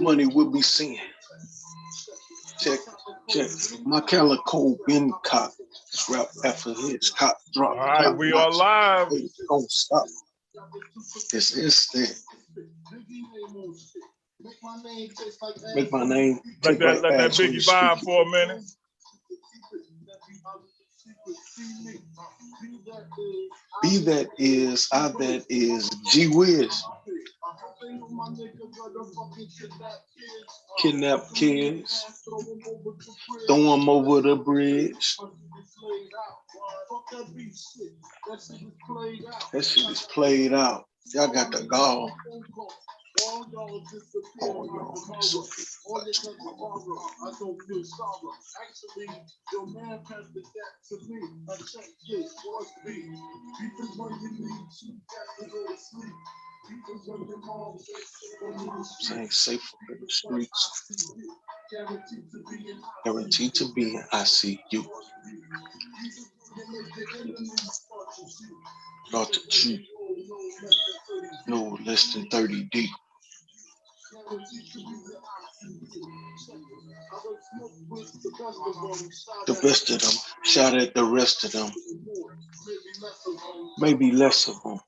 Money will be seen. Check. My calico been cocked. Strap after hits, cop drop. All right, we are live. Don't stop. It's instant. Make my name. Let that Biggie vibe for a minute. Be that is, I that is, gee whiz. Kidnap kids, throw them over the bridge. That shit is played out. Y'all got the gall. Oh, y'all disappear. I don't feel sorrow. Actually, your man passed the gap to me. I check this, what's me? Because when you need to, got to go to sleep. Because when your mom saying safe in the streets. Guaranteed to be in ICU. Thought to cheat. No less than 30 deep. The best of them shot at the rest of them. Maybe less of them.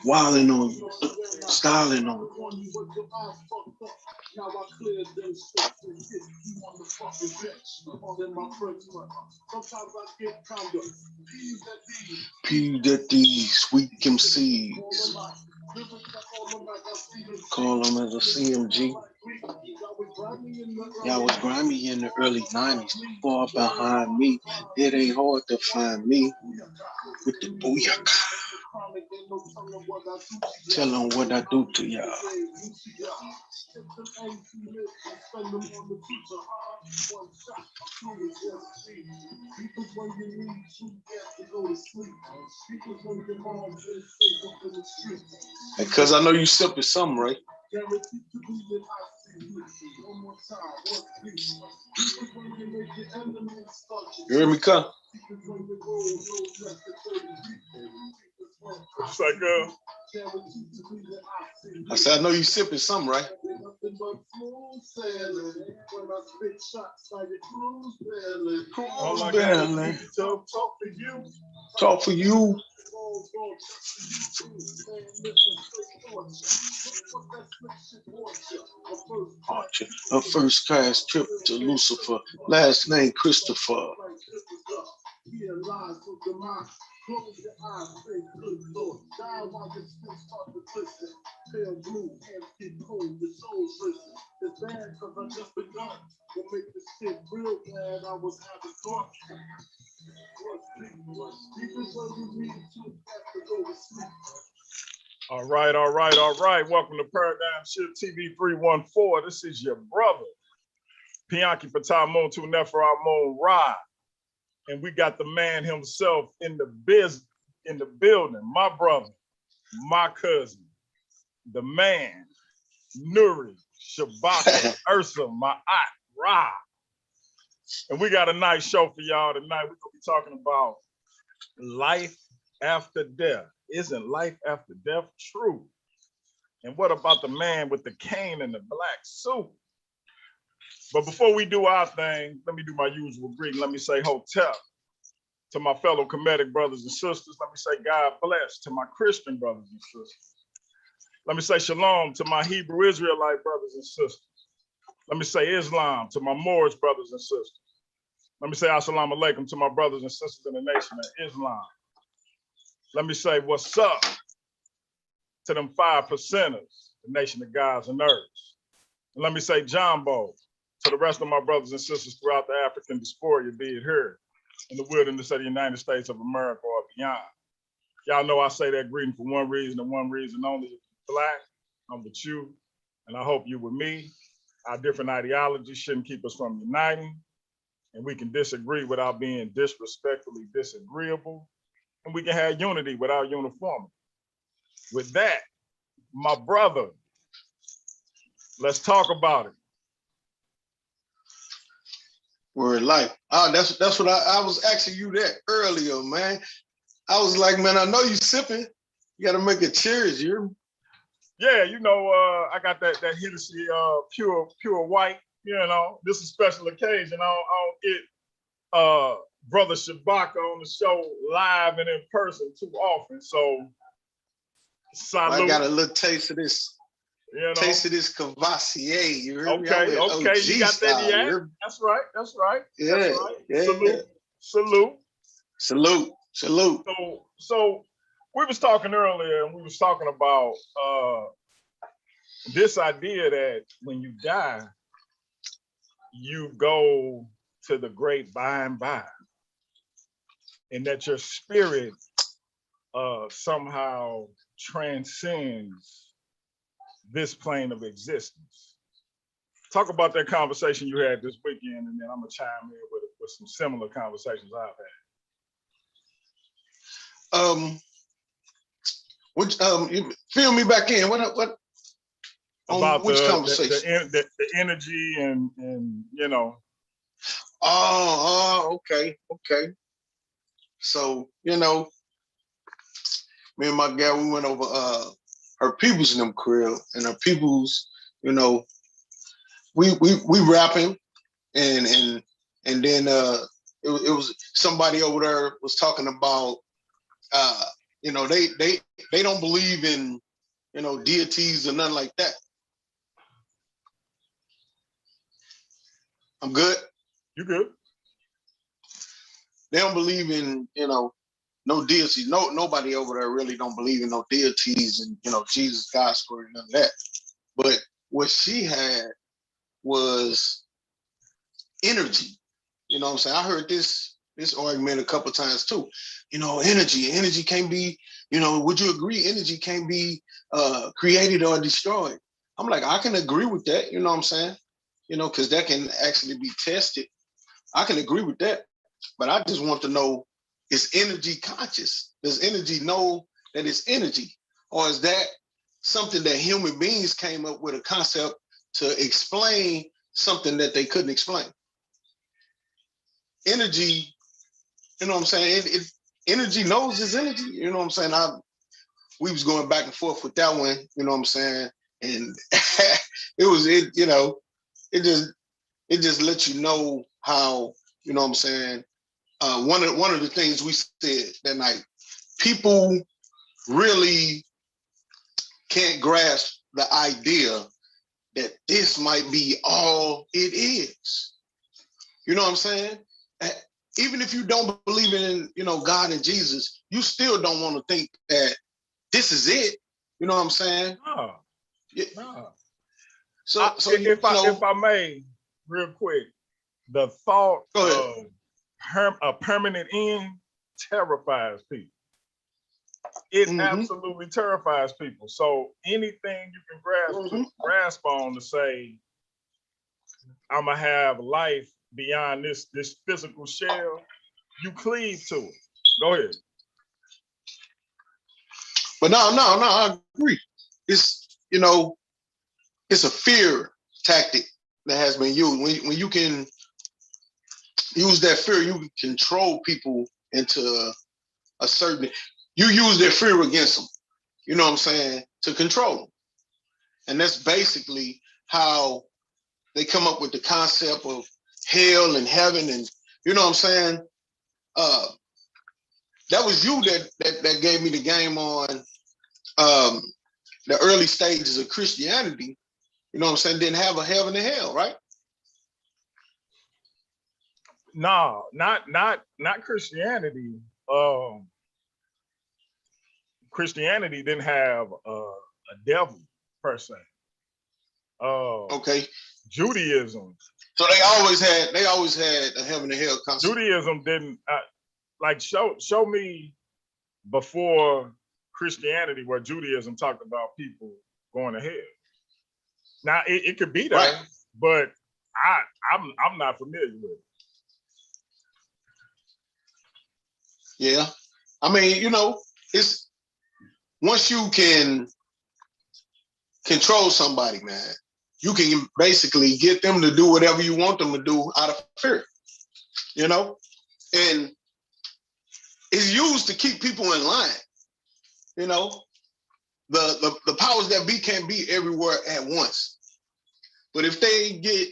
Wilding on you, styling on you. Now I clear them steps and hit you on the fucking bench. All in my friends. Sometimes I get kind of peeved at these weak MCs. Call them as a CMG. Y'all was grimy in the early 90s. Far behind me. It ain't hard to find me with the booyaka. Tell them what I do to y'all. Because I know you sipping something, right? You hear me, come? What's that, girl? I said, I know you sipping something, right? Talk for you. Archer, a first class trip to Lucifer, last name Christopher. Close your eyes, say good Lord. Die while your skin start to glisten. Pale blue, hands get cold, your soul's risen. It's bad because I just begun. What make this shit real bad, I was having thoughts. All right. Welcome to Paradigm Shift TV 314. This is your brother, Piankhi Brother Shabaka. And we got the man himself in the building, my brother, my cousin, the man, Nuri, Shabaka, Ursa, my aunt, Ra. And we got a nice show for y'all tonight. We're gonna be talking about life after death. Isn't life after death true? And what about the man with the cane and the black suit? But before we do our thing, let me do my usual greeting. Let me say hotel to my fellow Kemetic brothers and sisters. Let me say God bless to my Christian brothers and sisters. Let me say shalom to my Hebrew Israelite brothers and sisters. Let me say Islam to my Moorish brothers and sisters. Let me say assalamu alaikum to my brothers and sisters in the nation of Islam. Let me say what's up to them 5%ers, the nation of gods and earths. And let me say Jumbo to the rest of my brothers and sisters throughout the African diaspora, be it here in the wilderness of the United States of America or beyond. Y'all know I say that greeting for one reason and one reason only. If you're Black, I'm with you, and I hope you with me. Our different ideologies shouldn't keep us from uniting, and we can disagree without being disrespectfully disagreeable, and we can have unity without uniformity. With that, my brother, Let's talk about it. Word life. That's what I was asking you that earlier, man. I was like, man, I know you sipping. You got to make it cheers, you. Yeah, I got that Hennessy pure white. This is a special occasion. I don't get Brother Shabaka on the show live and in person too often. So salute. I got a little taste of this. Taste of this Cavassier. You heard me? Okay, you got style, that yak. That's right. Yeah, That's right. yeah. Salute. So we was talking earlier, and we was talking about this idea that when you die, you go to the great by and by, and that your spirit somehow transcends this plane of existence. Talk about that conversation you had this weekend, and then I'm gonna chime in with some similar conversations I've had. You fill me back in. What about which conversation? The energy and okay. So me and my gal, we went over her people's in them crib, and her people's, we rapping, and then it was somebody over there was talking about they don't believe in deities or nothing like that. I'm good. You good? They don't believe in no deities. Nobody over there really don't believe in no deities and Jesus, God story, none of that. But what she had was energy. You know what I'm saying? I heard this argument a couple times too. Energy can't be, would you agree energy can't be created or destroyed? I'm like, I can agree with that, you know what I'm saying? Because that can actually be tested. I can agree with that. But I just want to know, is energy conscious? Does energy know that it's energy? Or is that something that human beings came up with a concept to explain something that they couldn't explain? Energy, you know what I'm saying? Energy knows it's energy, you know what I'm saying? We was going back and forth with that one, you know what I'm saying? And it just lets you know how, you know what I'm saying? One of the things we said that night, people really can't grasp the idea that this might be all it is. You know what I'm saying? Even if you don't believe in, God and Jesus, you still don't want to think that this is it. You know what I'm saying? No. Yeah. No. So if I may, real quick, the thought of a permanent end terrifies people. It absolutely terrifies people. So anything you can grasp on to say, I'm gonna have life beyond this physical shell, you cleave to it. Go ahead. But no, I agree. It's it's a fear tactic that has been used. When you can use that fear, you can control people into a certain. You use their fear against them. You know what I'm saying? To control them, and that's basically how they come up with the concept of hell and heaven, and you know what I'm saying. That was you that gave me the game on the early stages of Christianity. You know what I'm saying? Didn't have a heaven and hell, right? No, not Christianity. Christianity didn't have a devil per se. Okay. Judaism. So they always had a heaven and hell concept. Judaism didn't show me before Christianity where Judaism talked about people going to hell. Now it could be there, right, but I'm not familiar with it. Yeah, I mean, it's once you can control somebody, man, you can basically get them to do whatever you want them to do out of fear, you know? And it's used to keep people in line, you know? The powers that be can't be everywhere at once. But if they get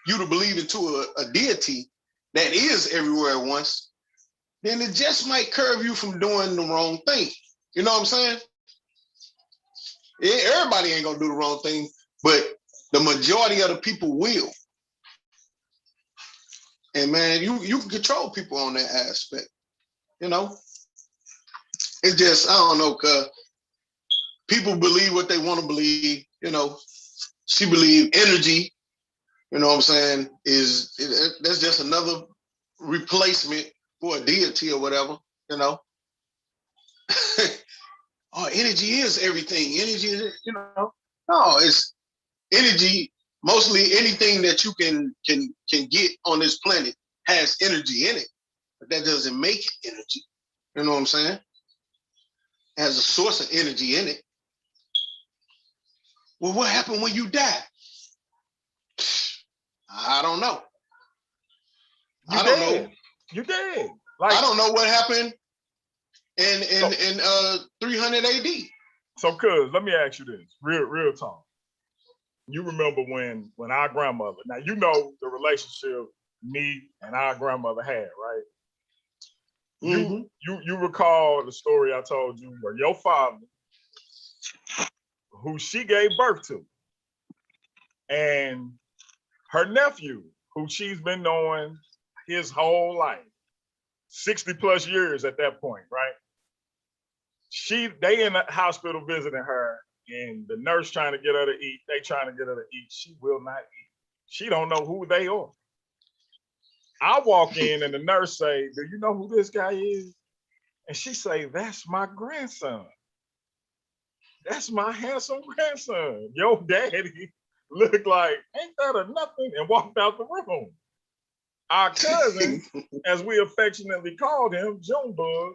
you to believe into a deity that is everywhere at once, then it just might curve you from doing the wrong thing. You know what I'm saying? Everybody ain't gonna do the wrong thing, but the majority of the people will. And man, you can control people on that aspect, you know? It's just, I don't know, cause people believe what they want to believe, you know. She believed energy, you know what I'm saying, that's just another replacement for a deity or whatever, you know. Oh, energy is everything. Energy is, you know. No, it's energy. Mostly anything that you can get on this planet has energy in it, but that doesn't make it energy. You know what I'm saying? It has a source of energy in it. Well, what happened when you die? I don't know. I don't know. You did. Like, I don't know what happened in 300 AD. So, cuz, let me ask you this, real talk. You remember when our grandmother, now you know the relationship me and our grandmother had, right? Mm-hmm. You recall the story I told you where your father, who she gave birth to, and her nephew, who she's been knowing his whole life, 60 plus years at that point, right? They in the hospital visiting her, and the nurse trying to get her to eat. They trying to get her to eat. She will not eat. She don't know who they are. I walk in and the nurse say, "Do you know who this guy is?" And she say, "That's my grandson. That's my handsome grandson." Your daddy looked like, "Ain't that a nothing?" and walked out the room. Our cousin, as we affectionately called him, Junebug,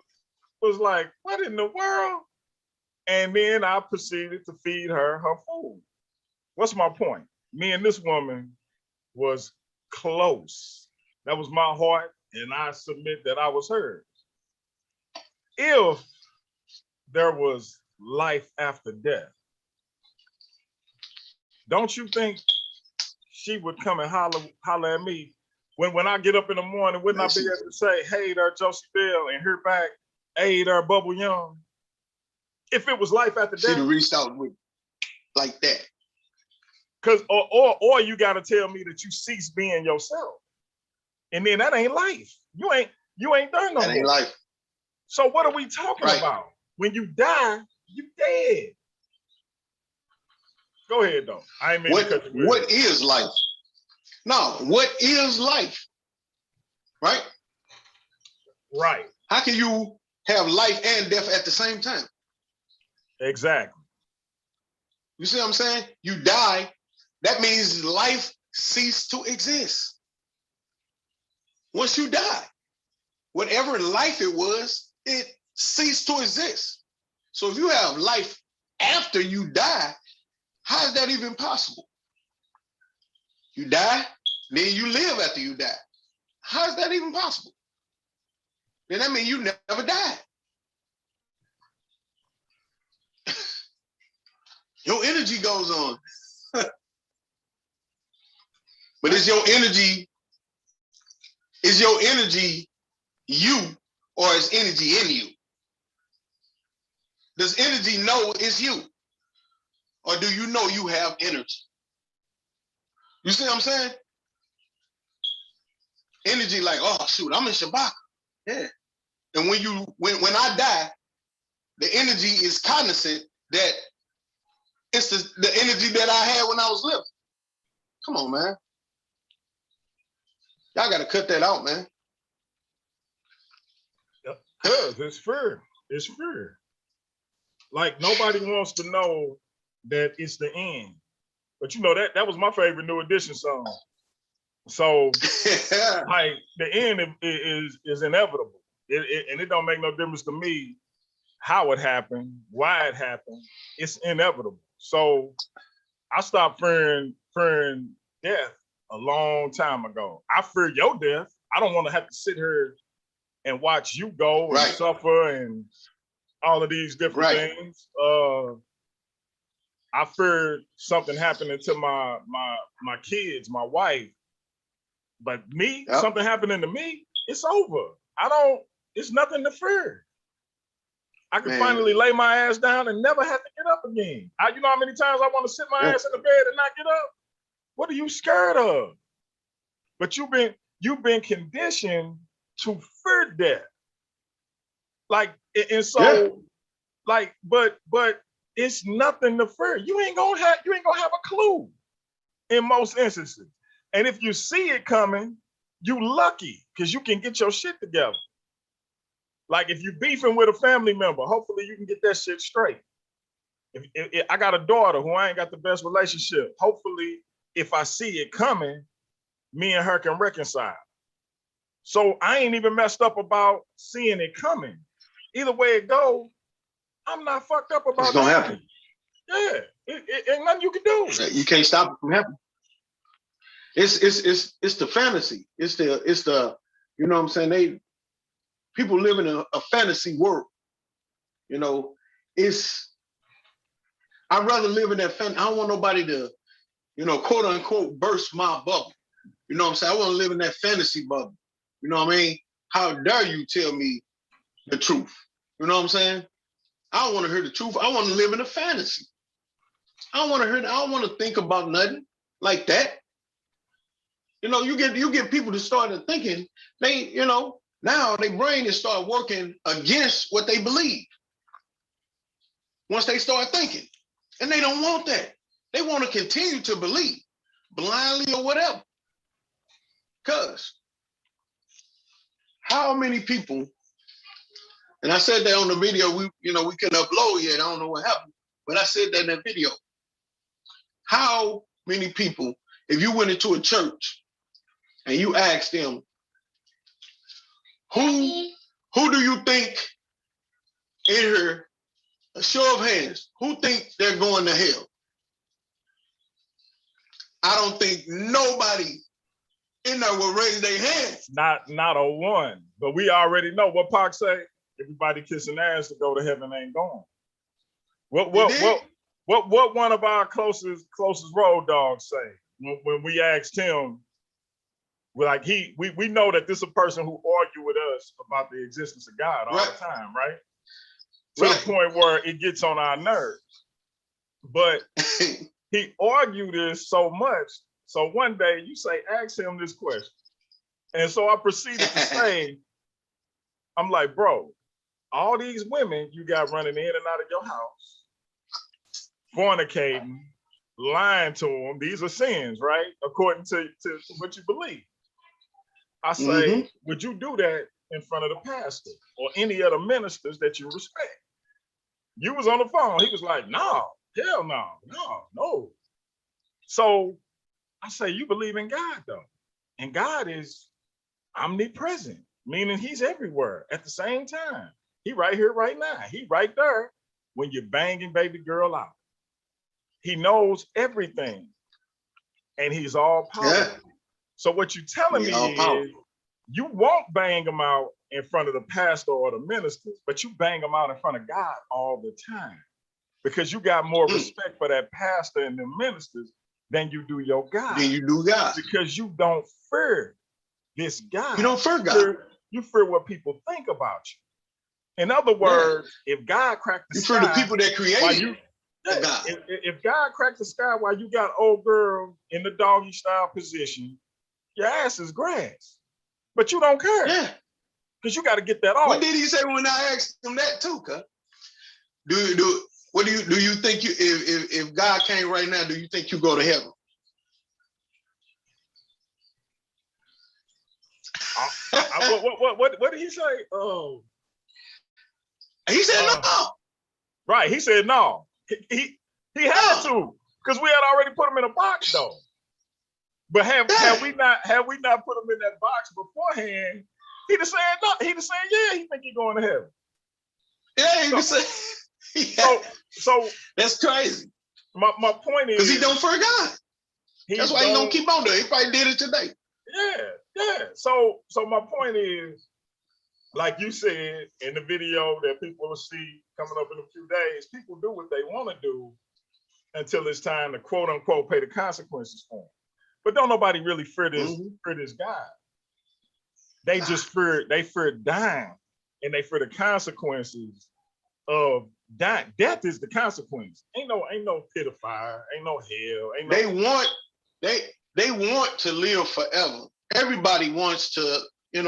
was like, "What in the world?" And then I proceeded to feed her food. What's my point? Me and this woman was close. That was my heart, and I submit that I was hers. If there was life after death, don't you think she would come and holler at me when I get up in the morning? Wouldn't I be able to say, "Hey there, Josie Bell," and hear back, "Hey there, Bubble Young"? If it was life after death, she'd have reached out with like that. Cause or you gotta tell me that you cease being yourself, and then that ain't life. You ain't there no more. That ain't life. So what are we talking about? When you die, you dead. Go ahead though. I ain't mean to cut you. What is life? No, what is life? Right? Right. How can you have life and death at the same time? Exactly. You see what I'm saying? You die, that means life ceased to exist. Once you die, whatever life it was, it ceased to exist. So if you have life after you die, how is that even possible? You die, then you live after you die. How is that even possible? Then that means you never died. Your energy goes on. But is your energy you, or is energy in you? Does energy know it's you? Or do you know you have energy? You see what I'm saying? Energy like, oh shoot, I'm in Shabaka. Yeah. And when I die, the energy is cognizant that it's the energy that I had when I was living. Come on, man. Y'all got to cut that out, man. Because it's fair. It's fair. Like, nobody wants to know that it's the end. But you know, that was my favorite New Edition song. So, like, the end is inevitable. And it don't make no difference to me how it happened, why it happened. It's inevitable. So I stopped fearing death a long time ago. I fear your death. I don't want to have to sit here and watch you go and suffer and all of these different things. I fear something happening to my kids, my wife. But me, something happening to me, it's over. It's nothing to fear. I can finally lay my ass down and never have to get up again. You know how many times I want to sit my ass in the bed and not get up? What are you scared of? But you've been conditioned to fear death. Like, and so, like, but it's nothing to fear. You ain't gonna have a clue in most instances. And if you see it coming, you lucky because you can get your shit together. Like if you're beefing with a family member, hopefully you can get that shit straight. If I got a daughter who I ain't got the best relationship, hopefully if I see it coming, me and her can reconcile. So I ain't even messed up about seeing it coming. Either way it goes, I'm not fucked up about it. It's gonna happen. Yeah, it ain't nothing you can do. You can't stop it from happening. It's the fantasy. It's the you know what I'm saying? People live in a fantasy world. You know, I'd rather live in that fantasy. I don't want nobody to, you know, quote unquote, burst my bubble. You know what I'm saying? I want to live in that fantasy bubble. You know what I mean? How dare you tell me the truth? You know what I'm saying? I don't want to hear the truth. I want to live in a fantasy. I don't want to think about nothing like that. You know, you get people to start thinking, now their brain is start working against what they believe. Once they start thinking. And they don't want that. They want to continue to believe blindly or whatever. Because how many people, and I said that on the video, we couldn't upload yet. I don't know what happened, but I said that in that video. How many people, if you went into a church and you asked them, who do you think in here, a show of hands, who think they're going to hell? I don't think nobody in there will raise their hand. Not a one. But we already know what Pac say. Everybody kissing ass to go to heaven ain't going. What one of our closest road dogs say when we asked him, we know that this is a person who argued with us about the existence of God all the time, right? To the point where it gets on our nerves. But he argued this so much. So one day you say, ask him this question. And so I proceeded to say, I'm like, bro, all these women you got running in and out of your house, fornicating, lying to them, these are sins, right? According to what you believe. I say, would you do that in front of the pastor or any of the ministers that you respect? You was on the phone. He was like, no, hell no. So I say, you believe in God though. And God is omnipresent, meaning he's everywhere at the same time. He right here, right now. He right there when you're banging baby girl out. He knows everything. And he's all powerful. Yeah. So what you're telling me is you won't bang them out in front of the pastor or the ministers, but you bang them out in front of God all the time because you got more respect for that pastor and the ministers than you do your God. Because you don't fear this God. You don't fear God. You fear what people think about you. In other words, if God cracked the sky, you fear the people that created God. If God cracked the sky while you got old girl in the doggy style position, your ass is grass. But you don't care. Yeah. Because you got to get that off. What did he say when I asked him that too, cuz? Do you think if God came right now, do you think you go to heaven? What did he say? He said no. Right, he said no. He had to, because we had already put him in a box though. But have we not put him in that box beforehand? He'd have said no. He'd have said yeah. He think he's going to heaven. Yeah, he would say. Yeah. So that's crazy. my point is, because he don't fear God. That's why he don't keep on doing it. He probably did it today. Yeah. So my point is, like you said in the video that people will see coming up in a few days, people do what they want to do until it's time to quote unquote pay the consequences for them. But don't nobody really fear this God. They just fear dying, and they fear the consequences of dying. Death is the consequence. Ain't no pit of fire, ain't no hell, they want to live forever. Everybody wants to, and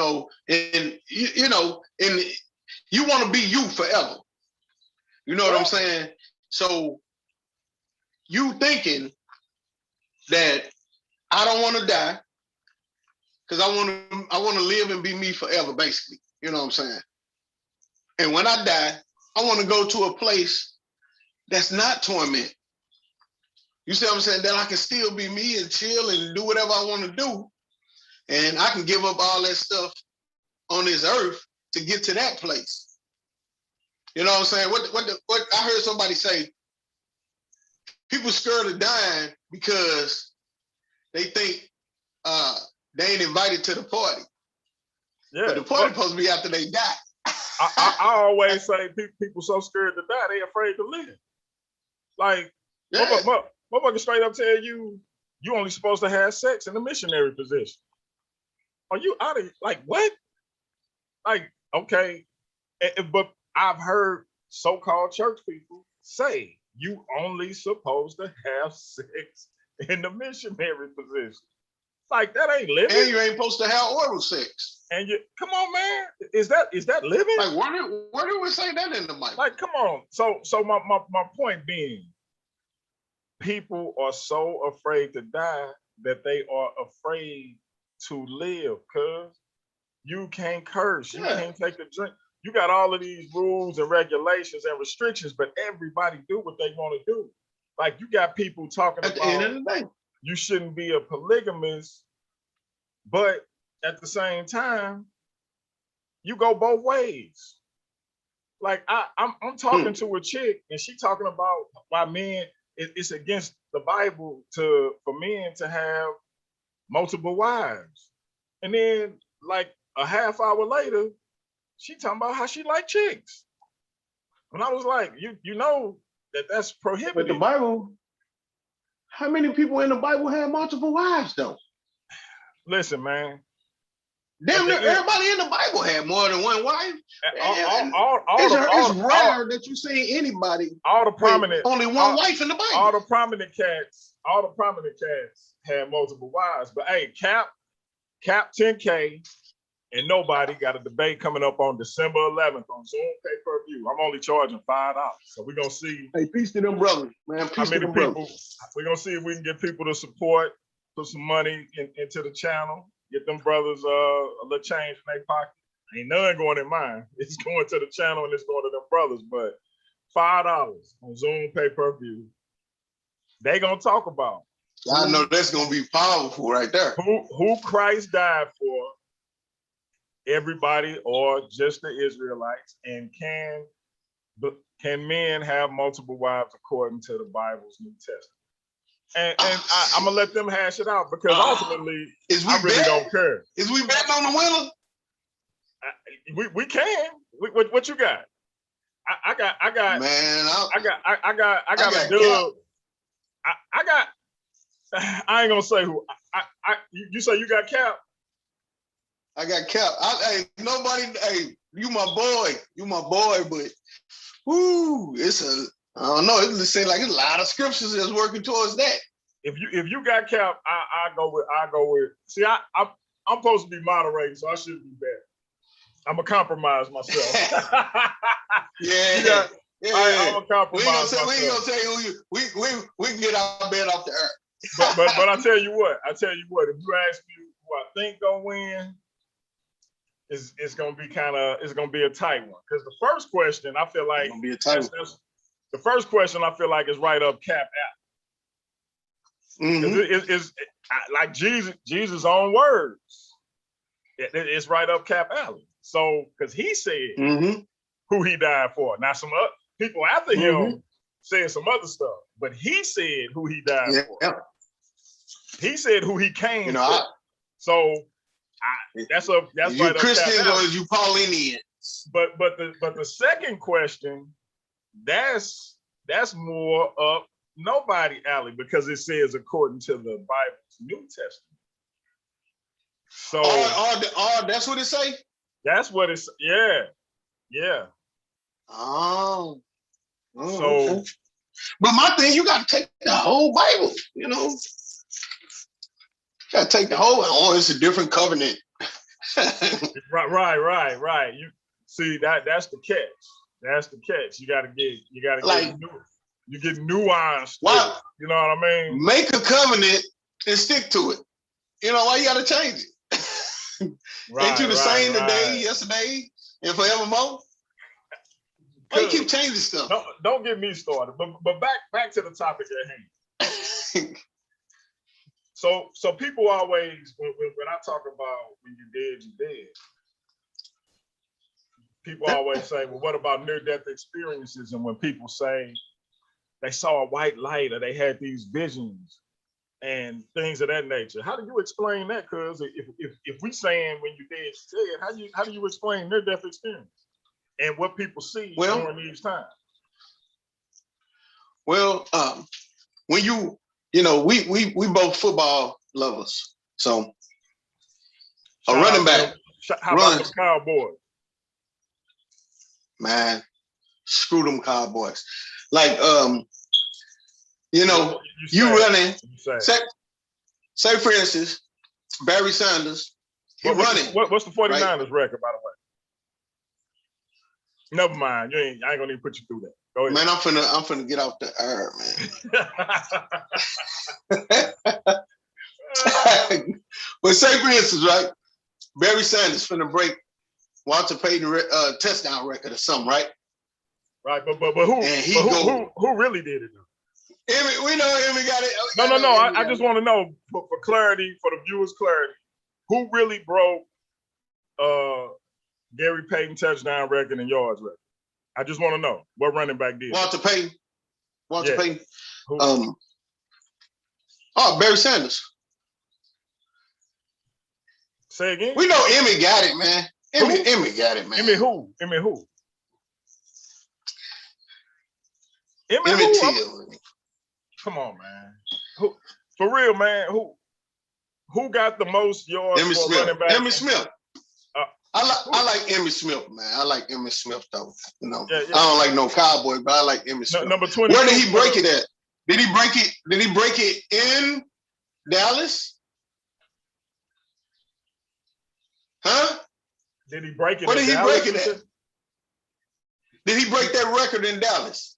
you want to be you forever. You know what I'm saying? So you thinking that I don't want to die because I want to live and be me forever, basically. You know what I'm saying? And when I die, I want to go to a place that's not torment. You see what I'm saying? That I can still be me and chill and do whatever I want to do. And I can give up all that stuff on this earth to get to that place. You know what I'm saying? What I heard somebody say, people scared of dying because they think they ain't invited to the party. Yeah. But the party supposed to be after they die. I always say people so scared to die, they afraid to live. Like, motherfucker straight up tell you only supposed to have sex in a missionary position. Are you out of, like, what? Like, okay. But I've heard so-called church people say you only supposed to have sex in the missionary position. Like, that ain't living. And you ain't supposed to have oral sex. And you, come on, man. Is that living? Like, where do we say that in the Bible? Like, come on. So my point being, people are so afraid to die that they are afraid to live, cuz you can't curse, you can't take a drink. You got all of these rules and regulations and restrictions, but everybody do what they want to do. Like, you got people talking at the end of the day, you shouldn't be a polygamist, but at the same time, you go both ways. Like, I'm talking to a chick, and she talking about why men, it's against the Bible for men to have multiple wives. And then, like, a half hour later, she talking about how she like chicks. And I was like, you know that's prohibited. But the Bible, how many people in the Bible have multiple wives, though? Listen, man. Damn near everybody in the Bible had more than one wife. It's rare that you see anybody only one wife in the Bible. All the prominent cats had multiple wives. But hey, Cap 10K and nobody got a debate coming up on December 11th on Zoom pay-per-view. I'm only charging $5. So we're gonna see. Hey, peace to them brothers, man. Peace to them brothers. We're gonna see if we can get people to support, put some money into the channel, get them brothers a little change in their pocket. Ain't none going in mine. It's going to the channel and it's going to them brothers. But $5 on Zoom pay-per-view. They gonna talk about. I know that's gonna be powerful right there. Who Christ died for, everybody or just the Israelites, and can men have multiple wives according to the Bible's New Testament? And I'm gonna let them hash it out because ultimately I really don't care. Is we betting on the winner? We can. What you got? I got. Man, I got a dub. I ain't gonna say who. You say you got Cap? I got Cap. Hey, you my boy, but whoo, I don't know, it seems like it's a lot of scriptures that's working towards that. If you got Cap, I go with. See, I'm supposed to be moderating, so I shouldn't be bad. I'm gonna compromise myself. Yeah. I'm gonna compromise myself. We ain't gonna tell you who you. We can get our bed off the earth. But I tell you what, if you ask me who I think gonna win, it's gonna be a tight one. Because the first question I feel like be a tight one. The first question I feel like is right up Cap alley. It's like Jesus' own words. It's right up Cap alley. So because he said who he died for. Now some other people after him said some other stuff. but he said who he died for. Yeah. He said who he came You know, for. So that's you right up Christians Cap or alley. is you Paulinians? But the second question, that's more up nobody alley, because it says according to the Bible's New Testament. So that's what it say? that's what it's yeah. Oh. So okay. But my thing, you gotta take the whole Bible, you know. You gotta take the whole, it's a different covenant. right. You see that's the catch. That's the catch. You gotta like, you get nuanced. Wow. You know what I mean? Make a covenant and stick to it. You know, why you gotta change it? Ain't you the same today, yesterday, and forevermore? Why you keep changing stuff? Don't get me started. But back to the topic at hand. So people always, when I talk about when you're dead, people always say, well, what about near-death experiences? And when people say they saw a white light or they had these visions and things of that nature, how do you explain that? Because if we saying when you're dead, how do you explain near-death experience and what people see during these times? Well, when you know, we both football lovers. So a running back. How about the Cowboys? Man, screw them Cowboys. Like, you know, you running. Say for instance, Barry Sanders, running. What's the 49ers record, by the way? Never mind. I ain't gonna even put you through that. Go ahead. Man, I'm finna get off the air, man. But say for instance, right? Barry Sanders finna break Walter Payton touchdown record or something, right? Right, but who really did it though? Emmy, we know Emmy got it. No. I just want to know for clarity, for the viewers' clarity, who really broke Gary Payton touchdown record and yards record? I just want to know what running back did. Walter Payton. Payton. Who? Barry Sanders. Say again. We know Emmy got it, man. Emmy got it, man. Emmy who? Emmy Till. Come on, man. Who? For real, man. Who got the most yards for running back? Emmy Smith. I like Emmy Smith, man. I like Emmy Smith though. You know, I don't like no Cowboy, but I like Emmy Smith. Number 20. Where did he break it at? Did he break it in Dallas? Huh? Did he break it? Where did he break it at? Did he break that record in Dallas?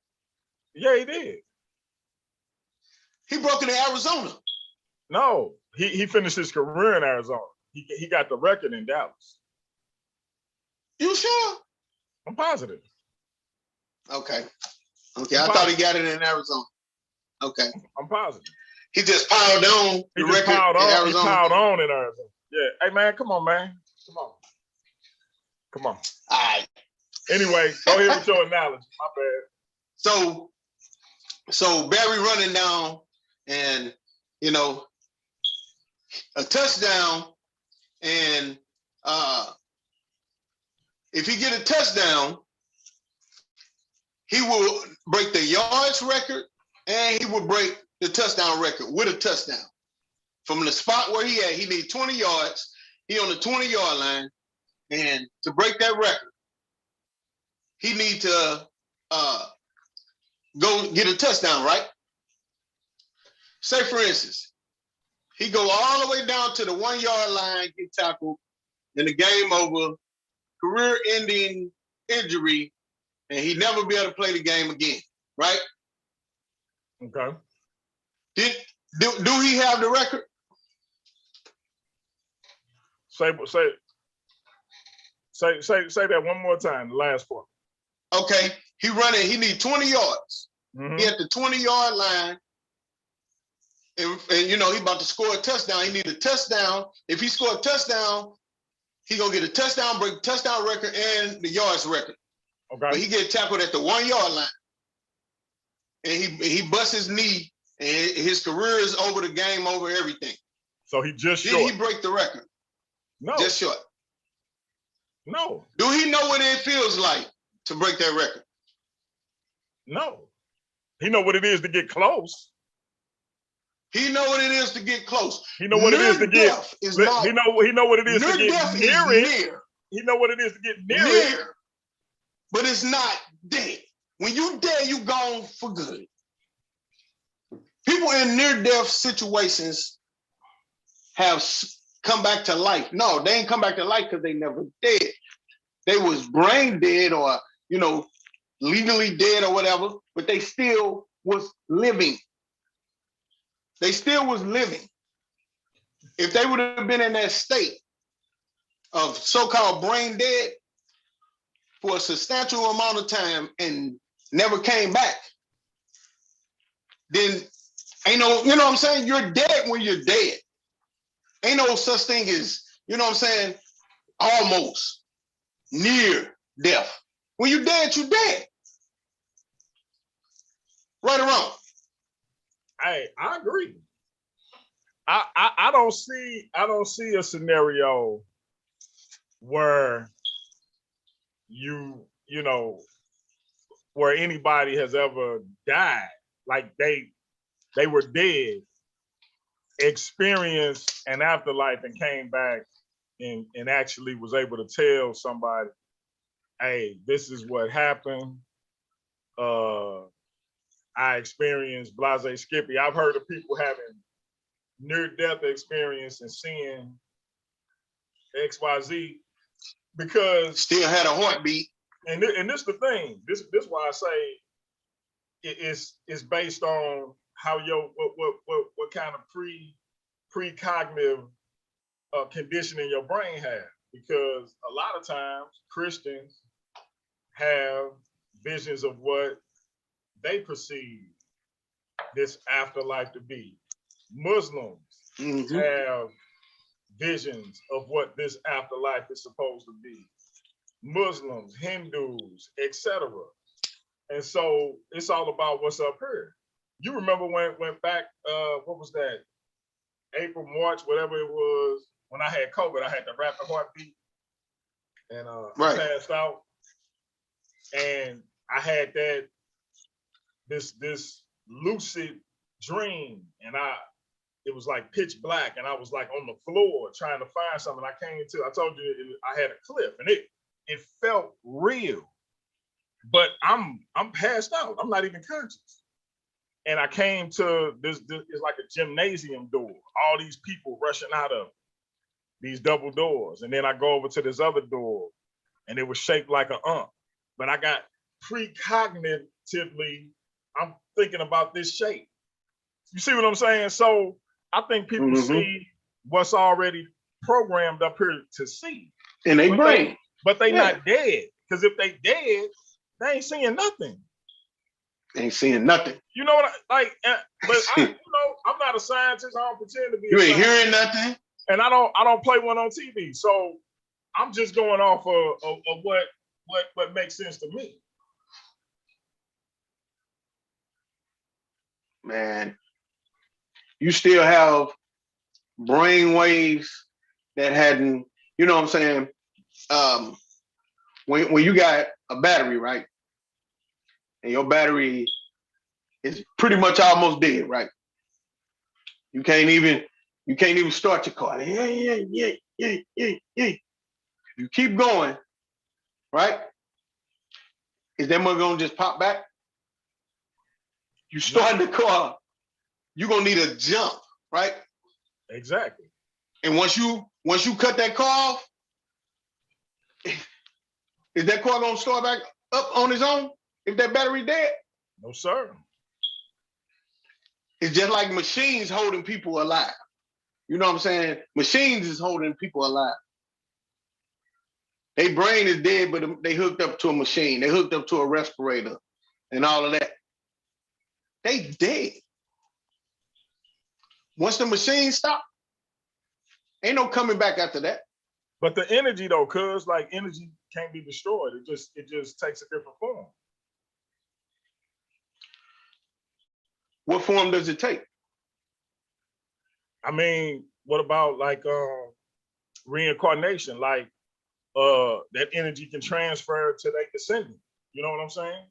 Yeah, he did. He broke it in Arizona. No, he finished his career in Arizona. He got the record in Dallas. You sure? I'm positive. Okay. I thought he got it in Arizona. Okay. I'm positive. He just piled on the record in Arizona. He piled on in Arizona. Yeah. Hey, man, come on, man. Come on. All right. Anyway, go ahead with your analogy. My bad. So Barry running down and, you know, a touchdown, and if he get a touchdown, he will break the yards record and he will break the touchdown record with a touchdown. From the spot where he at, he needs 20 yards. He on the 20-yard line, and to break that record, he need to go get a touchdown, right? Say for instance, he go all the way down to the 1-yard line, get tackled, and the game over, career-ending injury, and he never be able to play the game again, right? Okay. Do he have the record? Say that one more time, the last part. Okay, he running, he need 20 yards. Mm-hmm. He at the 20-yard line, and you know, he about to score a touchdown. He need a touchdown. If he score a touchdown, he gonna get a touchdown, break the touchdown record and the yards record. Okay. But he get tackled at the 1-yard line. and he busts his knee, and his career is over, the game over, everything. So he just Did short. he break the record? No. Just short. No. Do he know what it feels like to break that record? No. He know what it is to get close. He know what it is to get close. He know what it is to get. He know what it is to get near it. He know what it is to get near it. But it's not dead. When you dead, you gone for good. People in near-death situations have come back to life. No, they ain't come back to life because they never dead. They was brain dead or, legally dead or whatever, but they still was living. They still was living. If they would have been in that state of so-called brain dead for a substantial amount of time and never came back, then ain't no, you know what I'm saying? You're dead when you're dead. Ain't no such thing as, you know what I'm saying, almost near death. When you're dead, you're dead. Right or wrong? Hey, I agree. I don't see a scenario where where anybody has ever died, like they were dead, experienced an afterlife and came back and actually was able to tell somebody, hey, this is what happened. I experienced blase Skippy. I've heard of people having near-death experience and seeing XYZ because still had a heartbeat. And this the thing. This why I say it's based on how what kind of precognitive conditioning your brain has. Because a lot of times Christians have visions of what they perceive this afterlife to be. Muslims have visions of what this afterlife is supposed to be. Muslims, Hindus, etc. And so it's all about what's up here. You remember when back, what was that? April, March, whatever it was, when I had COVID, I had the rapid heartbeat and I passed out. And I had this lucid dream, and it was like pitch black, and I was like on the floor trying to find something. I told you I had a cliff, and it felt real, but I'm passed out. I'm not even conscious. And I came to this it's like a gymnasium door. All these people rushing out of these double doors. And then I go over to this other door, and it was shaped like an ump. But I got precognitively, I'm thinking about this shape. You see what I'm saying? So I think people see what's already programmed up here to see. In their brain. But they not dead. Because if they dead, they ain't seeing nothing. They ain't seeing nothing. You know what but I'm not a scientist. I don't pretend to be. You ain't hearing nothing. And I don't play one on TV. So I'm just going off of what makes sense to me. Man, you still have brain waves that hadn't, you know what I'm saying? When you got a battery, right? And your battery is pretty much almost dead, right? You can't even start your car. Yeah. You keep going, right? Is that mother gonna just pop back? You start the car, you're gonna need a jump, right? Exactly. And once you cut that car off, is that car gonna start back up on its own if that battery dead? No, sir. It's just like machines holding people alive. You know what I'm saying? Machines is holding people alive. Their brain is dead, but they hooked up to a machine. They hooked up to a respirator and all of that. They dead. Once the machine stop, ain't no coming back after that. But the energy though, like energy can't be destroyed. It just takes a different form. What form does it take? I mean, what about like reincarnation? Like that energy can transfer to their descendant. You know what I'm saying?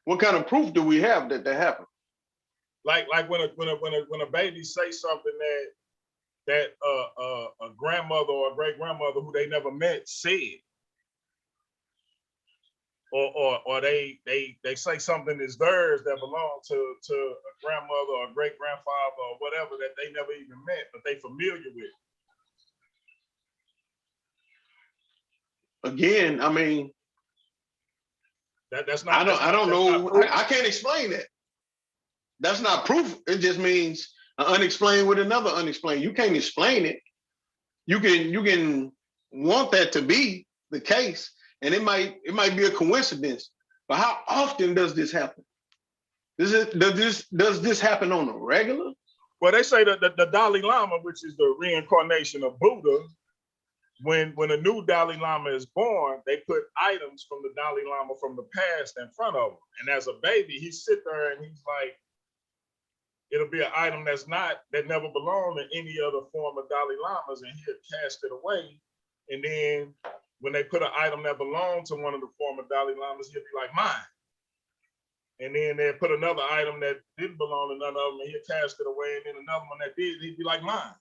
What kind of proof do we have that happened? Like when a baby say something that a grandmother or a great grandmother who they never met said, or they say something is theirs that belong to a grandmother or a great grandfather or whatever that they never even met, but they familiar with. Again, I mean, that's not. I don't know. I can't explain that. That's not proof. It just means unexplained with another unexplained. You can't explain it. You can want that to be the case, and it might be a coincidence. But how often does this happen? Does this happen on a regular? Well, they say that the Dalai Lama, which is the reincarnation of Buddha, when a new Dalai Lama is born, they put items from the Dalai Lama from the past in front of him. And as a baby, he sit there and he's like, it'll be an item that never belonged in any other form of Dalai Lamas, and he'll cast it away. And then when they put an item that belonged to one of the former Dalai Lamas, he'll be like, mine. And then they'll put another item that didn't belong to none of them, and he'll cast it away. And then another one that did, he'd be like, mine.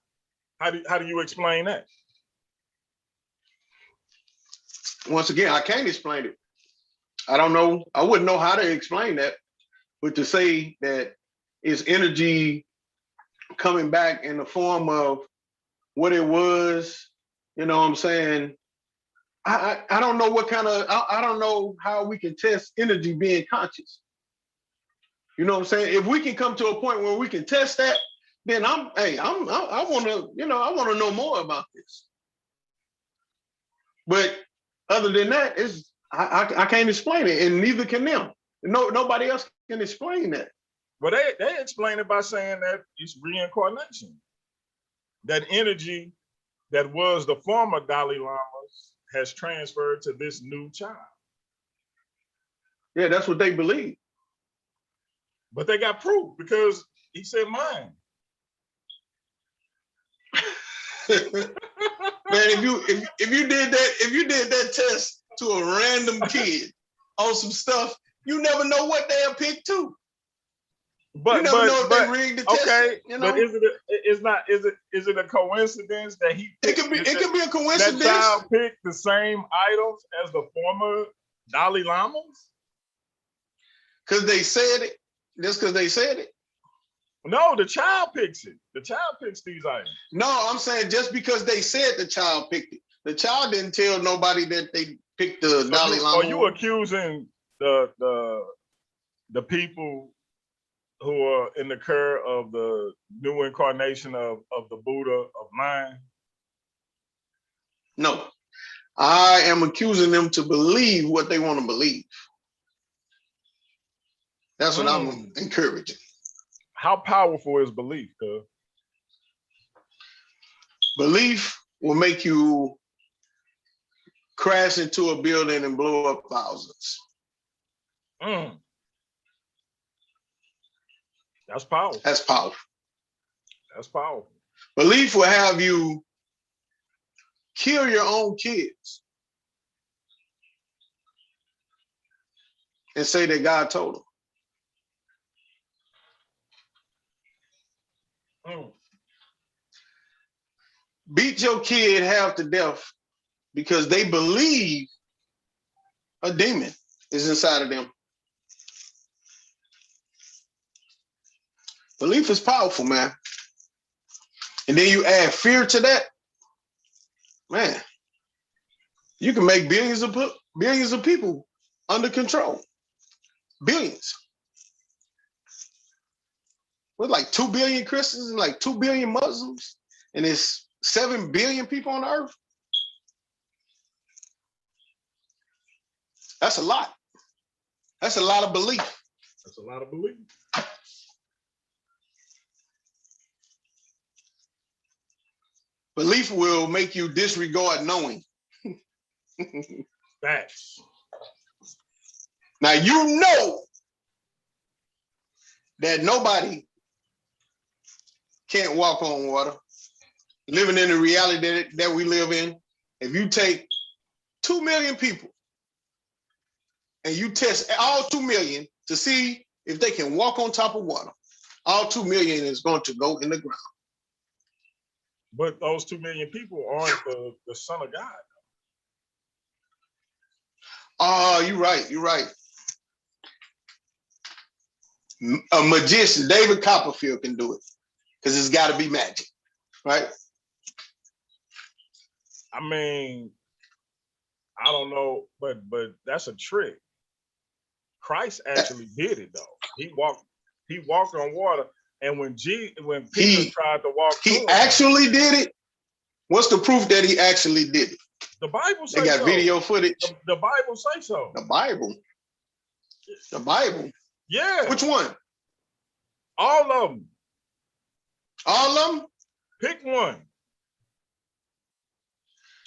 How do you explain that? Once again, I can't explain it. I don't know. I wouldn't know how to explain that. But to say that it's energy coming back in the form of what it was, you know what I'm saying? I don't know what kind of, I don't know how we can test energy being conscious. You know what I'm saying? If we can come to a point where we can test that, then I want to know more about this. But other than that, I can't explain it, and neither can them. Nobody else can explain that. Well, they explain it by saying that it's reincarnation. That energy that was the former Dalai Lamas has transferred to this new child. Yeah, that's what they believe. But they got proof because he said mine. Man, if you did that test to a random kid on some stuff, you never know what they'll pick too. But you never know if they rigged the test. Okay, you know? But is it a coincidence that he it could be a coincidence. That child picked the same items as the former Dalai Lamas? Because they said it. Just because they said it? No, the child picks it. The child picks these items. No, I'm saying just because they said the child picked it. The child didn't tell nobody that they picked the Dalai Lama. Are you accusing the people who are in the care of the new incarnation of the Buddha of mind? No. I am accusing them to believe what they want to believe. That's what I'm encouraging. How powerful is belief, cuz? Belief will make you crash into a building and blow up thousands. That's powerful. That's powerful. That's powerful. Belief will have you kill your own kids and say that God told them. Beat your kid half to death because they believe a demon is inside of them. Belief is powerful, man. And then you add fear to that, man, you can make billions of people under control. Billions. With like 2 billion Christians and like 2 billion Muslims, and there's 7 billion people on earth. That's a lot. That's a lot of belief. That's a lot of belief. Belief will make you disregard knowing. Facts. Now you know that nobody can't walk on water, living in the reality that we live in. If you take 2 million people and you test all 2 million to see if they can walk on top of water, all 2 million is going to go in the ground. But those 2 million people aren't the Son of God. Oh, you're right. You're right. A magician, David Copperfield, can do it because it's got to be magic, right? I mean, I don't know, but that's a trick. Christ actually did it though. He walked on water, and when Peter tried to walk, he actually did it. What's the proof that he actually did it? The Bible says they got so. Video footage. The Bible says so. The Bible. The Bible. Yeah. Which one? All of them. All of them? Pick one. What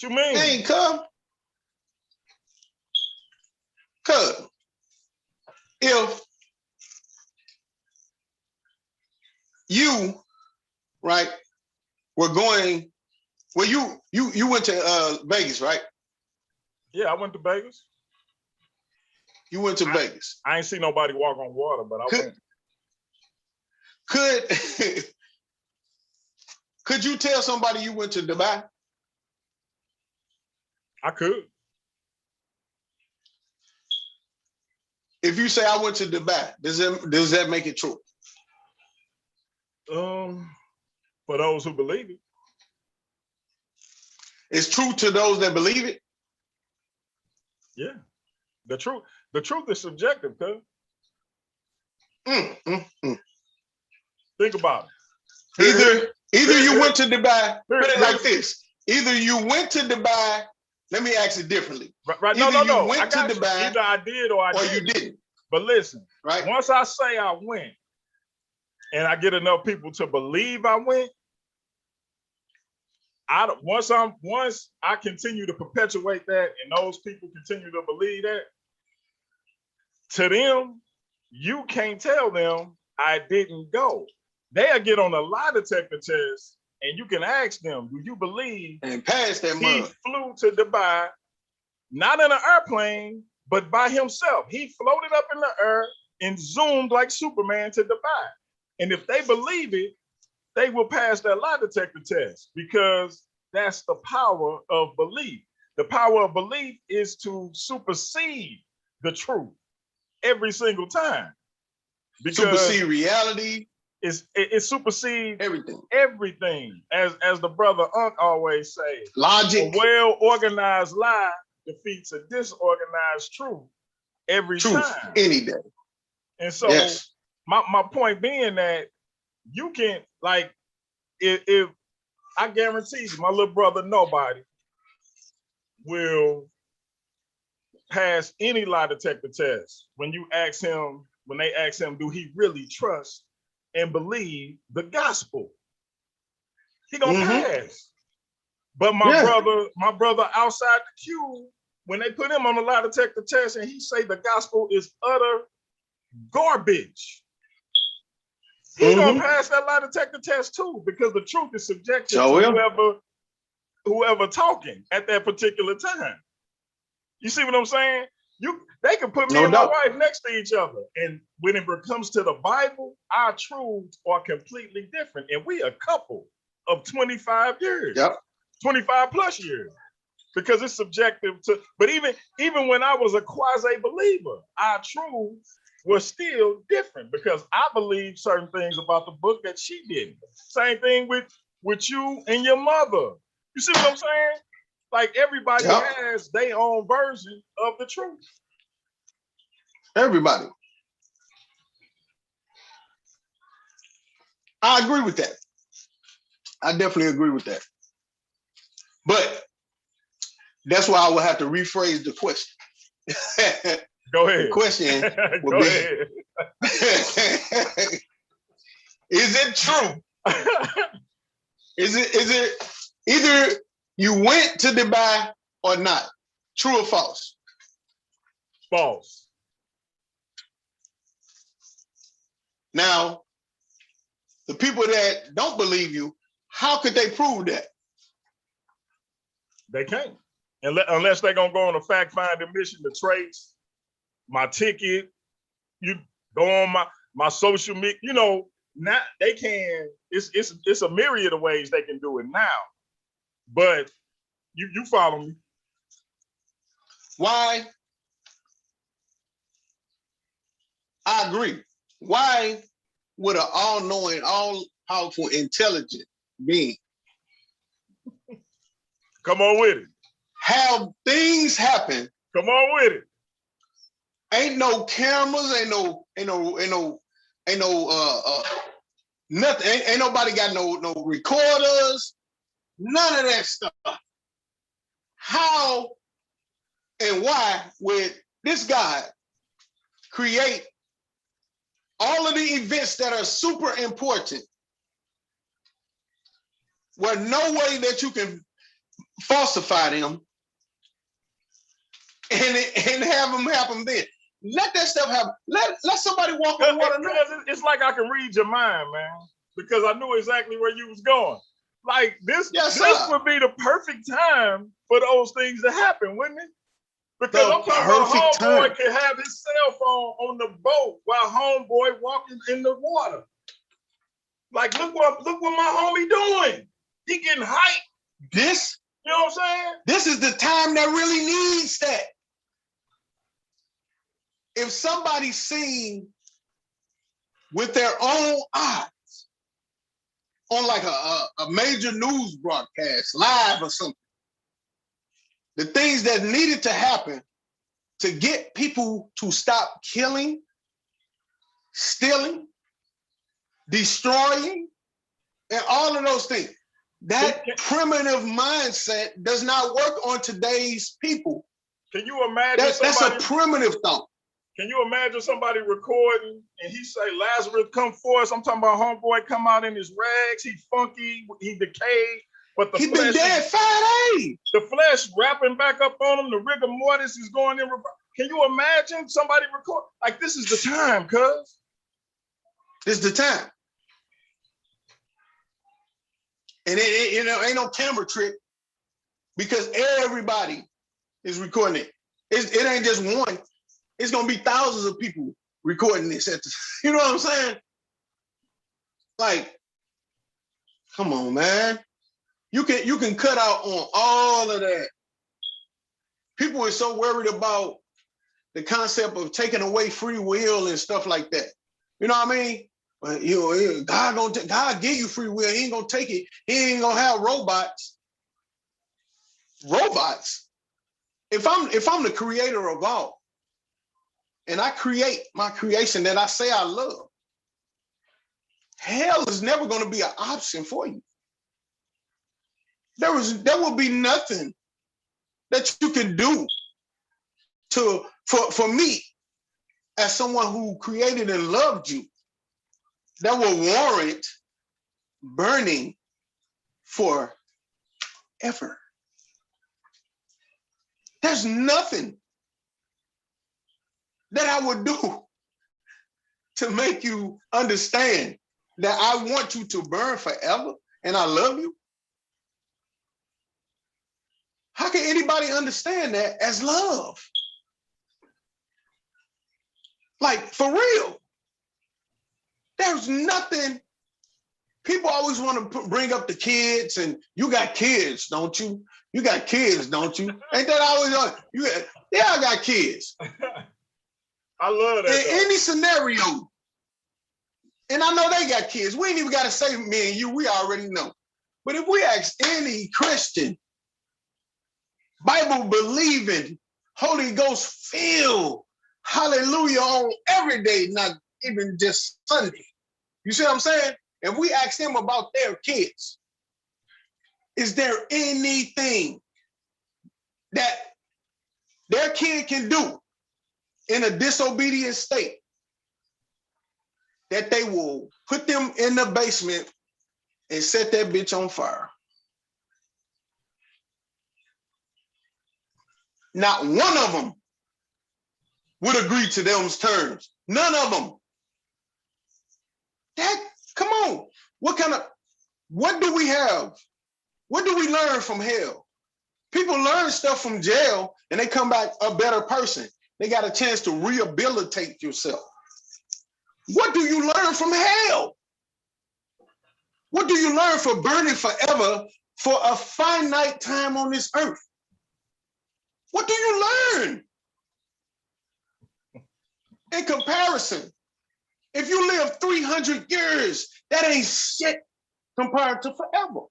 you mean? Hey, cuz. If you, right, were going, well, you went to Vegas, right? Yeah, I went to Vegas. You went to Vegas. I ain't seen nobody walk on water, but I went. Could you tell somebody you went to Dubai? I could. If you say I went to Dubai, does that make it true? For those who believe it. It's true to those that believe it? Yeah. The truth is subjective, cuz. Think about it. Either you went to Dubai, put it like this. Either you went to Dubai, let me ask it differently. Right. Either No. You went to Dubai, either I did or you didn't. But listen, right? Once I say I went and I get enough people to believe I went, once I continue to perpetuate that and those people continue to believe that, to them, you can't tell them I didn't go. They'll get on a lie detector test and you can ask them, do you believe and pass that he flew to Dubai, not in an airplane, but by himself? He floated up in the air and zoomed like Superman to Dubai. And if they believe it, they will pass that lie detector test because that's the power of belief. The power of belief is to supersede the truth every single time. Because supersede reality. It supersedes everything. As the brother Unc always say, logic. A well-organized lie defeats a disorganized truth every time. Any day. And so my point being that you can, like, if I guarantee you, my little brother nobody will pass any lie detector test when they ask him, do he really trust and believe the gospel? He gonna pass. But my brother outside the queue, when they put him on the lie detector test and he say the gospel is utter garbage, he gonna pass that lie detector test too, because the truth is subjective to whoever talking at that particular time. You see what I'm saying? They can put me and my wife next to each other, and when it comes to the Bible, our truths are completely different, and we a couple of 25 years, 25 plus years, because it's subjective to. But even when I was a quasi-believer, our truths were still different because I believed certain things about the book that she didn't. Same thing with you and your mother. You see what I'm saying? Like everybody has their own version of the truth. Everybody. I agree with that. I definitely agree with that. But that's why I will have to rephrase the question. Go ahead. The question will be, is it true? Is it either you went to Dubai or not? True or false? False. Now, the people that don't believe you, how could they prove that? They can't. Unless they're going to go on a fact-finding mission to trace my ticket, you go on my social media, you know, now they can, it's a myriad of ways they can do it now. But you follow me. Why? I agree. Why would an all-knowing, all-powerful, intelligent being come on with it, have things happen? Come on with it. Ain't no cameras, ain't no nothing. Ain't nobody got no recorders, none of that stuff. How and why would this guy create all of the events that are super important where no way that you can falsify them and have them happen then? Let that stuff happen. Let somebody walk on water. It's like I can read your mind, man, because I knew exactly where you was going. Like this would be the perfect time for those things to happen, wouldn't it? Because I'm talking about homeboy can have his cell phone on the boat while homeboy walking in the water. Like, look what my homie doing. He getting hyped. This, you know what I'm saying? This is the time that really needs that. If somebody's seen with their own eyes on like a major news broadcast, live or something, the things that needed to happen to get people to stop killing, stealing, destroying, and all of those things. That primitive mindset does not work on today's people. Can you imagine that's a primitive thought. Can you imagine somebody recording and he say, Lazarus, come forth? I'm talking about homeboy come out in his rags, he funky, he decayed, but he been dead 5 days. The flesh wrapping back up on him, the rigor mortis is going in. Can you imagine somebody record? Like, this is the time, cuz. This is the time. And it ain't no camera trick because everybody is recording it. It ain't just one. It's gonna be thousands of people recording this you know what I'm saying? Like, come on, man. You can cut out on all of that. People are so worried about the concept of taking away free will and stuff like that. You know what I mean? But God give you free will. He ain't gonna take it. He ain't gonna have robots. Robots. If I'm the creator of all, and I create my creation that I say I love, hell is never going to be an option for you. There will be nothing that you can do for me as someone who created and loved you that will warrant burning forever. There's nothing that I would do to make you understand that I want you to burn forever and I love you. How can anybody understand that as love? Like, for real. There's nothing. People always want to bring up the kids, and you got kids, don't you? You got kids, don't you? Ain't that always on? Yeah, I got kids. I love that. In any scenario, and I know they got kids. We ain't even got to say me and you. We already know. But if we ask any Christian, Bible believing, Holy Ghost filled, hallelujah, on every day, not even just Sunday. You see what I'm saying? If we ask them about their kids, is there anything that their kid can do in a disobedient state that they will put them in the basement and set that bitch on fire? Not one of them would agree to those terms. None of them. Come on. What do we have? What do we learn from hell? People learn stuff from jail and they come back a better person. They got a chance to rehabilitate yourself. What do you learn from hell? What do you learn for burning forever for a finite time on this earth? What do you learn? In comparison, if you live 300 years, that ain't shit compared to forever.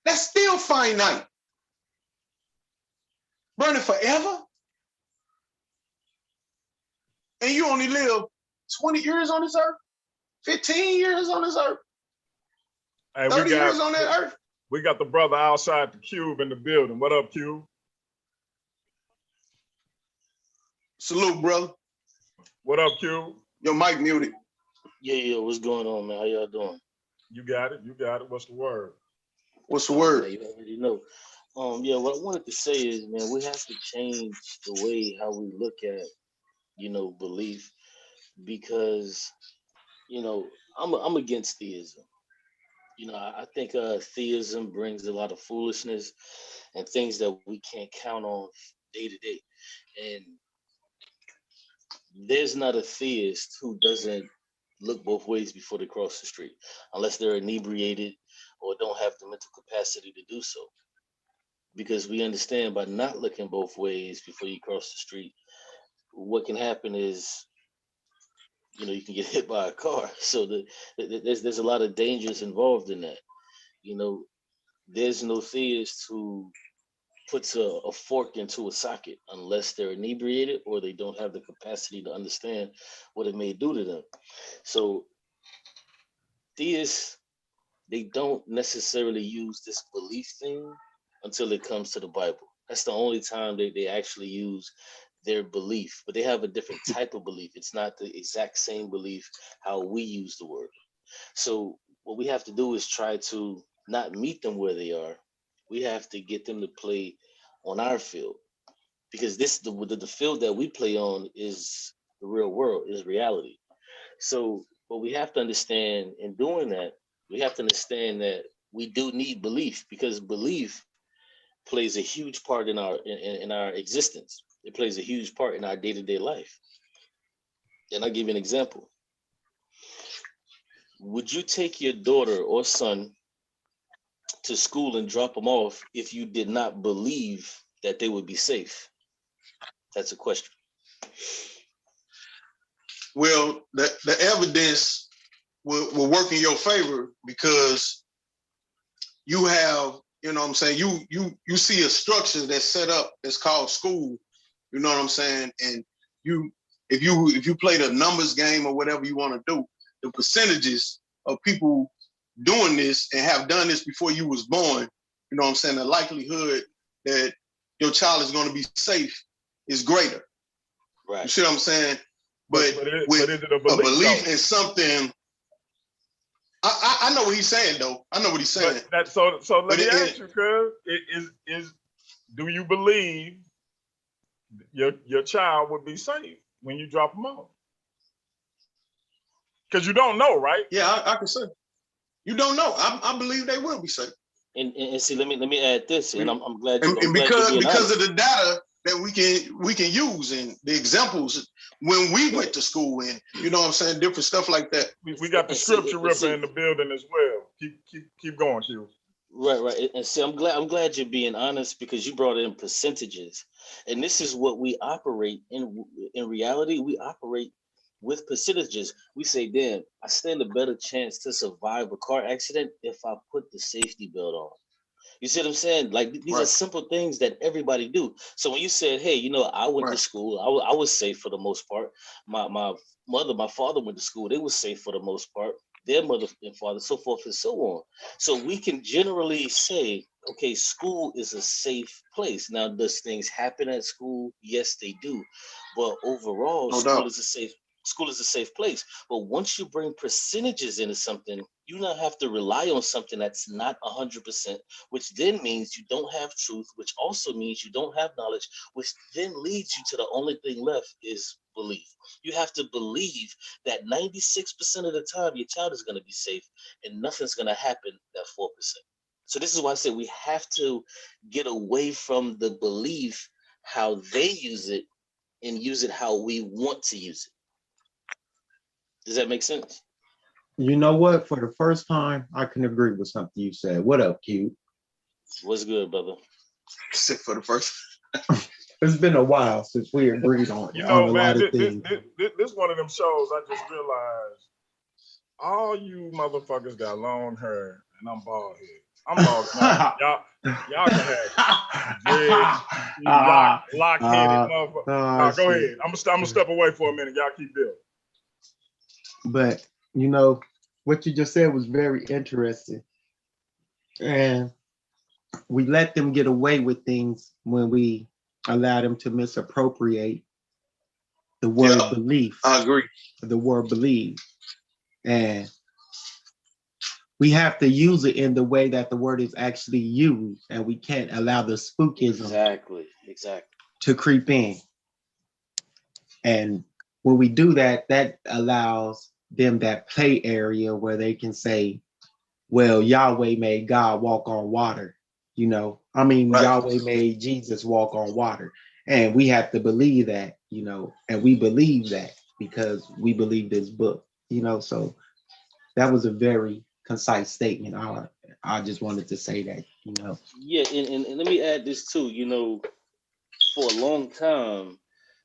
That's still finite. Burning forever? And you only live 20 years on this earth? 15 years on this earth? Hey, 30 years on that earth? We got the brother outside the cube in the building. What up, Cube? Salute, brother. What up, Cube? Your mic muted. Yeah, what's going on, man? How y'all doing? You got it. What's the word? What's the word? You already know. Yeah, what I wanted to say is, man, we have to change the way how we look at, belief, because, I'm against theism. I think theism brings a lot of foolishness and things that we can't count on day to day. And there's not a theist who doesn't look both ways before they cross the street, unless they're inebriated or don't have the mental capacity to do so. Because we understand by not looking both ways before you cross the street, what can happen is, you can get hit by a car. So there's a lot of dangers involved in that. There's no theist who puts a fork into a socket unless they're inebriated or they don't have the capacity to understand what it may do to them. So theists, they don't necessarily use this belief thing until it comes to the Bible. That's the only time they actually use their belief, but they have a different type of belief. It's not the exact same belief how we use the word. So what we have to do is try to not meet them where they are. We have to get them to play on our field, because the field that we play on is the real world, is reality. So what we have to understand in doing that, we have to understand that we do need belief, because belief plays a huge part in our existence. It plays a huge part in our day-to-day life. And I'll give you an example. Would you take your daughter or son to school and drop them off if you did not believe that they would be safe? That's a question. Well, the evidence will work in your favor, because you have, you know what I'm saying, you see a structure that's set up that's called school, you know what I'm saying, and if you play the numbers game or whatever you want to do, the percentages of people doing this and have done this before you was born, you know what I'm saying, the likelihood that your child is going to be safe is greater. Right. You see what I'm saying? But is it a belief in something, I know what he's saying though. I know what he's saying. So let me ask you, cuz, do you believe your child would be safe when you drop them off? Because you don't know, right? Yeah, I can say. You don't know. I believe they will be safe. And see, let me add this, and I'm glad you. And because of the data that we can use and the examples when we went to school and, you know what I'm saying, different stuff like that. We got the scripture ripper in the building as well. Keep going, Q. Right. And see, I'm glad you're being honest, because you brought in percentages, and this is what we operate in. In reality, we operate with percentages. We say, damn, I stand a better chance to survive a car accident if I put the safety belt on. You see what I'm saying? Like, these are simple things that everybody do. So when you said, hey, I went to school, I was safe for the most part. My father went to school, they were safe for the most part. Their mother and father, so forth and so on. So we can generally say, okay, school is a safe place. Now, does things happen at school? Yes, they do. But overall, school is a safe. School is a safe place. But once you bring percentages into something, you now have to rely on something that's not 100%, which then means you don't have truth, which also means you don't have knowledge, which then leads you to the only thing left is belief. You have to believe that 96% of the time your child is going to be safe and nothing's going to happen that 4%. So this is why I say we have to get away from the belief how they use it and use it how we want to use it. Does that make sense? You know what? For the first time, I can agree with something you said. What up, Q? What's good, brother? Except for the first. It's been a while since we agreed on, You on know, a man, lot of things. this one of them shows I just realized all you motherfuckers got long hair and I'm bald head. I'm bald now. Y'all can have dreads, lock-headed motherfucker. Nah, go ahead. I'm gonna step away for a minute. Y'all keep building. But you know, what you just said was very interesting. And we let them get away with things when we allow them to misappropriate the word belief. I agree. The word believe. And we have to use it in the way that the word is actually used, and we can't allow the spookism Exactly. to creep in. And when we do that, that allows them that play area where they can say, well, Yahweh made God walk on water. You know, I mean, Right. Yahweh made Jesus walk on water. And we have to believe that, you know, and we believe that because we believe this book, you know. So that was a very concise statement. I just wanted to say that, you know. Yeah, and let me add this too. You know, for a long time,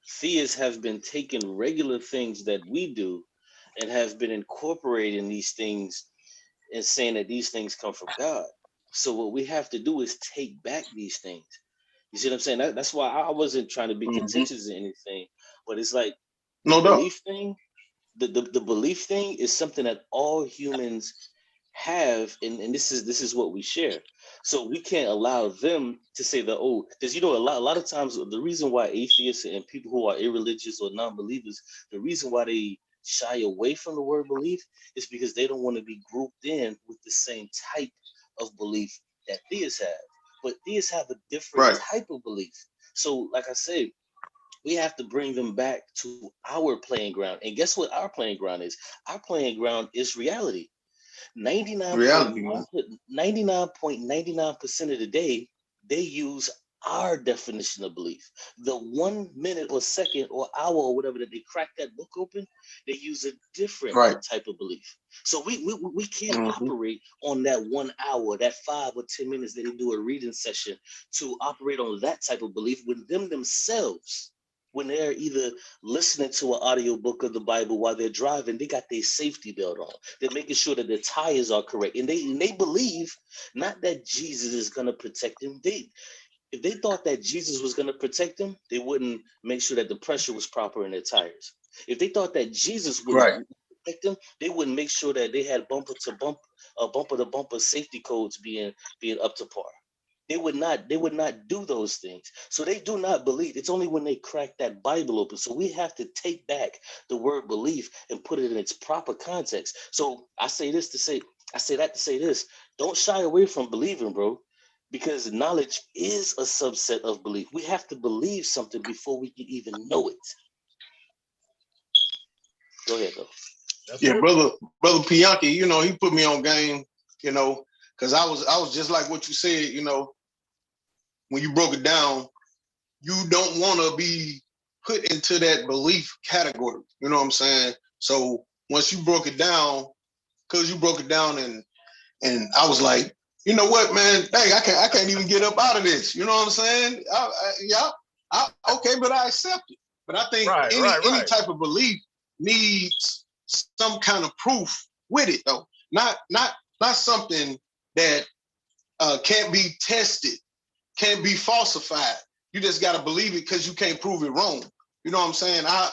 theists have been taking regular things that we do and have been incorporating these things and saying that these things come from God. So what we have to do is take back these things. You see what I'm saying? That's why I wasn't trying to be contentious or anything, but it's like the belief thing. The belief thing is something that all humans have, and this is what we share. So we can't allow them to say that, oh, because you know a lot of times the reason why atheists and people who are irreligious or non-believers, the reason why they shy away from the word belief is because they don't want to be grouped in with the same type of belief that theists have. But theists have a different type of belief. So like I said, we have to bring them back to our playing ground. And guess what our playing ground is? Our playing ground is reality. 99.99% of the day, they use our definition of belief. The 1 minute or second or hour or whatever that they crack that book open, they use a different type of belief. So we can't operate on that 1 hour, that 5 or 10 minutes that they do a reading session to operate on that type of belief when themselves, when they're either listening to an audiobook of the Bible while they're driving, they got their safety belt on. They're making sure that their tires are correct. And they believe not that Jesus is going to protect them. If they thought that Jesus was going to protect them, they wouldn't make sure that the pressure was proper in their tires. If they thought that Jesus would protect them, they wouldn't make sure that they had bumper to bumper safety codes being up to par. They would not do those things. So they do not believe. It's only when they crack that Bible open. So we have to take back the word belief and put it in its proper context. So I say that to say this. Don't shy away from believing, bro, because knowledge is a subset of belief. We have to believe something before we can even know it. Go ahead, though. Yeah, brother Piankhi, you know, he put me on game, you know, because I was just like what you said, you know, when you broke it down, you don't want to be put into that belief category. You know what I'm saying? So once you broke it down, because you broke it down and I was like, you know what, man, dang, I can't even get up out of this. You know what I'm saying? Okay, but I accept it. But I think any type of belief needs some kind of proof with it, though. Not something that can't be tested, can't be falsified. You just got to believe it because you can't prove it wrong. You know what I'm saying? I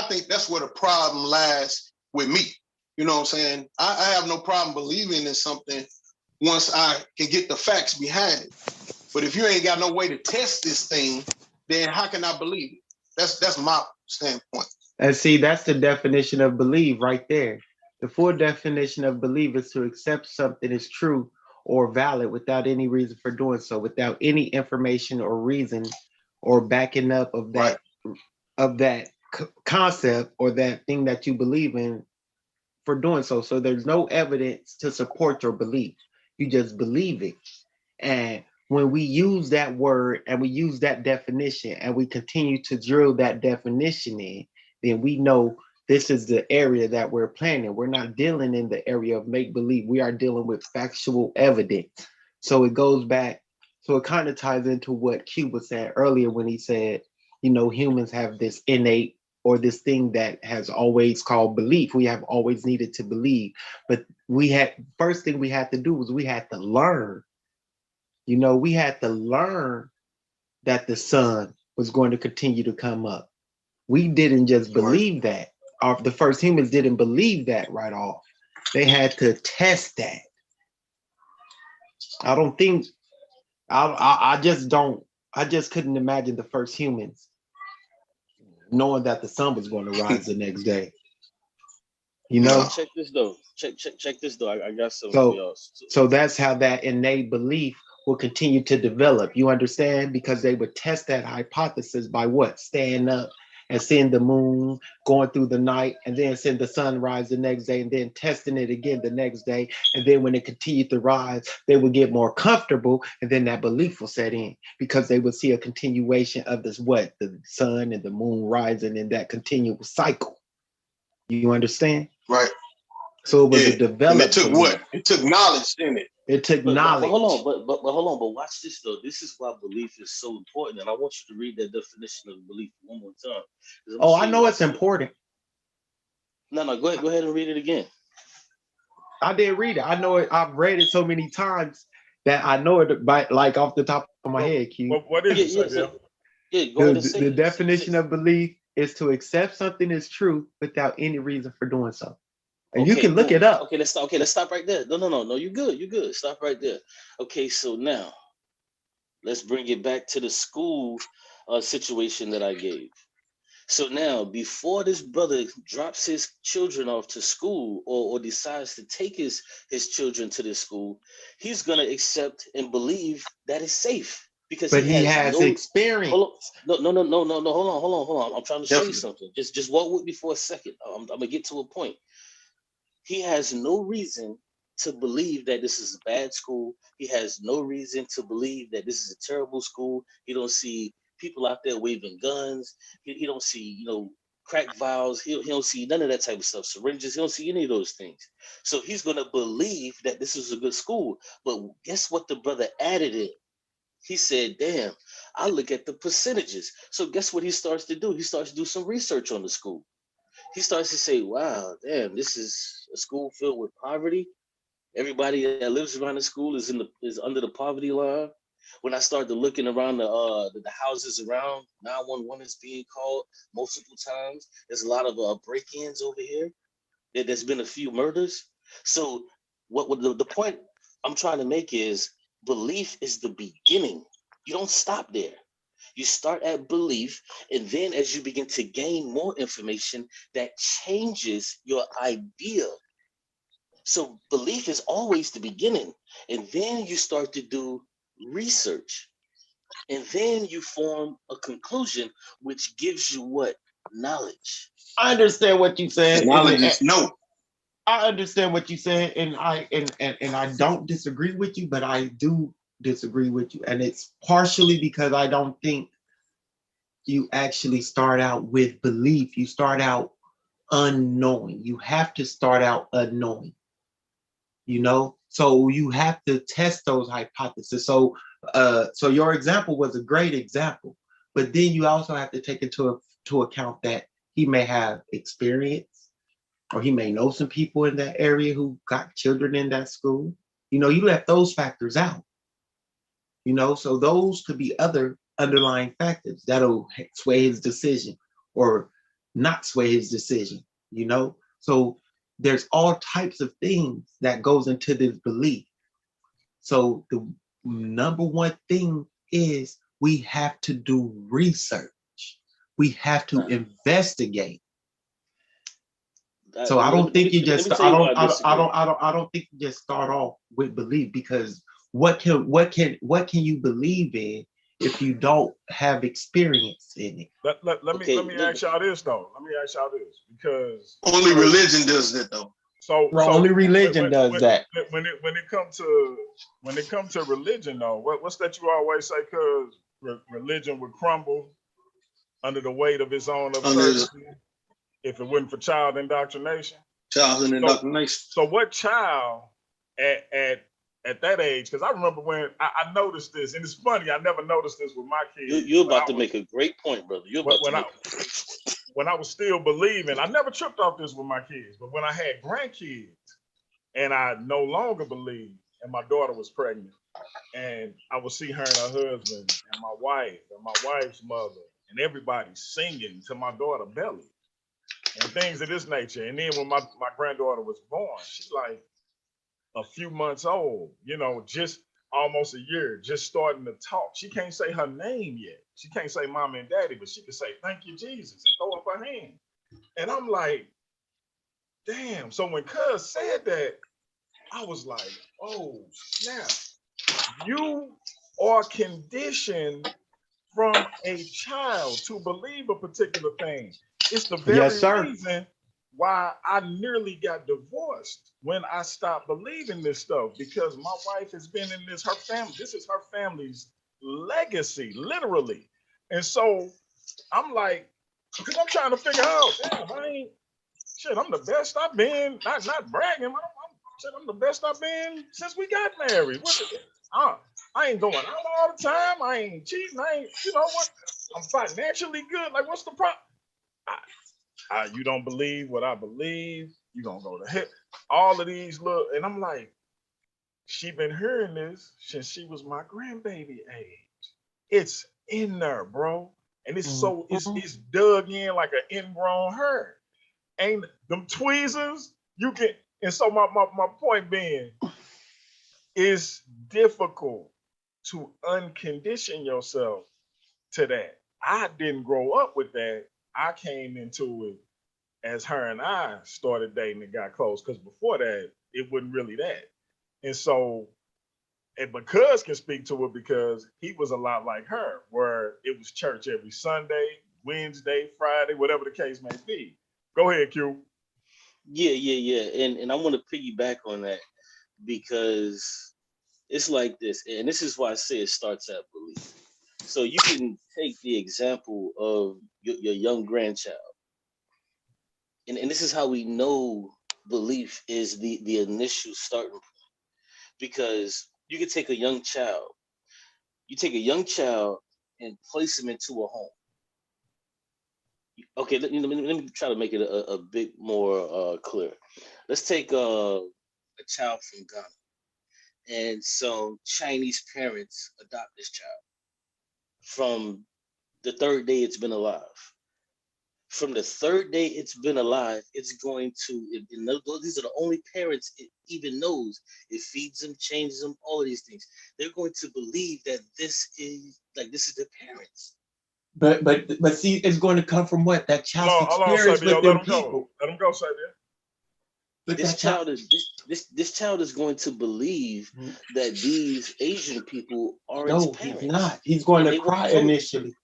think that's where the problem lies with me. You know what I'm saying? I have no problem believing in something once I can get the facts behind it. But if you ain't got no way to test this thing, then how can I believe it? That's my standpoint. And see, that's the definition of believe right there. The full definition of believe is to accept something is true or valid without any reason for doing so, without any information or reason or backing up Right. of that concept or that thing that you believe in for doing so. So there's no evidence to support your belief. You just believe it. And when we use that word and we use that definition and we continue to drill that definition in, then we know this is the area that we're planning. We're not dealing in the area of make believe. We are dealing with factual evidence. So it goes back. So it kind of ties into what Q was saying earlier when he said, you know, humans have this innate or this thing that has always called belief. We have always needed to believe. But we had, first thing we had to do was we had to learn. You know, we had to learn that the sun was going to continue to come up. We didn't just believe that. The first humans didn't believe that right off. They had to test that. I don't think, I just don't, I just couldn't imagine the first humans knowing that the sun was going to rise the next day. You know? No. Check this though. Check this though. I got something for y'all. So that's how that innate belief will continue to develop. You understand? Because they would test that hypothesis by what? Staying up and seeing the moon going through the night, and then seeing the sun rise the next day, and then testing it again the next day. And then when it continued to rise, they would get more comfortable, and then that belief will set in because they would see a continuation of this what? The sun and the moon rising in that continual cycle. You understand? Right. So it was a And developed it took belief. what? It took knowledge, didn't it? It took But knowledge. hold on, but hold on, but watch this though. This is why belief is so important, and I want you to read that definition of belief one more time. Oh, I know it's important. No, go ahead and read it again. I didn't read it. I know it. I've read it so many times that I know it by like off the top of my head. Q. What is it, Seba? Go ahead and say The definition of belief is to accept something as true without any reason for doing so. And you can look it up. Okay, let's stop right there. No. You good. Stop right there. Okay, so now let's bring it back to the school situation that I gave. So now, before this brother drops his children off to school or decides to take his children to this school, he's gonna accept and believe that it's safe because but he has experience. Hold on. No. Hold on. I'm trying to show you Definitely. something. Just walk with me for a second. I'm gonna get to a point. He has no reason to believe that this is a bad school. He has no reason to believe that this is a terrible school. He don't see people out there waving guns. He don't see, crack vials. He don't see none of that type of stuff. Syringes. He don't see any of those things. So he's going to believe that this is a good school. But guess what the brother added in? He said, damn, I look at the percentages. So guess what he starts to do? He starts to do some research on the school. He starts to say, wow, damn, this is a school filled with poverty. Everybody that lives around the school is under the poverty line. When I started looking around the houses around, 911 is being called multiple times. There's a lot of break-ins over here. There's been a few murders. So what the point I'm trying to make is belief is the beginning. You don't stop there. You start at belief, and then as you begin to gain more information, that changes your idea. So belief is always the beginning, and then you start to do research, and then you form a conclusion, which gives you what? Knowledge. I understand what you said. Knowledge is no. I understand what you said, and I don't disagree with you, but I do disagree with you, and it's partially because I don't think you actually start out with belief. You start out unknowing. You have to start out unknowing. So you have to test those hypotheses. So your example was a great example, but then you also have to take into account that he may have experience, or he may know some people in that area who got children in that school. You left those factors out. So those could be other underlying factors that'll sway his decision or not sway his decision. So there's all types of things that goes into this belief. So the number one thing is we have to do research. We have to investigate. So I don't think you let just me tell you why I disagree. I don't think you just start off with belief, because what can you believe in if you don't have experience in it? Let me ask y'all this though. Let me ask y'all this, because Only religion does that though. so Only religion does that. When it comes to religion though, what's that you always say? Because religion would crumble under the weight of its own absurdity if it wasn't for child indoctrination. Childhood indoctrination. So what child at that age? Because I remember when I noticed this, and it's funny, I never noticed this with my kids. You're about to make a great point, brother. When I was still believing, I never tripped off this with my kids, but when I had grandkids and I no longer believed, and my daughter was pregnant, and I would see her and her husband and my wife and my wife's mother and everybody singing to my daughter belly and things of this nature. And then when my granddaughter was born, she's like a few months old, just almost a year, just starting to talk. She can't say her name yet. She can't say mommy and daddy, but she can say, thank you, Jesus, and throw up her hand. And I'm like, damn. So when Cuz said that, I was like, oh, snap. You are conditioned from a child to believe a particular thing. It's the very reason why I nearly got divorced when I stopped believing this stuff, because my wife has been in this, this is her family's legacy, literally. And so I'm like, because I'm trying to figure out, damn, I'm the best I've been, not bragging, I'm the best I've been since we got married. I ain't going out all the time. I ain't cheating. I'm financially good. Like, what's the problem? You don't believe what I believe. You gonna go to hell. All of these and I'm like, she been hearing this since she was my grandbaby age. It's in there, bro. And it's it's dug in like an ingrown herd. Ain't them tweezers, you can. And so my point being, it's difficult to uncondition yourself to that. I didn't grow up with that. I came into it as her and I started dating and got close, because before that, it wasn't really that. And so, but Cuz can speak to it because he was a lot like her, where it was church every Sunday, Wednesday, Friday, whatever the case may be. Go ahead, Q. Yeah. And I want to piggyback on that, because it's like this, and this is why I say it starts at belief. So you can take the example of your young grandchild. And this is how we know belief is the initial starting point. Because you can take a young child, and place him into a home. Okay, let me try to make it a bit more clear. Let's take a child from Ghana. And so Chinese parents adopt this child. From the third day it's been alive. From the third day it's been alive, it's going to, these are the only parents it even knows. It feeds them, changes them, all of these things. They're going to believe that this is their parents. But see, it's going to come from what? That child's experience with them people. Let them go, Sabia. This child is going to believe that these Asian people are its parents. He's not. He's going to cry initially.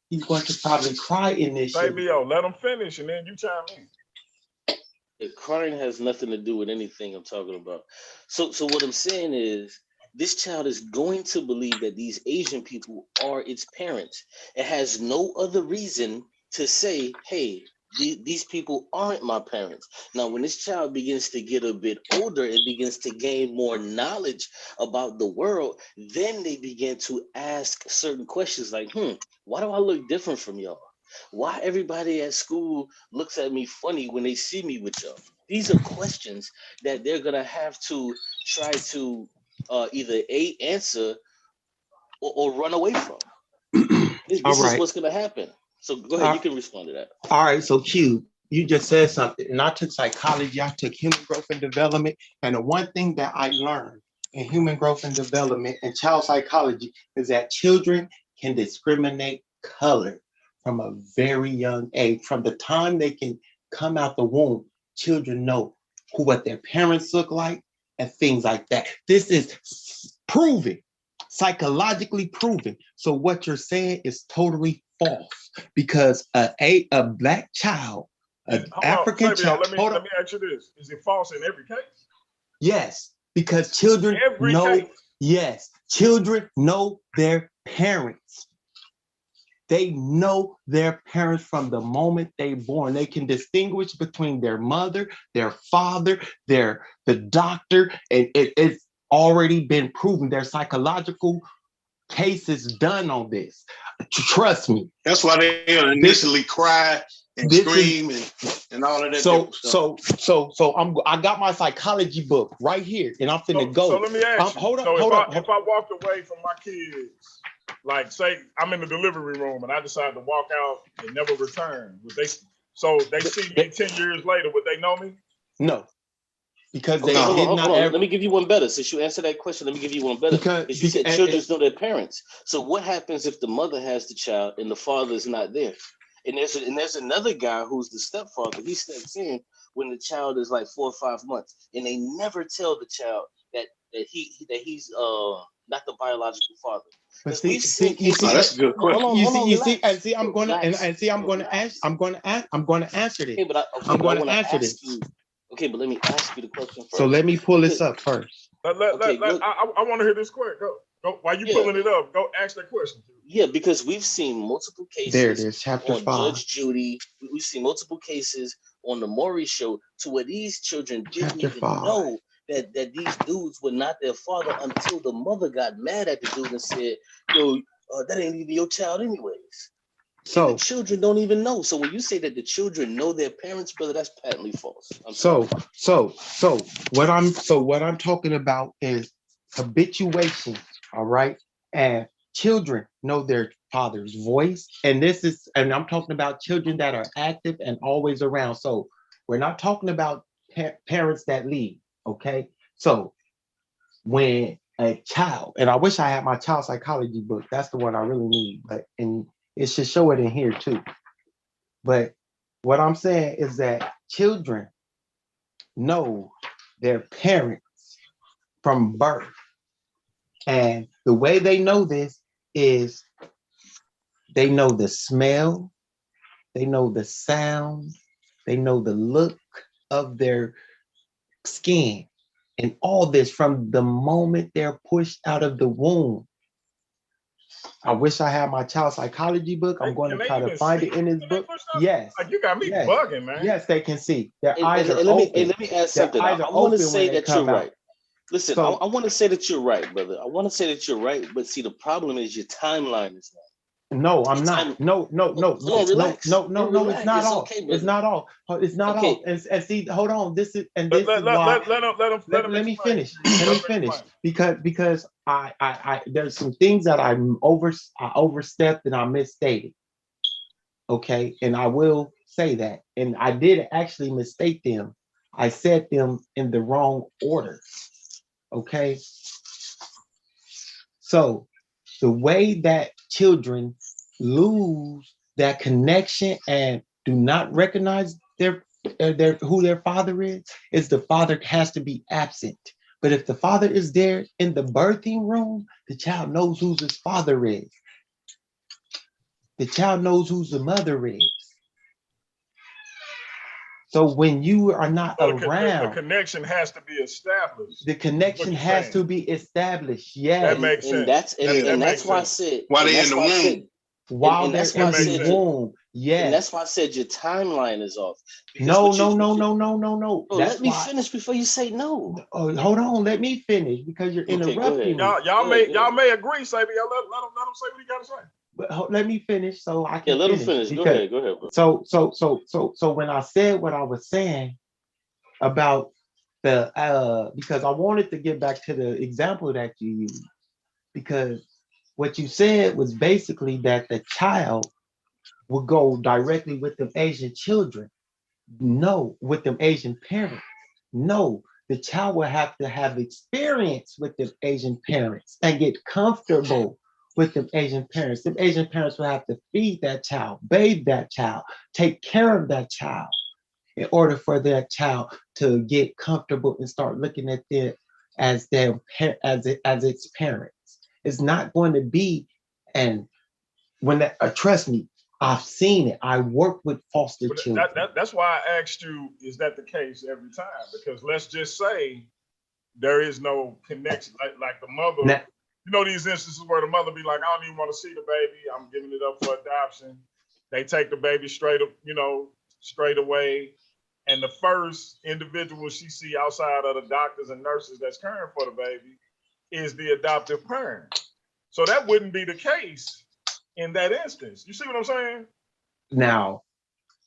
He's going to probably cry initially. Baby, let him finish and then you chime in. Crying has nothing to do with anything I'm talking about. So what I'm saying is, this child is going to believe that these Asian people are its parents. It has no other reason to say, hey, these people aren't my parents. Now, when this child begins to get a bit older and begins to gain more knowledge about the world, then they begin to ask certain questions like, why do I look different from y'all? Why everybody at school looks at me funny when they see me with y'all? These are questions that they're going to have to try to either answer or run away from. This is what's going to happen. So go ahead, you can respond to that. All right, so Q, you just said something, and I took psychology, I took human growth and development, and the one thing that I learned in human growth and development and child psychology is that children can discriminate color from a very young age. From the time they can come out the womb, children know what their parents look like and things like that. This is proven, psychologically proven. So what you're saying is totally false because a black child, an African child. Let me ask you this: is it false in every case? Yes, because children know. Yes, children know their parents. They know their parents from the moment they're born. They can distinguish between their mother, their father, the doctor, and it's already been proven. There's psychological cases done on this. Trust me. That's why they initially cry and scream and all of that. So I got my psychology book right here, and I'm finna go. So let me ask you. Hold on. If I walked away from my kids, like say I'm in the delivery room and I decide to walk out and never return, they see me 10 years later, would they know me? No. Because okay, hold on. Let me give you one better. Since you answered that question, let me give you one better. Because you said children know their parents. So what happens if the mother has the child and the father is not there? And there's another guy who's the stepfather. He steps in when the child is like 4 or 5 months, and they never tell the child that he's not the biological father. But see, that's a good question. I'm going to answer this. Okay, but I'm going to answer this. Okay, but let me ask you the question first. So let me pull this up first. I want to hear this quick. Go. While you pulling it up, go ask that question. Yeah, because we've seen multiple cases. There it is, chapter 5. Judge Judy. We've seen multiple cases on the Maury show to where these children didn't even know that these dudes were not their father until the mother got mad at the dude and said, "Yo, that ain't even your child, anyways." So and the children don't even know. So when you say that the children know their parents, brother, that's patently false. So what I'm talking about is habituation. All right, and children know their father's voice, and I'm talking about children that are active and always around. So we're not talking about parents that leave. Okay, so when a child, and I wish I had my child psychology book. That's the one I really need, and it should show it in here too. But what I'm saying is that children know their parents from birth. And the way they know this is they know the smell, they know the sound, they know the look of their skin, and all this from the moment they're pushed out of the womb. I wish I had my child psychology book. I'm going to try to find it in his book. Yes. You got me bugging, man. Yes, they can see. Their eyes are open. Let me ask something. I want to say that you're right. Listen, I want to say that you're right, brother. I want to say that you're right, but see, the problem is your timeline is not. No, I'm not. No, relax. No, it's not all. It's not all. It's not all. And see, hold on. This is why. Let me finish. Because I there's some things that I overstepped and I misstated. Okay, and I will say that. And I did actually mistake them. I said them in the wrong order. Okay. So the way that children lose that connection and do not recognize their who their father is the father has to be absent. But if the father is there in the birthing room, the child knows who his father is. The child knows who the mother is. So when you are not around, the connection has to be established. The connection has to be established. Yes, that makes sense. And that's why I said while they're in the womb. While they're in the womb, yes. And that's why I said your timeline is off. No. Bro, let me finish before you say no. Oh, hold on, let me finish because you're interrupting me. Y'all may agree, Seba. Let him say what he got to say. But let me finish so I can. Yeah, let him finish. Go ahead, bro. So when I said what I was saying about the because I wanted to get back to the example that you used, because what you said was basically that the child would go directly with them Asian children. No, with them Asian parents. No, the child will have to have experience with them Asian parents and get comfortable with them Asian parents. Them Asian parents will have to feed that child, bathe that child, take care of that child. in order for that child to get comfortable and start looking at them as as its parents. It's not going to be, and when that, trust me, I've seen it. I work with foster But children. that's why I asked you, is that the case every time? Because let's just say there is no connection, like the mother. Now, You know, these instances where the mother be like, I don't even want to see the baby. I'm giving it up for adoption. They take the baby straight away. And the first individual she see outside of the doctors and nurses that's caring for the baby is the adoptive parent. So that wouldn't be the case in that instance. You see what I'm saying? now,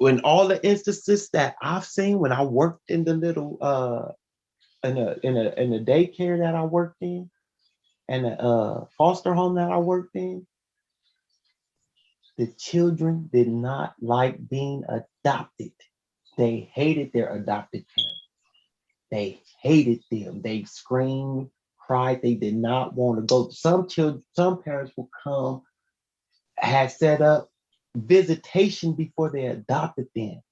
in all the instances that I've seen when I worked in the little in the daycare that I worked in, and the foster home that I worked in, the children did not like being adopted. They hated their adopted parents. They hated them. They screamed, cried. They did not want to go. Some parents will come, had set up visitation before they adopted them.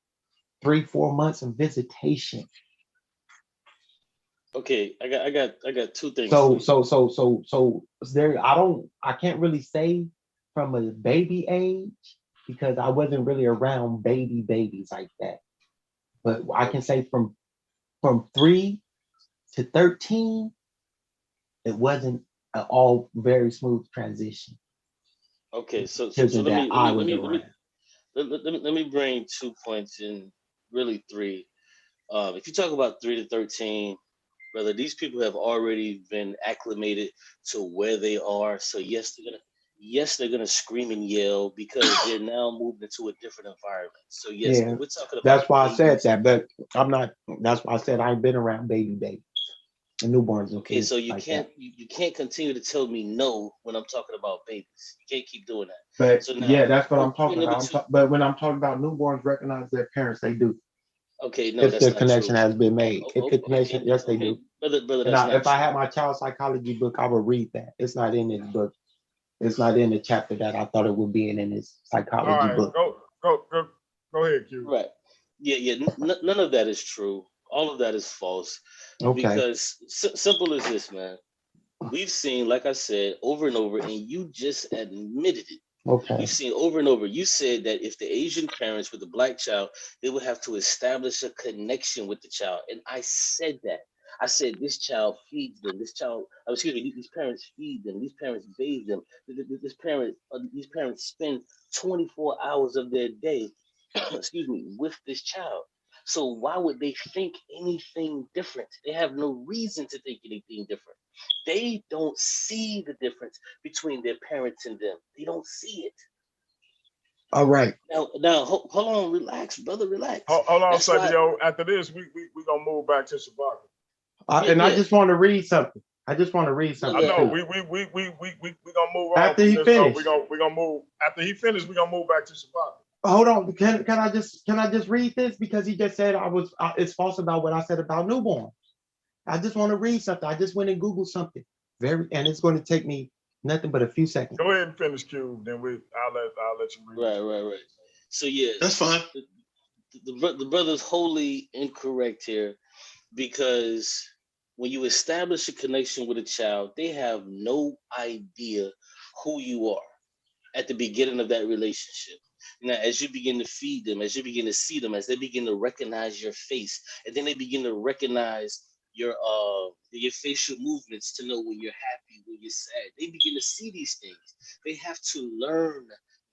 3-4 months of visitation. Okay, I got two things. So there, I can't really say from a baby age because I wasn't really around babies like that. But I can say from 3 to 13, it wasn't an all very smooth transition. Okay, so Children let that me I let was me around. let me bring 2 points in, really 3. If you talk about 3 to 13, brother, these people have already been acclimated to where they are. So yes, they're gonna scream and yell because they're now moved into a different environment. So yes, Yeah, when we're talking about that's why I said babies, that, but I'm not. That's why I said I ain't been around babies and newborns and okay, kids so you like can't that. you can't continue to tell me no when I'm talking about babies. You can't keep doing that. But So yeah, now, that's what I'm point talking number about. 2. But when I'm talking about newborns recognize their parents, they do. Okay, no, If that's the not true. connection has been made. If the connection, Okay, yes, they okay, do. brother, And that's not if I true. had my child psychology book, I would read that. It's not in this book. It's not in the chapter that I thought it would be in this All psychology right, book. go ahead, Q. Right. Yeah. None of that is true. All of that is false. Okay. Because simple as this, man. We've seen, like I said, over and over, and you just admitted it. Okay. We've seen over and over. You said that if the Asian parents with the black child, they would have to establish a connection with the child. And I said that. I said this child feeds them. This child, excuse me, these parents feed them. These parents bathe them. These parents spend 24 hours of their day, excuse me, with this child. So why would they think anything different? They have no reason to think anything different. They don't see the difference between their parents and them. They don't see it. All right. Now, hold on, relax, brother, relax. Hold on, That's why, Sabio. After this, we gonna move back to Shabaka. yeah, I yeah. just want to read something. I just want to read No, I something no, know too. we gonna move on After from he this though. finished. We gonna move after he finished. We gonna move back to Shabaka. Hold on. Can I just read this because he just said it's false about what I said about newborn. I just want to read something. I just went and Googled something. And it's going to take me nothing but a few seconds. Go ahead and finish, Q. Then I'll let you read. right. So yeah, That's fine. the brother's wholly incorrect here because when you establish a connection with a child, they have no idea who you are at the beginning of that relationship. Now, as you begin to feed them, as you begin to see them, as they begin to recognize your face, and then they begin to recognize your facial movements to know when you're happy, when you're sad. They begin to see these things. They have to learn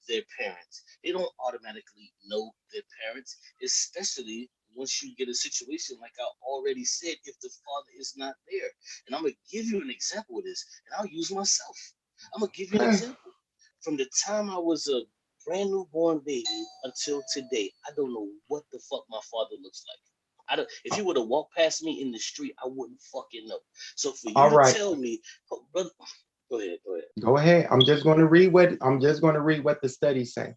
their parents. They don't automatically know their parents, especially once you get a situation like I already said, if the father is not there. And I'm gonna give you an example of this, and I'll use myself. I'm gonna give you an example. From the time I was a brand new born baby until today, I don't know what the fuck my father looks like. I don't. If you were to walk past me in the street, I wouldn't fucking know. So for you All to right. tell me, brother, go ahead. Go ahead. I'm just going to read what the studies say.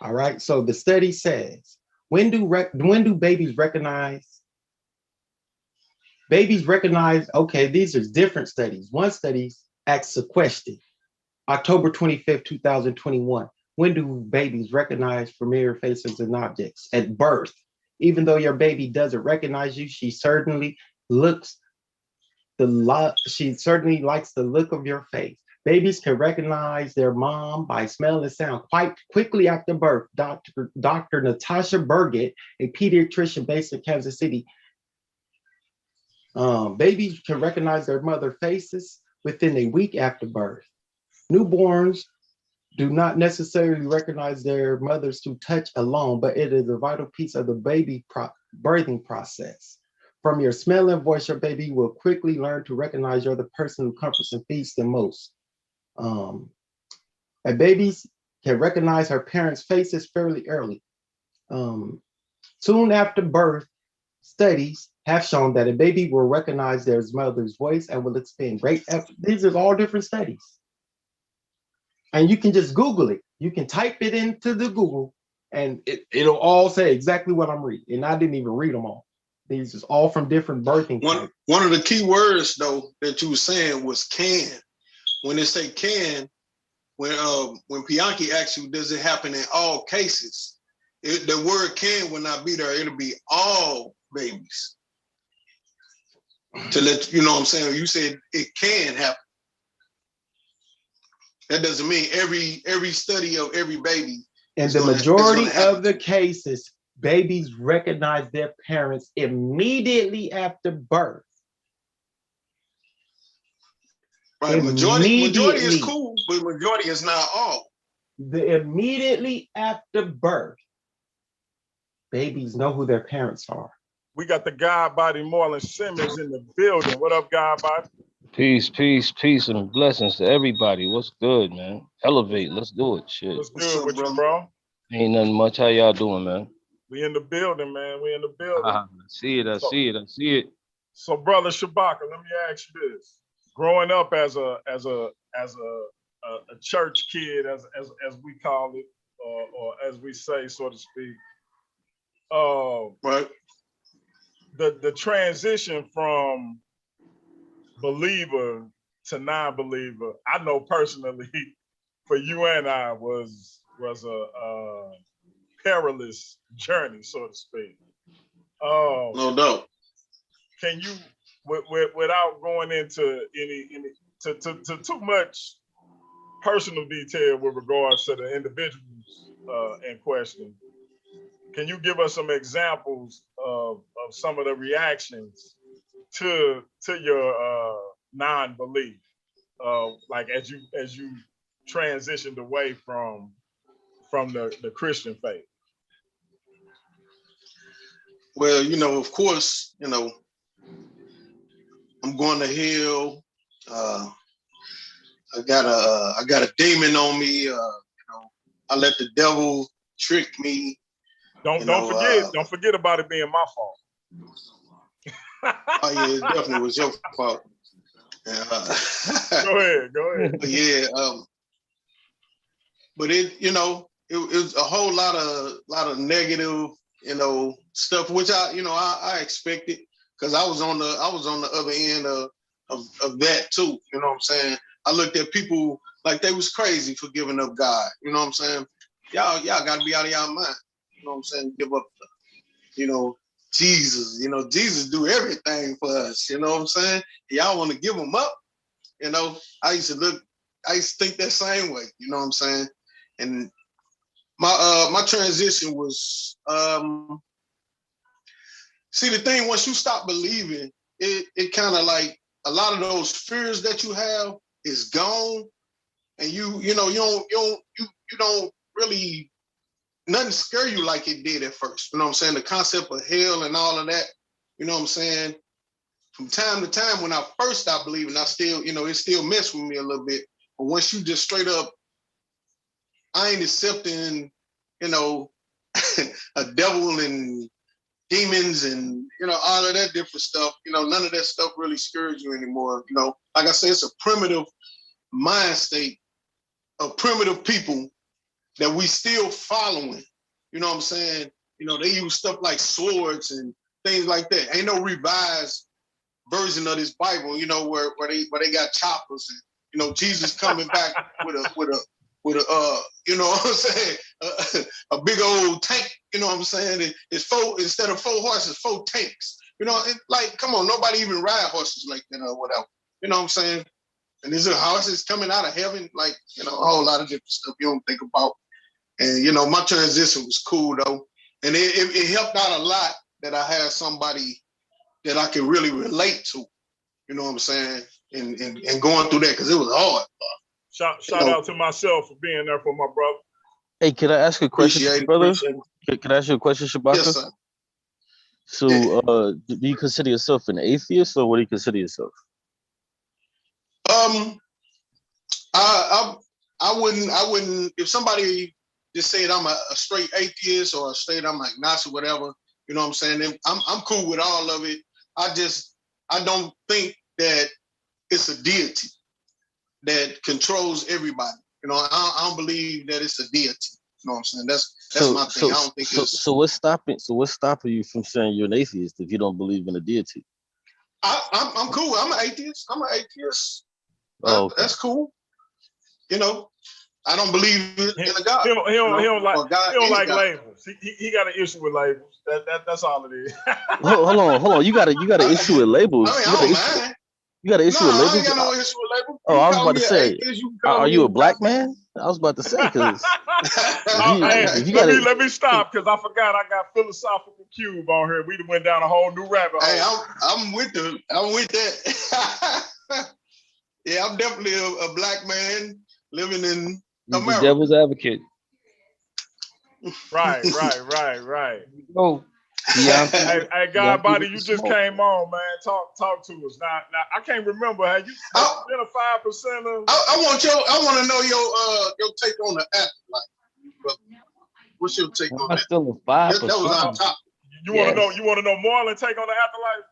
All right. So the study says, when do babies recognize? Babies recognize, okay, these are different studies. One study asks a question, October 25th, 2021. When do babies recognize familiar faces and objects? At birth. Even though your baby doesn't recognize you, she certainly likes the look of your face. Babies can recognize their mom by smell and sound quite quickly after birth. Dr. Natasha Burgett, a pediatrician based in Kansas City, babies can recognize their mother faces within a week after birth. Newborns do not necessarily recognize their mothers through touch alone, but it is a vital piece of the baby birthing process. From your smell and voice, your baby will quickly learn to recognize you're the person who comforts and feeds them most. A baby can recognize her parents' faces fairly early. Soon after birth, studies have shown that a baby will recognize their mother's voice and will expend great effort. These are all different studies. And you can just Google it. You can type it into the Google and it'll all say exactly what I'm reading. And I didn't even read them all. These is all from different birthing types. One of the key words though that you were saying was can. When they say can, when Piankhi asks you, does it happen in all cases? The word can will not be there. It'll be all babies. To let you know what I'm saying. You said it can happen. That doesn't mean every study of every baby. In the majority of the cases, babies recognize their parents immediately after birth. Right, majority is cool, but majority is not all. Immediately after birth, babies know who their parents are. We got the God Body Marlon Simmons in the building. What up, God Body? Peace, peace, peace, and blessings to everybody. What's good, man? Elevate. Let's do it. Shit. What's good with you, bro? Ain't nothing much. How y'all doing, man? We in the building, man. We in the building. I see it. I see it. So, brother Shabaka, let me ask you this: growing up as a church kid, as we call it, or as we say, so to speak, right. The transition from believer to non-believer, I know personally, for you and I was a perilous journey, so to speak. No doubt. Can you, without going into any too much personal detail with regards to the individuals in question, can you give us some examples of some of the reactions to your non-belief, like as you transitioned away from the Christian faith? Well, of course, I'm going to hell. I got a demon on me. I let the devil trick me. Don't forget about it being my fault. Oh yeah, it definitely was your fault. Go ahead. But yeah, but it was a whole lot of negative, stuff, which I expected, because I was on the other end of that too. You know what I'm saying? I looked at people like they was crazy for giving up God. You know what I'm saying? Y'all gotta be out of y'all mind. You know what I'm saying? Give up, Jesus. Jesus do everything for us. You know what I'm saying? Y'all want to give him up? I used to think that same way. You know what I'm saying? And my transition was, see, the thing, once you stop believing, it kind of like a lot of those fears that you have is gone, and you don't really, nothing scare you like it did at first. You know what I'm saying? The concept of hell and all of that, you know what I'm saying? From time to time, when I first stopped believing, I still, it still messed with me a little bit. But once you just straight up, I ain't accepting, a devil and demons and, all of that different stuff, none of that stuff really scares you anymore. Like I said, it's a primitive mind state of primitive people that we still following. You know what I'm saying? They use stuff like swords and things like that. Ain't no revised version of this Bible, where they got choppers and, Jesus coming back with with a you know what I'm saying, a big old tank. You know what I'm saying? It's four, instead of 4 horses, 4 tanks. You know, like, come on, nobody even ride horses like that or whatever. You know what I'm saying? And these are horses coming out of heaven, like, you know, a whole lot of different stuff you don't think about. And, you know, my transition was cool, though. And it helped out a lot that I had somebody that I could really relate to, you know what I'm saying? And going through that, because it was hard. Shout out to myself for being there for my brother. Hey, can I ask a question, brother? It. Can I ask you a question, Shabaka? Yes, sir. So, do you consider yourself an atheist, or what do you consider yourself? I wouldn't. If somebody just said I'm a straight atheist or straight I'm agnostic, whatever, you know what I'm saying? Then I'm cool with all of it. I don't think that it's a deity that controls everybody. You know, I don't believe that it's a deity. You know what I'm saying? That's my thing. I don't think it's. So what's stopping you from saying you're an atheist if you don't believe in a deity? I'm cool. I'm an atheist. Oh, okay. That's cool. You know, I don't believe in a God. He don't like God. labels. He got an issue with labels. That's all it is. Hold on. You got an issue with labels. I don't mind. You got an issue with labels? I ain't got no issue with labels. Oh, I was about to say, are you a black man? I was about to say, because let me stop, because I forgot I got philosophical cube on here. We went down a whole new rabbit hole. Hey, I'm with that. Yeah, I'm definitely a black man living in America. The devil's advocate. Right. Oh, hey, God body, you just came on, man. Talk to us. Now I can't remember. Have you been a 5%er? I want to know your take on the afterlife. What's your take on that? Still a 5%. That was on top. You want to know Marlon take on the afterlife?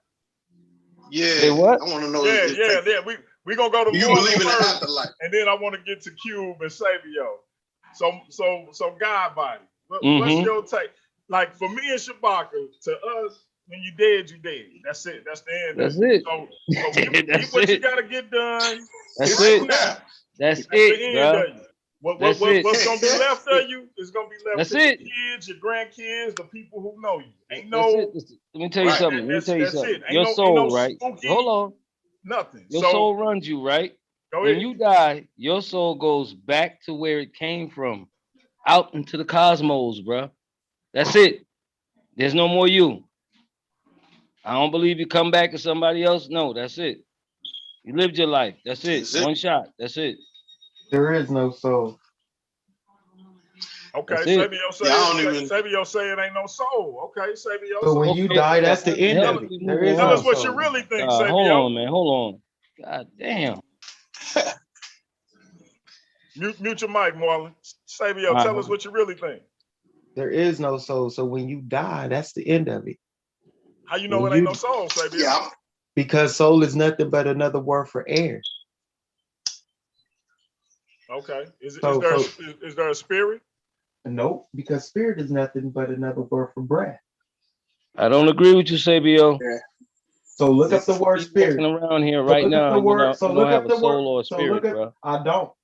Yeah. Say what? I want to know. Yeah. We gonna go to you Marlon believe in the first, afterlife, and then I want to get to Cube and Sabio. So God body. What's your take? Like, for me and Shabaka, to us, when you dead, you dead. That's it. That's the end. That's it. So get what you gotta get done. That's right it. now. That's the it, end bro. of you. What's gonna be left of you is gonna be left to your kids, your grandkids, the people who know you. Ain't no. Let me tell you something. That's it. Your soul, right? Spooky, hold on. Nothing. Your soul runs you, right? When you die, your soul goes back to where it came from, out into the cosmos, bro. That's it. There's no more you. I don't believe you come back to somebody else. No, that's it. You lived your life. That's it. One shot. That's it. There is no soul. Okay, Sabio say it ain't no soul. Okay, Sabio. So when you die, that's the end of it. There is tell no us what soul. you really think, Sabio. Hold on, man. Hold on. God damn. Mute your mic, Marlon. Sabio, tell us what you really think. There is no soul. So when you die, that's the end of it. How you know it ain't no soul, Sabio? Yeah. Because soul is nothing but another word for air. Okay. Is there a spirit? Nope, because spirit is nothing but another word for breath. I don't agree with you, Sabio. Yeah. So look up the word spirit. Around here right now, you don't have a soul or a spirit, bro. I don't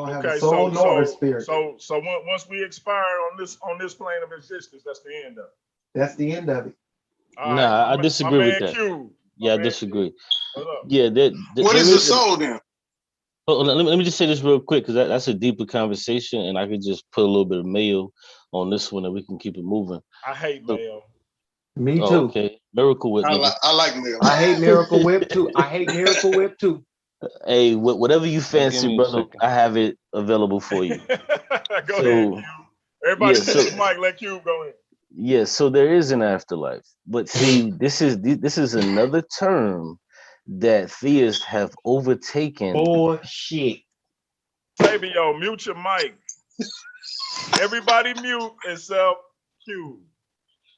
have a soul nor a spirit. So once we expire on this plane of existence, that's the end of it. That's the end of it. Nah, I disagree with that. I disagree. Yeah, what is the soul then? Let me just say this real quick, because that's a deeper conversation, and I could just put a little bit of mayo on this one, and we can keep it moving. I hate mayo. Me too. Okay, Miracle Whip. I like mayo. I hate Miracle Whip too. Hey, whatever you fancy, brother, I have it available for you. Go ahead, Q. Everybody the mic, let Q go in. Yeah, so there is an afterlife, but see, this is another term that theists have overtaken. Bullshit. Sabio, mute your mic. Everybody mute except Q.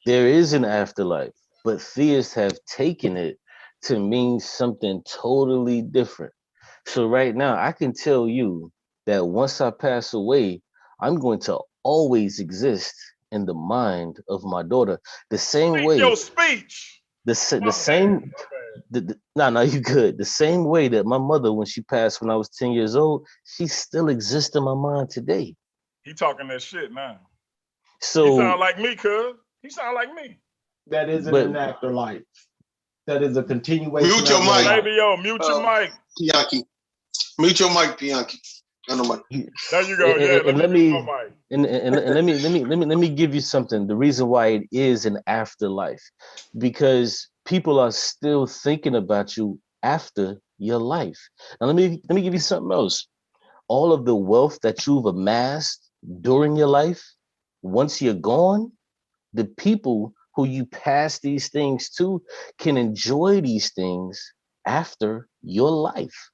There is an afterlife, but theists have taken it to mean something totally different. So right now, I can tell you that once I pass away, I'm going to always exist in the mind of my daughter. The same way. Your speech. The same. No, you good. The same way that my mother, when she passed when I was 10 years old, she still exists in my mind today. He talking that shit now. So he sound like me, cuz. He sound like me. That isn't an afterlife. That is a continuation. Mute your mic. Baby, yo, mute your mic. Piankhi. Mute your mic, Piankhi. There you go. Yeah, let me give you something. The reason why it is an afterlife, because people are still thinking about you after your life. Now let me give you something else. All of the wealth that you've amassed during your life, once you're gone, the people who you pass these things to can enjoy these things after your life.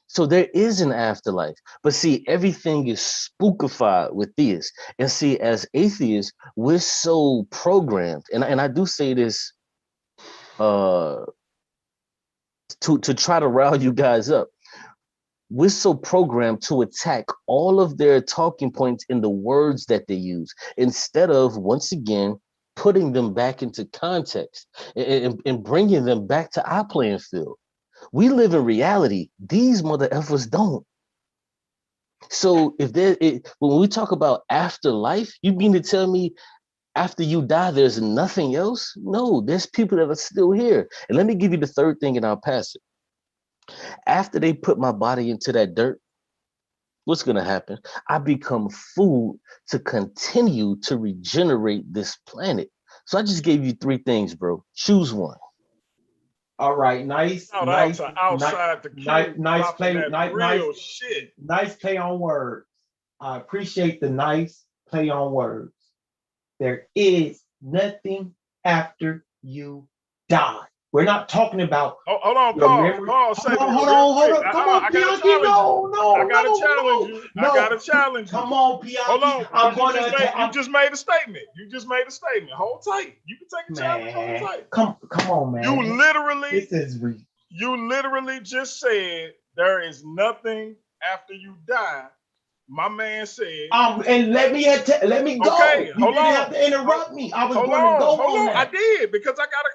So there is an afterlife. But see, everything is spookified with this. And see, as atheists, we're so programmed. And I do say this to try to rile you guys up. We're so programmed to attack all of their talking points in the words that they use, instead of, once again, putting them back into context and bringing them back to our playing field. We live in reality. These mother effers don't. So when we talk about afterlife, you mean to tell me after you die, there's nothing else? No, there's people that are still here. And let me give you the third thing and I'll pass it. After they put my body into that dirt, what's going to happen? I become food to continue to regenerate this planet. So I just gave you three things, bro. Choose one. All right, nice play, nice play on words. I appreciate the nice play on words. There is nothing after you die. We're not talking about. Hold on, Paul. Hold on. Come on, Piankhi. No. I gotta challenge you. I gotta challenge you. Come on, Piankhi. Hold on. You just made a statement. Hold tight. You can take a challenge. Hold tight. Come on, man. You literally just said there is nothing after you die. My man said. And let me go. Okay, hold on. You didn't have to interrupt me. I was going to go on that. I did, because I gotta.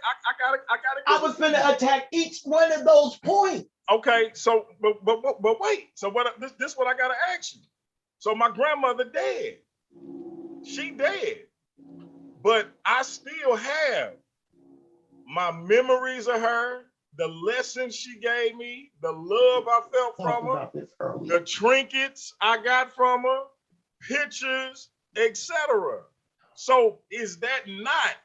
I was going to attack each one of those points. Okay, so but wait. So what? This what I gotta ask you. So my grandmother dead. She dead, but I still have my memories of her. The lessons she gave me, the love I felt from her, the trinkets I got from her, pictures, etc. So is that not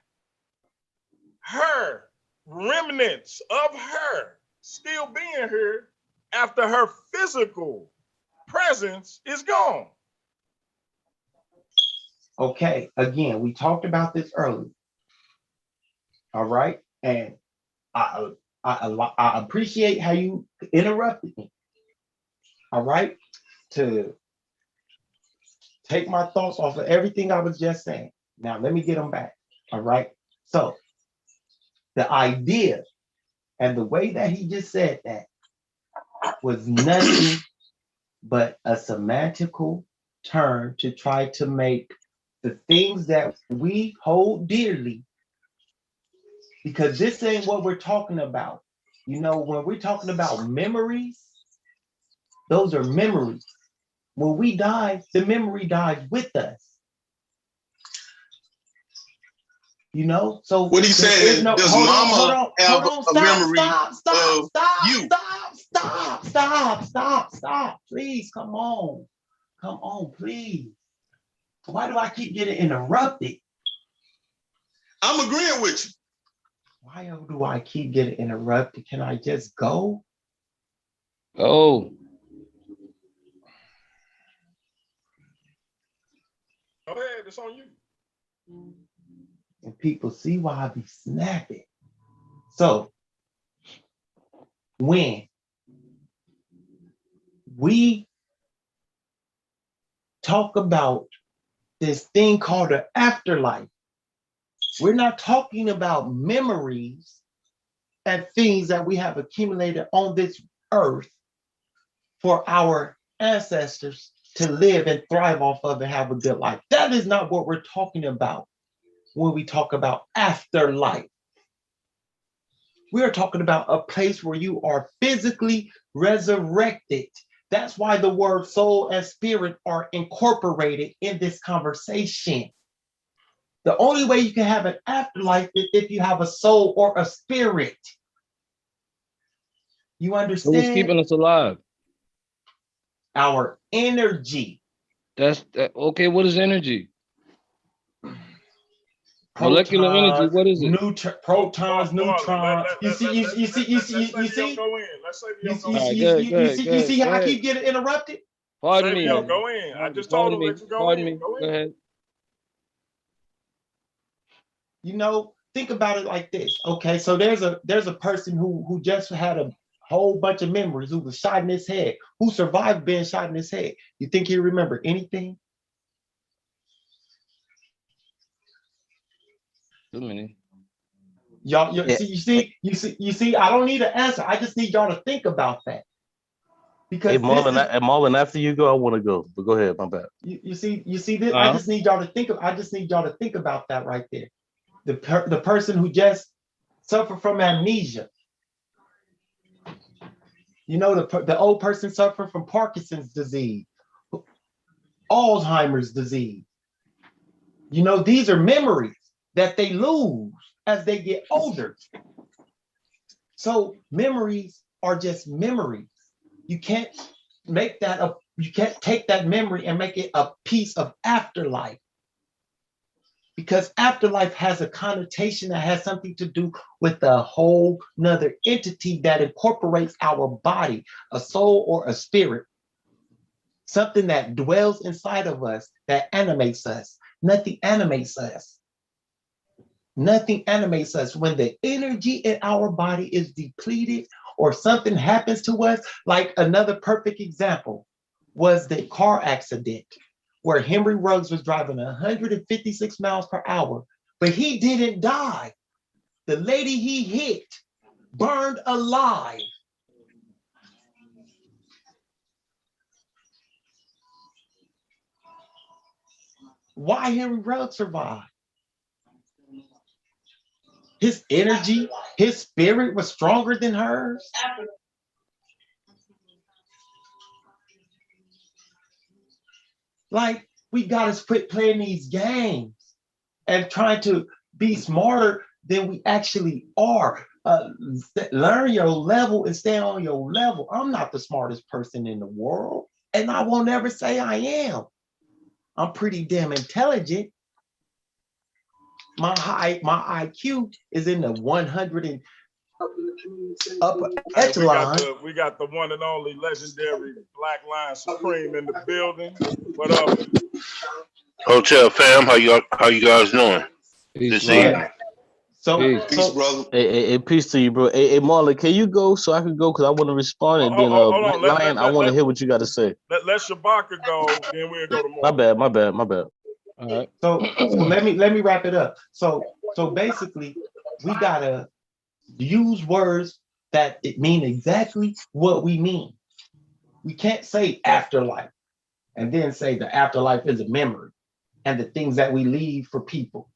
her remnants of her still being here after her physical presence is gone? Okay, again, we talked about this earlier. All right, and I appreciate how you interrupted me. All right, to take my thoughts off of everything I was just saying. Now let me get them back. All right. So the idea and the way that he just said that was nothing but a semantical term to try to make the things that we hold dearly, because this ain't what we're talking about. You know, when we're talking about memories, those are memories. When we die, the memory dies with us. You know, so what he said, does mama have a memory of you? Stop. Please, come on, please. Why do I keep getting interrupted? I'm agreeing with you. Why do I keep getting interrupted? Can I just go? Oh. Go ahead, it's on you. And people see why I be snapping. So, when we talk about this thing called the afterlife, we're not talking about memories and things that we have accumulated on this earth for our ancestors to live and thrive off of and have a good life. That is not what we're talking about when we talk about afterlife. We are talking about a place where you are physically resurrected. That's why the word soul and spirit are incorporated in this conversation. The only way you can have an afterlife is if you have a soul or a spirit. You So what's understand? keeping us alive? Our energy. That's that. Okay, what is energy? Molecular energy, Protons, what is it? protons, neutrons. You see, you Let's see, you see, you Sabio see, go in. Let's Sabio go All in. right, good, good, you good. see Go how I ahead. keep getting interrupted? Pardon me. Sabio, go in. I just told him let you go Pardon in. me. Go Go in. ahead. You know, think about it like this. Okay, so there's a person who just had a whole bunch of memories, who was shot in his head, who survived being shot in his head. You think he remember anything? Too many. Y'all, Yeah. you see. I don't need an answer. I just need y'all to think about that Hey because this Marvin, is Marvin, after you go, I want to go. But go ahead, my bad. you see this. I Uh-huh. just need y'all to think of. I just need y'all to think about that right there. The person who just suffered from amnesia. You know, the old person suffering from Parkinson's disease, Alzheimer's disease. You know, these are memories that they lose as they get older. So memories are just memories. You can't you can't take that memory and make it a piece of afterlife, because afterlife has a connotation that has something to do with a whole nother entity that incorporates our body, a soul or a spirit, something that dwells inside of us, that animates us. Nothing animates us. Nothing animates us. When the energy in our body is depleted or something happens to us, like another perfect example was the car accident where Henry Ruggs was driving 156 miles per hour, but he didn't die. The lady he hit burned alive. Why Henry Ruggs survived? His energy, his spirit was stronger than hers. Like, we gotta quit playing these games and trying to be smarter than we actually are. Learn your level and stay on your level. I'm not the smartest person in the world, and I won't ever say I am. I'm pretty damn intelligent. My IQ is in the 100 and upper Hey, echelon. we got the one and only legendary Black Lion Supreme in the building. What up? Hotel fam, how you guys doing Peace, this man. evening? So, Peace. Peace, brother. Hey, peace to you, bro. Hey, Marlon, can you go so I can go? Because I want to respond. And then, Hold Black on. Lion, I want to hear what you got to say. Let Shabaka go, then we'll go to My Mark. bad. My bad. All right. so let me wrap it up. So basically, we gotta use words that it mean exactly what we mean. We can't say afterlife and then say the afterlife is a memory and the things that we leave for people,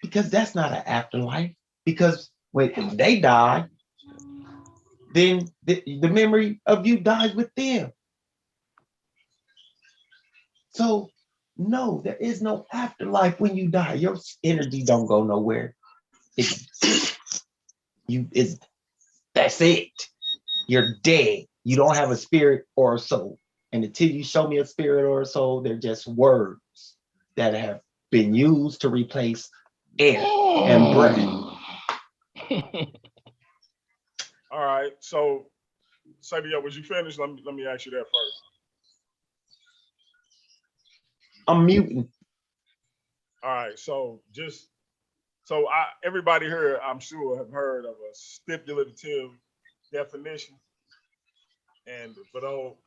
because that's not an afterlife. Because when they die, then the memory of you dies with them. So no, there is no afterlife when you die. Your energy don't go nowhere. It's it's that's it. You're dead. You don't have a spirit or a soul. And until you show me a spirit or a soul, they're just words that have been used to replace air and breath. All right. So, Sabia, was you finished? Let me ask you that first. I'm muting. All right. So everybody here, I'm sure, have heard of a stipulative definition. And for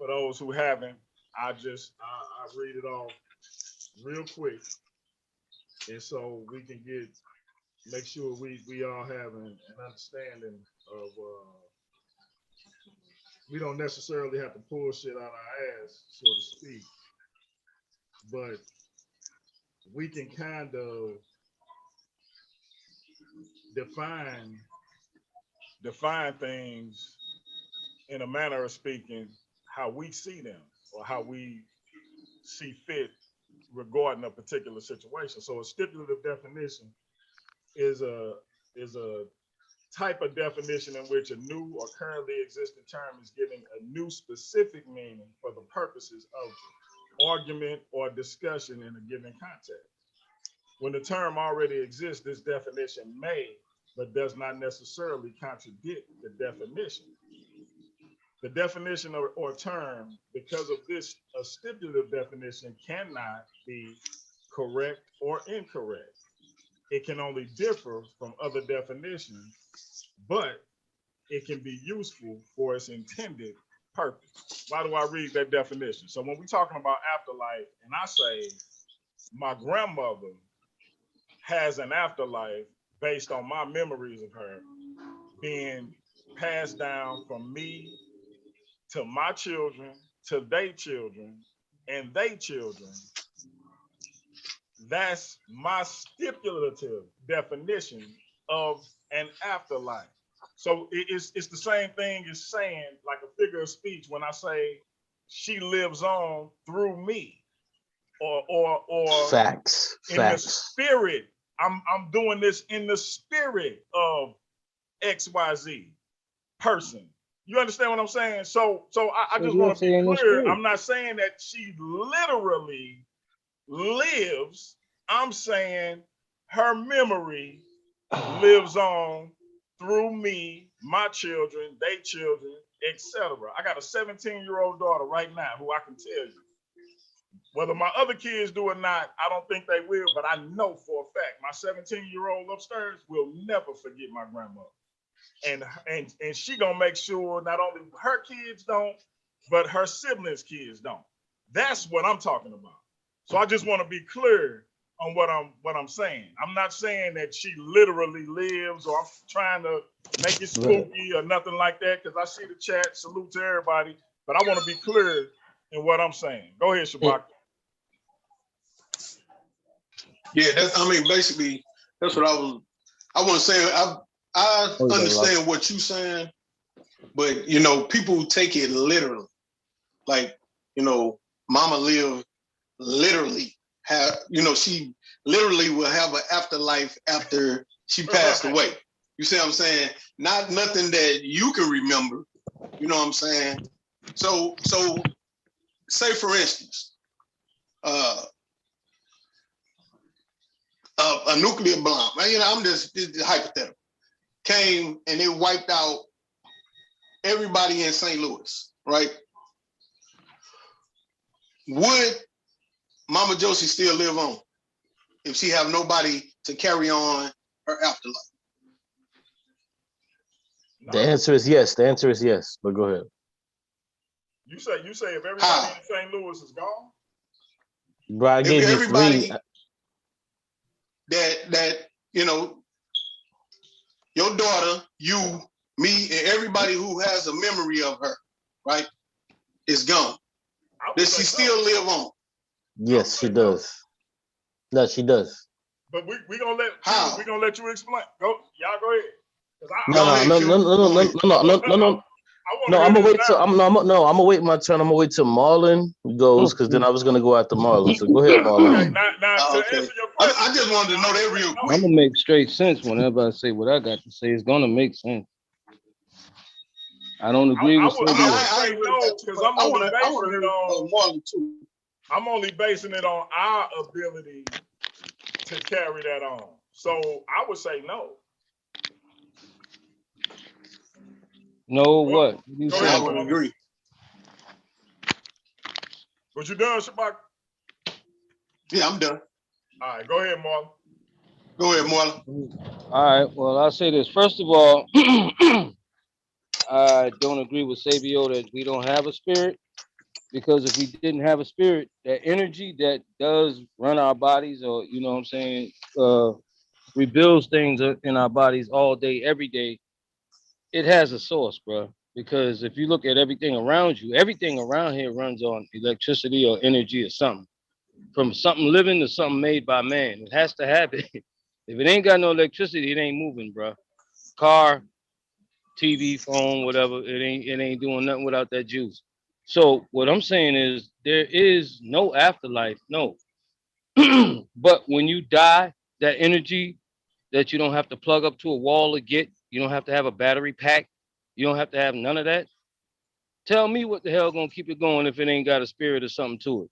those who haven't, I read it off real quick, and so we can make sure we all have an understanding of. We don't necessarily have to pull shit out our ass, so to speak, but we can kind of define define things in a manner of speaking, how we see them or how we see fit regarding a particular situation. So a stipulative definition is a type of definition in which a new or currently existing term is giving a new specific meaning for the purposes of argument or discussion in a given context. When the term already exists, this definition may, but does not necessarily contradict the definition. The definition or term, because of this, a stipulative definition cannot be correct or incorrect. It can only differ from other definitions, but it can be useful for its intended purpose. Why do I read that definition? So when we're talking about afterlife, and I say my grandmother has an afterlife based on my memories of her being passed down from me to my children, to their children, and their children. That's my stipulative definition of an afterlife. So it's the same thing as saying, like a figure of speech, when I say she lives on through me, or Facts. in the spirit. I'm doing this in the spirit of XYZ person. You understand what I'm saying? So I just want to be clear. I'm not saying that she literally lives. I'm saying her memory lives on through me, my children, they children, etc. I got a 17-year-old daughter right now who I can tell you, whether my other kids do or not, I don't think they will, but I know for a fact my 17-year-old upstairs will never forget my grandmother. And she gonna make sure not only her kids don't, but her siblings' kids don't. That's what I'm talking about. So I just want to be clear on what I'm saying. I'm not saying that she literally lives, or I'm trying to make it spooky or nothing like that, because I see the chat. Salute to everybody, but I want to be clear in what I'm saying. Go ahead, Shabaka. Yeah, basically, that's what I want to say. I understand what you're saying, but people take it literally. Like, Mama lived literally she literally will have an afterlife after she passed away. You see what I'm saying? Not nothing that you can remember. You know what I'm saying? So say for instance, a nuclear bomb. I'm just hypothetical. Came and it wiped out everybody in St. Louis, right? Would Mama Josie still live on if she have nobody to carry on her afterlife? The answer is yes. The answer is yes. But go ahead. You say if everybody in St. Louis is gone? Bro, I gave you three. That your daughter, you, me, and everybody who has a memory of her, right, is gone. Does she still live on? Yes, she does. No, she does. But we gonna let you explain. Y'all go ahead. No, I'm gonna wait till I'm gonna wait my turn. I'm gonna wait till Marlon goes, because then I was gonna go after Marlon. So go ahead, Marlon. Okay, now to answer your question, I just wanted to know that real quick. I'm gonna make straight sense whenever I say what I got to say. It's gonna make sense. I don't agree with I would say no, because I'm only basing it on our ability to carry that on. So I would say no. No, what? You say I would agree. Was you done, Shabaka? Yeah, I'm done. All right, go ahead, Marlon. Go ahead, Marlon. All right, well, I'll say this. First of all, I don't agree with Sabio that we don't have a spirit, because if we didn't have a spirit, that energy that does run our bodies, or, you know what I'm saying, rebuilds things in our bodies all day, every day, it has a source, bro. Because if you look at everything around you, everything around here runs on electricity or energy or something. From something living to something made by man. It has to happen. If it ain't got no electricity, it ain't moving, bro. Car, TV, phone, whatever. It ain't doing nothing without that juice. So what I'm saying is there is no afterlife, no. But when you die, that energy that you don't have to plug up to a wall to get, you don't have to have a battery pack, you don't have to have none of that. Tell me what the hell gonna keep it going if it ain't got a spirit or something to it.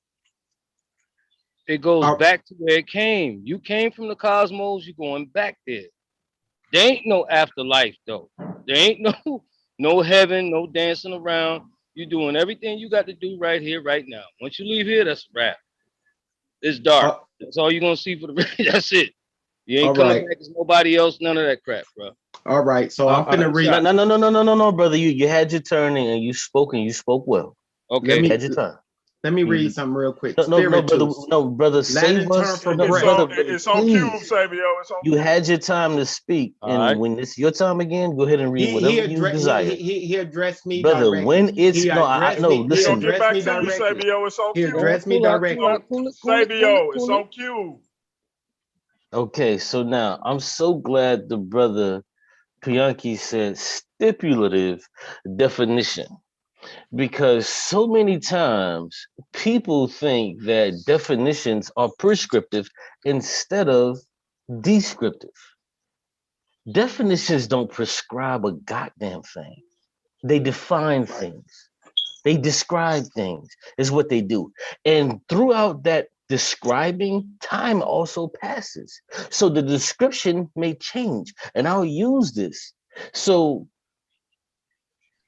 It goes All back to where it came. You came from the cosmos, you're going back there. There ain't no afterlife though. There ain't no heaven, no dancing around. You're doing everything you got to do right here, right now. Once you leave here, that's a wrap. It's dark. That's all you're gonna see for the that's it. You ain't coming right. back as nobody else, none of that crap, bro. All right. So I'm finna read. No, brother. You had your turn and you spoke well. Okay. You had your turn. Let me read something real quick. No, brother. Save us. Brother, it's on cue, Sabio. It's on you had your time to speak, and when it's your time again, go ahead and read whatever you desire. He addressed me brother, directly. when it's listen. Get back to you, Sabio. It's on cue. He addressed me directly. Sabio, it's on cue. Okay, so now I'm so glad the brother Piankhi said stipulative definition. Because so many times people think that definitions are prescriptive instead of descriptive. Definitions don't prescribe a goddamn thing. They define things. They describe things, is what they do. And throughout that describing, time also passes. So the description may change. And I'll use this. So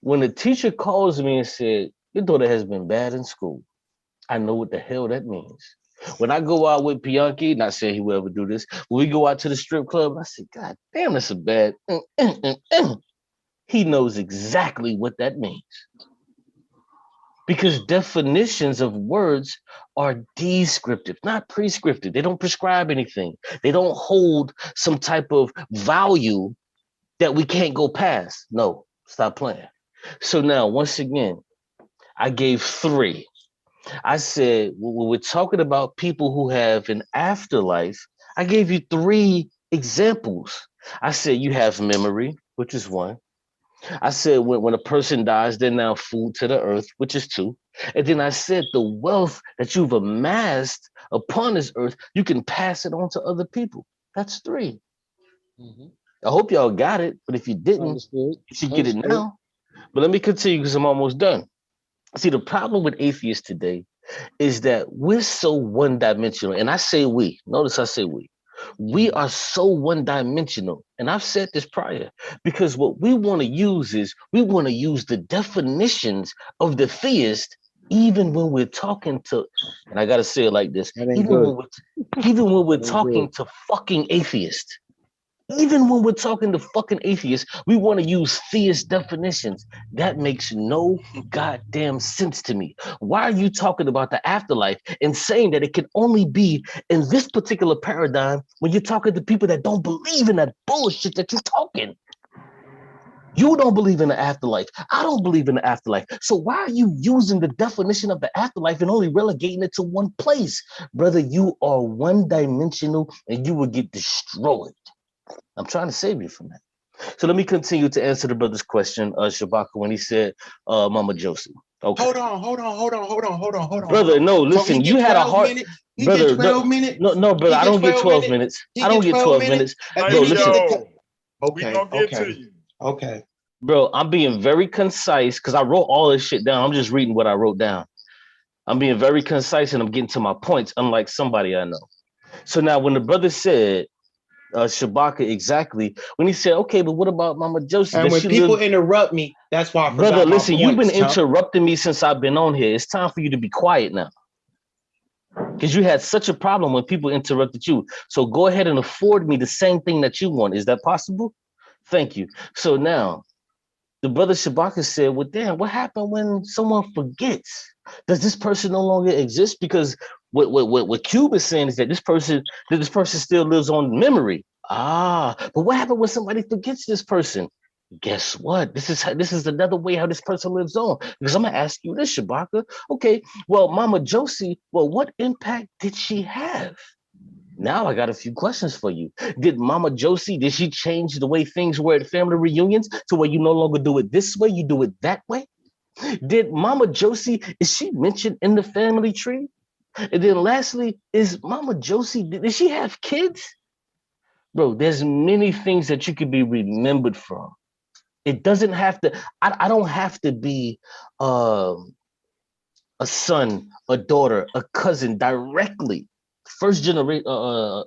when the teacher calls me and said, your daughter has been bad in school, I know what the hell that means. When I go out with Piankhi, not saying he will ever do this, when we go out to the strip club, I say, God damn, that's a bad. He knows exactly what that means. Because definitions of words are descriptive, not prescriptive. They don't prescribe anything. They don't hold some type of value that we can't go past. No, stop playing. So now, once again, I gave 3. I said, when we're talking about people who have an afterlife, I gave you 3 examples. I said you have memory, which is 1. I said when a person dies, they're now food to the earth, which is 2. And then I said the wealth that you've amassed upon this earth, you can pass it on to other people. That's 3. Mm-hmm. I hope y'all got it, but if you didn't, you should get it now. But let me continue because I'm almost done. See, the problem with atheists today is that we're so one-dimensional. And I say we. Notice I say we. We are so one-dimensional. And I've said this prior, because what we want to use is we want to use the definitions of the theist even when we're talking to, and I got to say it like this, even when we're talking to fucking atheists. Even when we're talking to fucking atheists, we want to use theist definitions. That makes no goddamn sense to me. Why are you talking about the afterlife and saying that it can only be in this particular paradigm when you're talking to people that don't believe in that bullshit that you're talking? You don't believe in the afterlife. I don't believe in the afterlife. So why are you using the definition of the afterlife and only relegating it to one place? Brother, you are one-dimensional and you will get destroyed. I'm trying to save you from that. So let me continue to answer the brother's question, Shabaka, when he said Mama Josie. Okay. Hold on. Brother, no, listen, so you had a heart. Brother, 12 minutes. No, brother, I don't get 12 minutes. I don't get 12 minutes. Bro, listen. We gonna get to you. Okay. Bro, I'm being very concise because I wrote all this shit down. I'm just reading what I wrote down. I'm being very concise and I'm getting to my points, unlike somebody I know. So now when the brother said, Shabaka, exactly, when he said, okay, but what about Mama Josie? And when people interrupt me, that's why I forgot. Brother, listen, you've been interrupting me since I've been on here. It's time for you to be quiet now. Because you had such a problem when people interrupted you. So go ahead and afford me the same thing that you want. Is that possible? Thank you. So now, the brother Shabaka said, well, damn, what happened when someone forgets? Does this person no longer exist? Because what Cube is saying is that this person still lives on memory. But what happened when somebody forgets this person? Guess what? This is another way how this person lives on. Because I'm gonna ask you this, Shabaka. Okay, well, Mama Josie, well, what impact did she have? Now I got a few questions for you. Did Mama Josie, did she change the way things were at family reunions to where you no longer do it this way, you do it that way? Did Mama Josie, is she mentioned in the family tree? And then lastly, is Mama Josie, did she have kids? Bro, there's many things that you could be remembered from. It doesn't have to, I don't have to be a son, a daughter, a cousin directly, first generation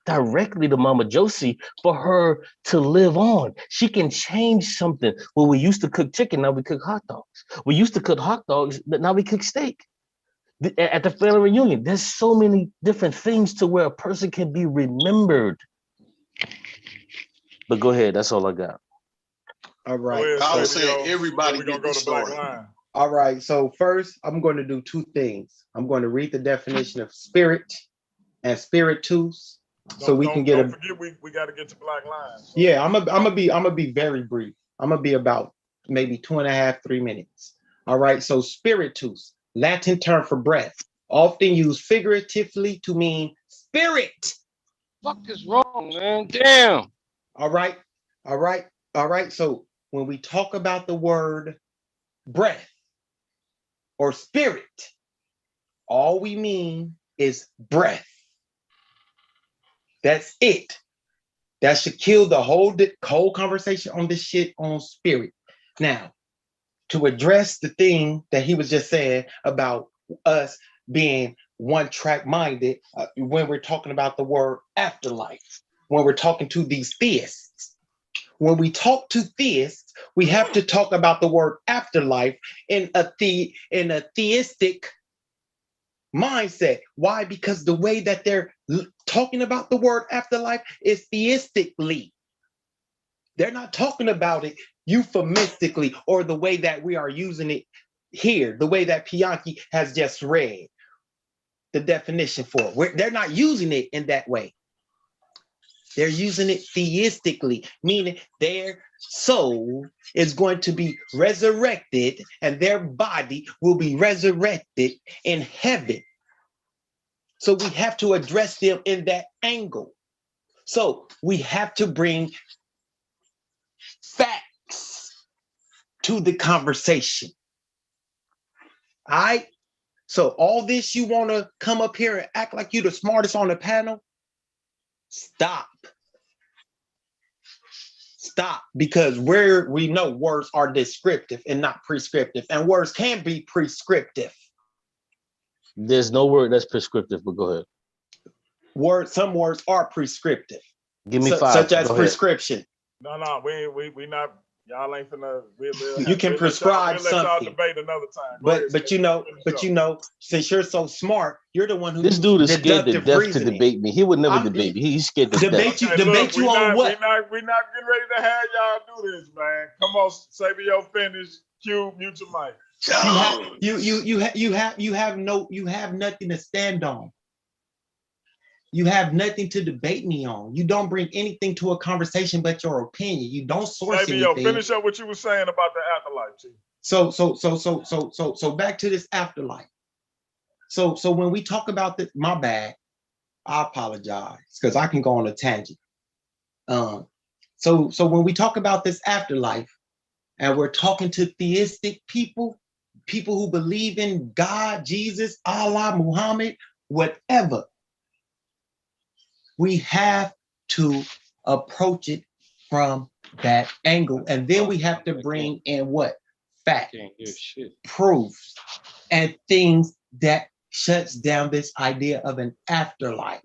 directly to Mama Josie for her to live on. She can change something. Well, we used to cook chicken, now we cook hot dogs. We used to cook hot dogs, but now we cook steak. At the family reunion, there's so many different things to where a person can be remembered. But go ahead, that's all I got. All right. I was saying everybody get this story. All right. So first, I'm going to do two things. I'm going to read the definition of spirit and spiritus, so we can get. Don't forget, we got to get to Black Line. So. Yeah, I'm gonna be very brief. I'm gonna be about maybe 2.5, 3 minutes. All right. So spiritus, Latin term for breath, often used figuratively to mean spirit. Fuck is wrong, man? Damn. All right. So when we talk about the word breath or spirit, all we mean is breath. That's it. That should kill the whole conversation on this shit on spirit. Now, to address the thing that he was just saying about us being one-track minded when we're talking about the word afterlife, when we're talking to these theists. When we talk to theists, we have to talk about the word afterlife in a theistic mindset. Why? Because the way that they're talking about the word afterlife is theistically. They're not talking about it euphemistically or the way that we are using it here, the way that Piankhi has just read the definition for it. They're not using it in that way. They're using it theistically, meaning their soul is going to be resurrected and their body will be resurrected in heaven. So we have to address them in that angle. So we have to bring facts to the conversation. All right? So all this, you want to come up here and act like you're the smartest on the panel? Stop, because we know words are descriptive and not prescriptive, and words can be prescriptive. There's no word that's prescriptive, but go ahead. Some words are prescriptive. Give me 5. Such as prescription. No, we not. Y'all ain't finna. You can prescribe something. Let y'all debate another time. But you know, since you're so smart, you're the one who. This dude is scared to death to debate me. He would never debate me. He's scared to death. Debate you on what? We're not getting ready to have y'all do this, man. Come on, Seba, your finish. Q, mute your mic. You have nothing to stand on. You have nothing to debate me on. You don't bring anything to a conversation but your opinion. You don't source anything. Finish up what you were saying about the afterlife, Chief. So back to this afterlife. So when we talk about this, my bad, I apologize because I can go on a tangent. So when we talk about this afterlife, and we're talking to theistic people who believe in God, Jesus, Allah, Muhammad, whatever, we have to approach it from that angle. And then we have to bring in what? Facts, proofs, and things that shuts down this idea of an afterlife.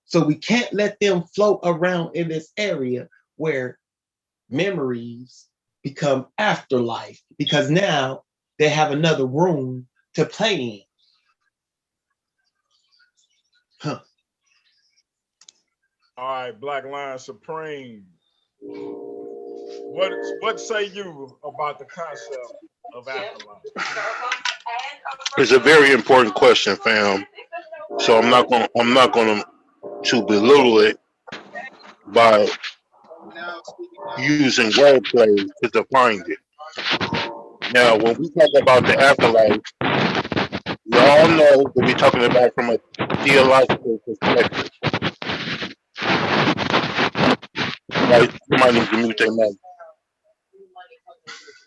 So we can't let them float around in this area where memories become afterlife, because now they have another room to play in. Huh. All right, Black Line Supreme. What say you about the concept of afterlife? It's a very important question, fam. So I'm not going to belittle it by using wordplay to define it. Now, when we talk about the afterlife, We all know that we're talking about from a theological perspective. Somebody needs to mute their mic.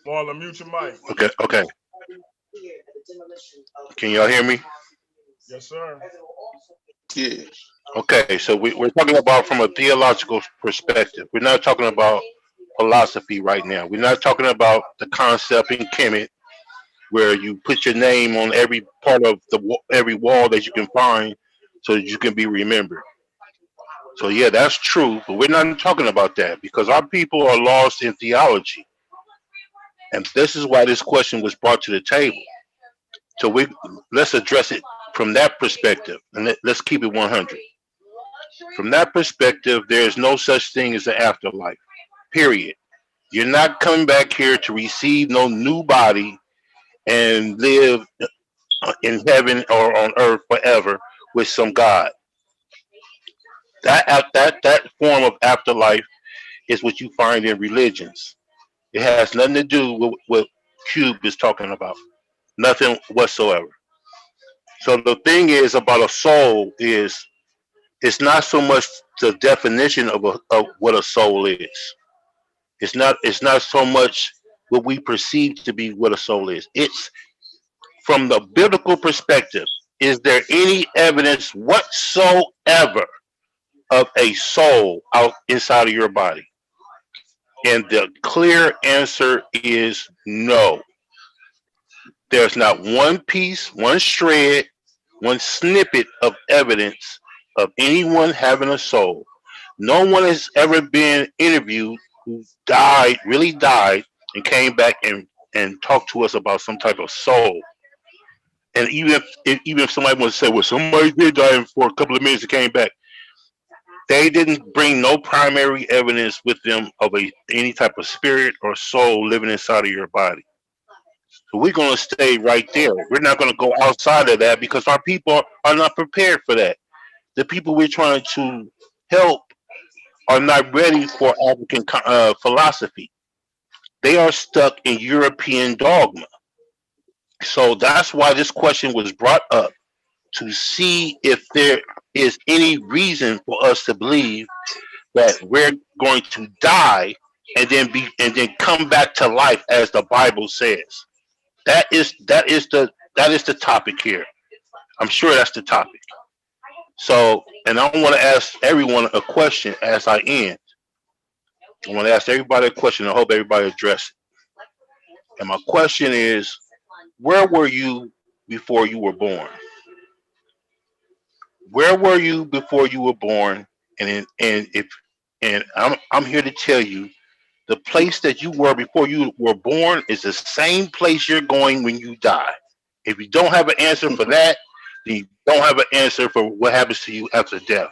Marlon, mute your mic. Okay. Can y'all hear me? Yes, sir. Yeah. Okay, so we're talking about from a theological perspective. We're not talking about philosophy right now. We're not talking about the concept in Kemet where you put your name on every part of every wall that you can find so that you can be remembered. So yeah, that's true, but we're not talking about that because our people are lost in theology. And this is why this question was brought to the table. So let's address it from that perspective, and let's keep it 100. From that perspective, there is no such thing as the afterlife. Period. You're not coming back here to receive no new body and live in heaven or on earth forever with some God. That form of afterlife is what you find in religions. It has nothing to do with what Cube is talking about. Nothing whatsoever. So the thing is about a soul is it's not so much the definition of what a soul is. It's not so much what we perceive to be what a soul is. It's from the biblical perspective. Is there any evidence whatsoever of a soul out inside of your body? And the clear answer is no. There's not one piece, one shred, one snippet of evidence of anyone having a soul. No one has ever been interviewed who died, really died, and came back and talked to us about some type of soul. And even if somebody wants to say, well, somebody did die for a couple of minutes and came back, they didn't bring no primary evidence with them of any type of spirit or soul living inside of your body. So we're going to stay right there. We're not going to go outside of that because our people are not prepared for that. The people we're trying to help are not ready for African philosophy. They are stuck in European dogma. So that's why this question was brought up, to see if there is any reason for us to believe that we're going to die and then come back to life as the Bible says. That is the topic here. I'm sure that's the topic. So, and I want to ask everyone a question as I end. I want to ask everybody a question. I hope everybody address it. And my question is, where were you before you were born? Where were you before you were born? And I'm here to tell you, the place that you were before you were born is the same place you're going when you die. If you don't have an answer for that, then you don't have an answer for what happens to you after death.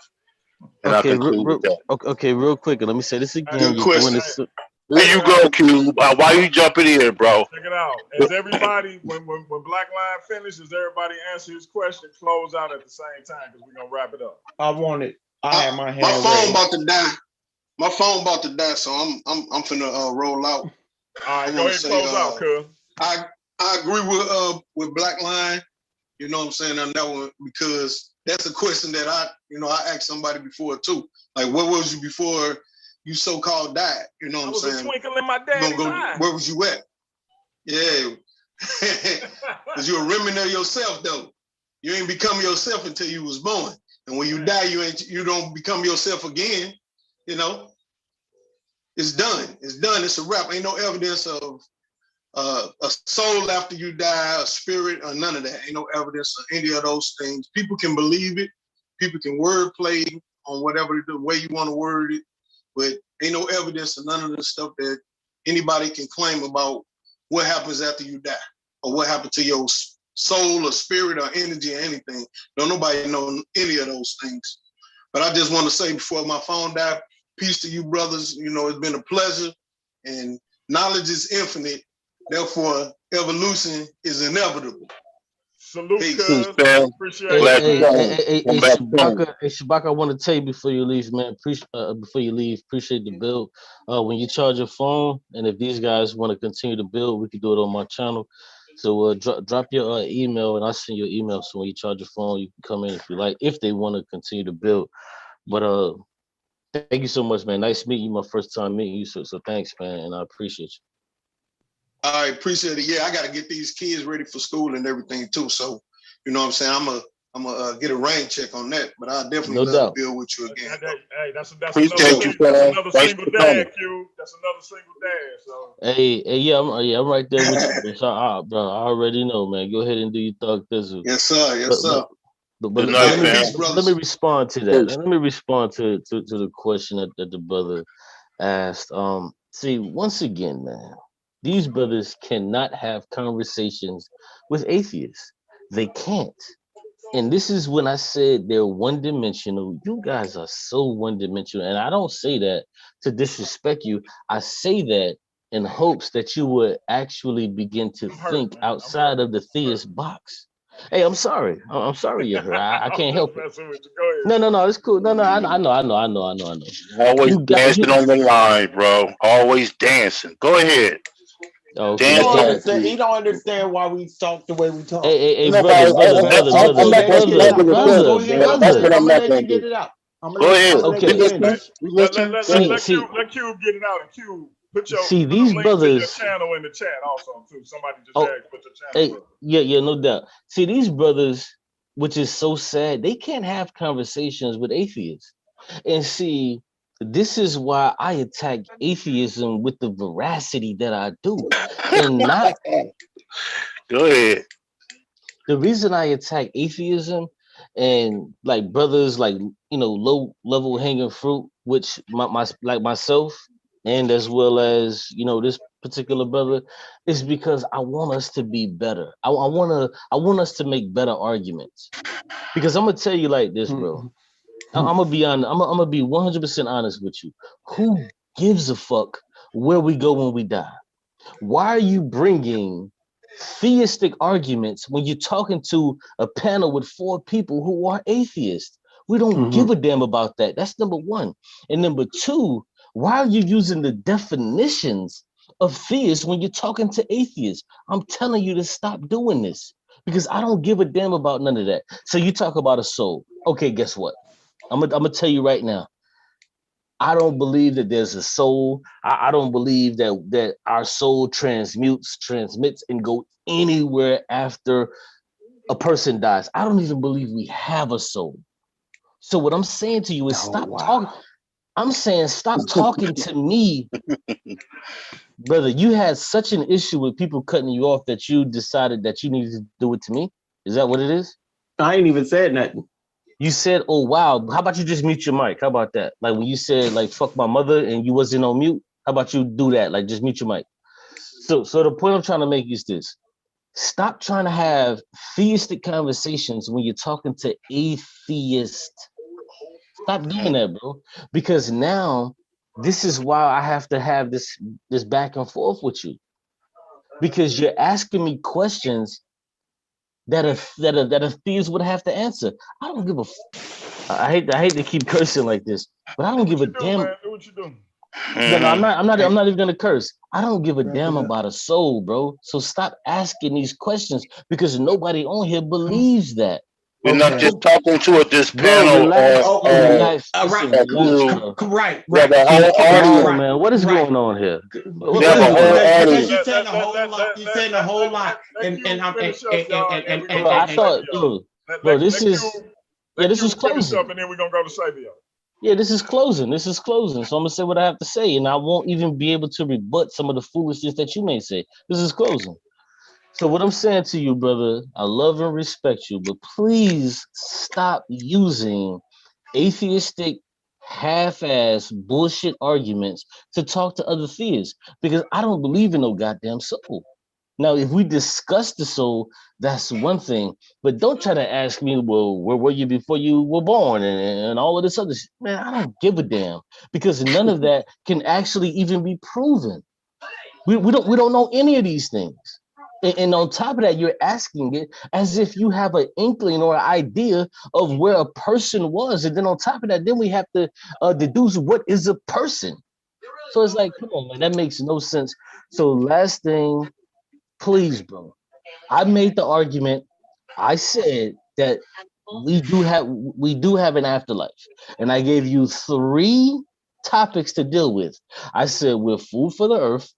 And I'll conclude with that. Okay, real quick, and let me say this again. Good question. There you go, Q. Why you jumping in, bro? Check it out. Is everybody, when Black Line finishes, everybody answer his question, close out at the same time because we're going to wrap it up. I had my hand My phone ready. about to die. My phone about to die, so I'm finna roll out. All right, go ahead and close out, cuz. I agree with Black Line. You know what I'm saying on that one, because that's a question that I asked somebody before too. Like, where was you before you so-called died? You know what I'm saying? I was a twinkle in my daddy's eye. Where was you at? Yeah, because you're a remnant of yourself though. You ain't become yourself until you was born, and when you die, you don't become yourself again. You know, it's done. It's done. It's a wrap. Ain't no evidence of a soul after you die, a spirit, or none of that. Ain't no evidence of any of those things. People can believe it. People can wordplay on whatever the way you want to word it, but ain't no evidence of none of the stuff that anybody can claim about what happens after you die or what happened to your soul or spirit or energy or anything. Don't nobody know any of those things. But I just want to say before my phone died, peace to you, brothers. You know, it's been a pleasure, and knowledge is infinite. Therefore, evolution is inevitable. Salute, Peace. Appreciate it. Hey, Shabaka, I want to tell you before you leave, man. Appreciate the build. When you charge your phone, and if these guys want to continue to build, we can do it on my channel. So drop your email, and I'll send you an email. So when you charge your phone, you can come in if you like, if they want to continue to build. But thank you so much, man. Nice meeting you. My first time meeting you. So thanks, man, and I appreciate you. I appreciate it. Yeah, I got to get these kids ready for school and everything too. So, you know what I'm saying? I'm gonna get a rain check on that, but I definitely love to build with you again. Hey, that's Appreciate you, another Thanks single for dad, coming. Q. That's another single dad. So Hey, yeah, I'm right there with you, bro. So, bro, I already know, man. Go ahead and do your thug thizzle. Yes, sir. Yes, But sir. Good All night, right, fam. peace, let me brothers. respond to that. Let me respond to the question that the brother asked. See, once again, man, these brothers cannot have conversations with atheists. They can't. And this is when I said they're one dimensional. You guys are so one dimensional. And I don't say that to disrespect you. I say that in hopes that you would actually begin to I'm hurt, think man. outside of the theist box. Hey, I'm sorry. I'm sorry you're hurt. I I'm can't just help it. messing with you. Go ahead. No, it's cool. No, I know. Always You got dancing you. on the line, bro. Always dancing. Go ahead. He Okay, Dance don't on. okay. understand. He don't understand why we talk the way we talk. Hey, Nobody. I'm not going to Get it start out, with a brother. Go sentence, ahead. man. I'm gonna That's let. what brother. I'm I'm gonna not let you going to get do. it out. I'm Go gonna ahead. let We Okay. you listening. finish. We listening. Go ahead. Let Q get it out, and Q put These a link to your brothers. channel in the chat also too. Somebody just Oh, asked, put your channel hey, up. yeah, no doubt. See, these brothers, which is so sad, they can't have conversations with atheists. And see, this is why I attack atheism with the veracity that I do. And not Go ahead. the reason I attack atheism and like brothers like low level hanging fruit, which my like myself and as well as this particular brother, is because I want us to be better. I want us to make better arguments. Because I'm gonna tell you like this, bro. I'm gonna be on. I'm gonna be 100% honest with you. Who gives a fuck where we go when we die? Why are you bringing theistic arguments when you're talking to a panel with 4 people who are atheists? We don't give a damn about that. That's number one. And number two, why are you using the definitions of theists when you're talking to atheists? I'm telling you to stop doing this because I don't give a damn about none of that. So you talk about a soul. Okay, guess what? I'm gonna tell you right now. I don't believe that there's a soul. I don't believe that our soul transmits, and go anywhere after a person dies. I don't even believe we have a soul. So what I'm saying to you is stop talking. I'm saying stop talking to me, brother. You had such an issue with people cutting you off that you decided that you needed to do it to me. Is that what it is? I ain't even said nothing. You said, "Oh wow, how about you just mute your mic? How about that?" Like when you said, "Like fuck my mother," and you wasn't on mute. How about you do that? Like just mute your mic. So the point I'm trying to make is this: stop trying to have theistic conversations when you're talking to atheists. Stop doing that, bro. Because now this is why I have to have this back and forth with you because you're asking me questions that a theist would have to answer. I don't give a I hate to keep cursing like this, but I Do don't give what a you do, damn. man. Do what you do. No, Mhm. I'm not even gonna curse. I don't give a Wrap damn it up. about a soul, bro. So stop asking these questions because nobody on here believes that. We're not Okay. just talking to this Bro, panel relax. Okay. Relax. Right. Listen, relax, Q. bro. Right. We have Right. a See, whole come on, audience. Right. man. What is Right. going on here? We What have is a Because going whole on? because audience. you're saying a whole lot. You're saying a whole lot, Let and Q finish up, and y'all, and then we're gonna Bro, go I to thought, Sabio. bro, this is Let this Q is finish up, closing. and then we're gonna go to Sabio. Yeah, this is closing. This is closing. So I'm gonna say what I have to say, and I won't even be able to rebut some of the foolishness that you may say. This is closing. So what I'm saying to you, brother, I love and respect you, but please stop using atheistic, half-ass bullshit arguments to talk to other theists because I don't believe in no goddamn soul. Now, if we discuss the soul, that's one thing, but don't try to ask me, well, where were you before you were born and all of this other shit. Man, I don't give a damn because none of that can actually even be proven. We don't know any of these things. And on top of that, you're asking it as if you have an inkling or an idea of where a person was. And then on top of that, then we have to deduce what is a person. So it's like, come on, man, that makes no sense. So last thing, please, bro, I made the argument. I said that we do have an afterlife, and I gave you 3 topics to deal with. I said we're food for the earth.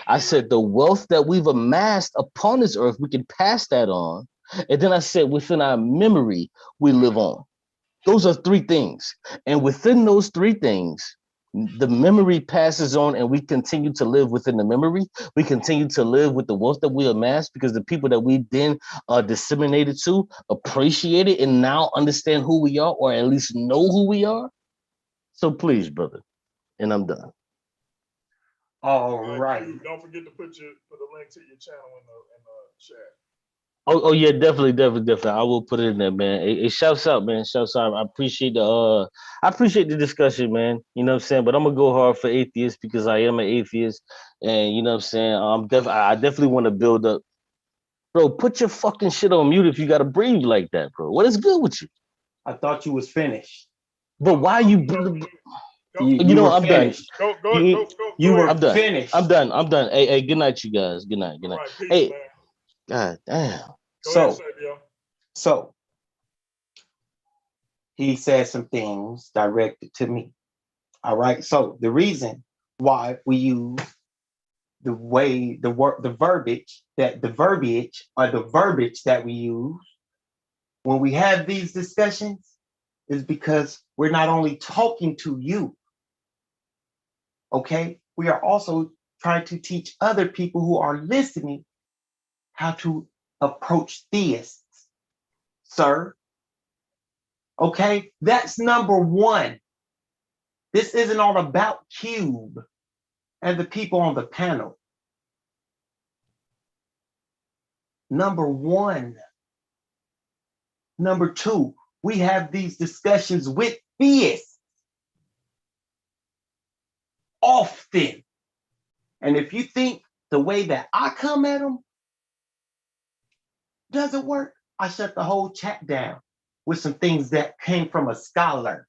I said the wealth that we've amassed upon this earth, we can pass that on. And then I said within our memory, we live on. Those are 3 things. And within those 3 things, the memory passes on and we continue to live within the memory. We continue to live with the wealth that we amassed because the people that we then disseminated to appreciate it and now understand who we are, or at least know who we are. So please, brother, and I'm done. All right. Don't forget to put a link to your channel in the chat. Oh yeah, definitely. I will put it in there, man. It shouts out, man. Shouts out. I appreciate the discussion, man. You know what I'm saying? But I'm gonna go hard for atheists because I am an atheist, and you know what I'm saying. I definitely want to build up, bro. Put your fucking shit on mute if you gotta breathe like that, bro. What is good with you? I thought you was finished. But why you? You know, I'm finished. done. Go. You were I'm done. finished. I'm done. Hey, good night, you guys. Good night. Right, peace, Hey, man. God damn. So he said some things directed to me. All right. So the reason why we use the verbiage that we use when we have these discussions is because we're not only talking to you, okay? We are also trying to teach other people who are listening how to approach theists, sir. Okay, that's number 1. This isn't all about Cube and the people on the panel. Number 1. Number 2, we have these discussions with theists often. And if you think the way that I come at them doesn't work, I shut the whole chat down with some things that came from a scholar.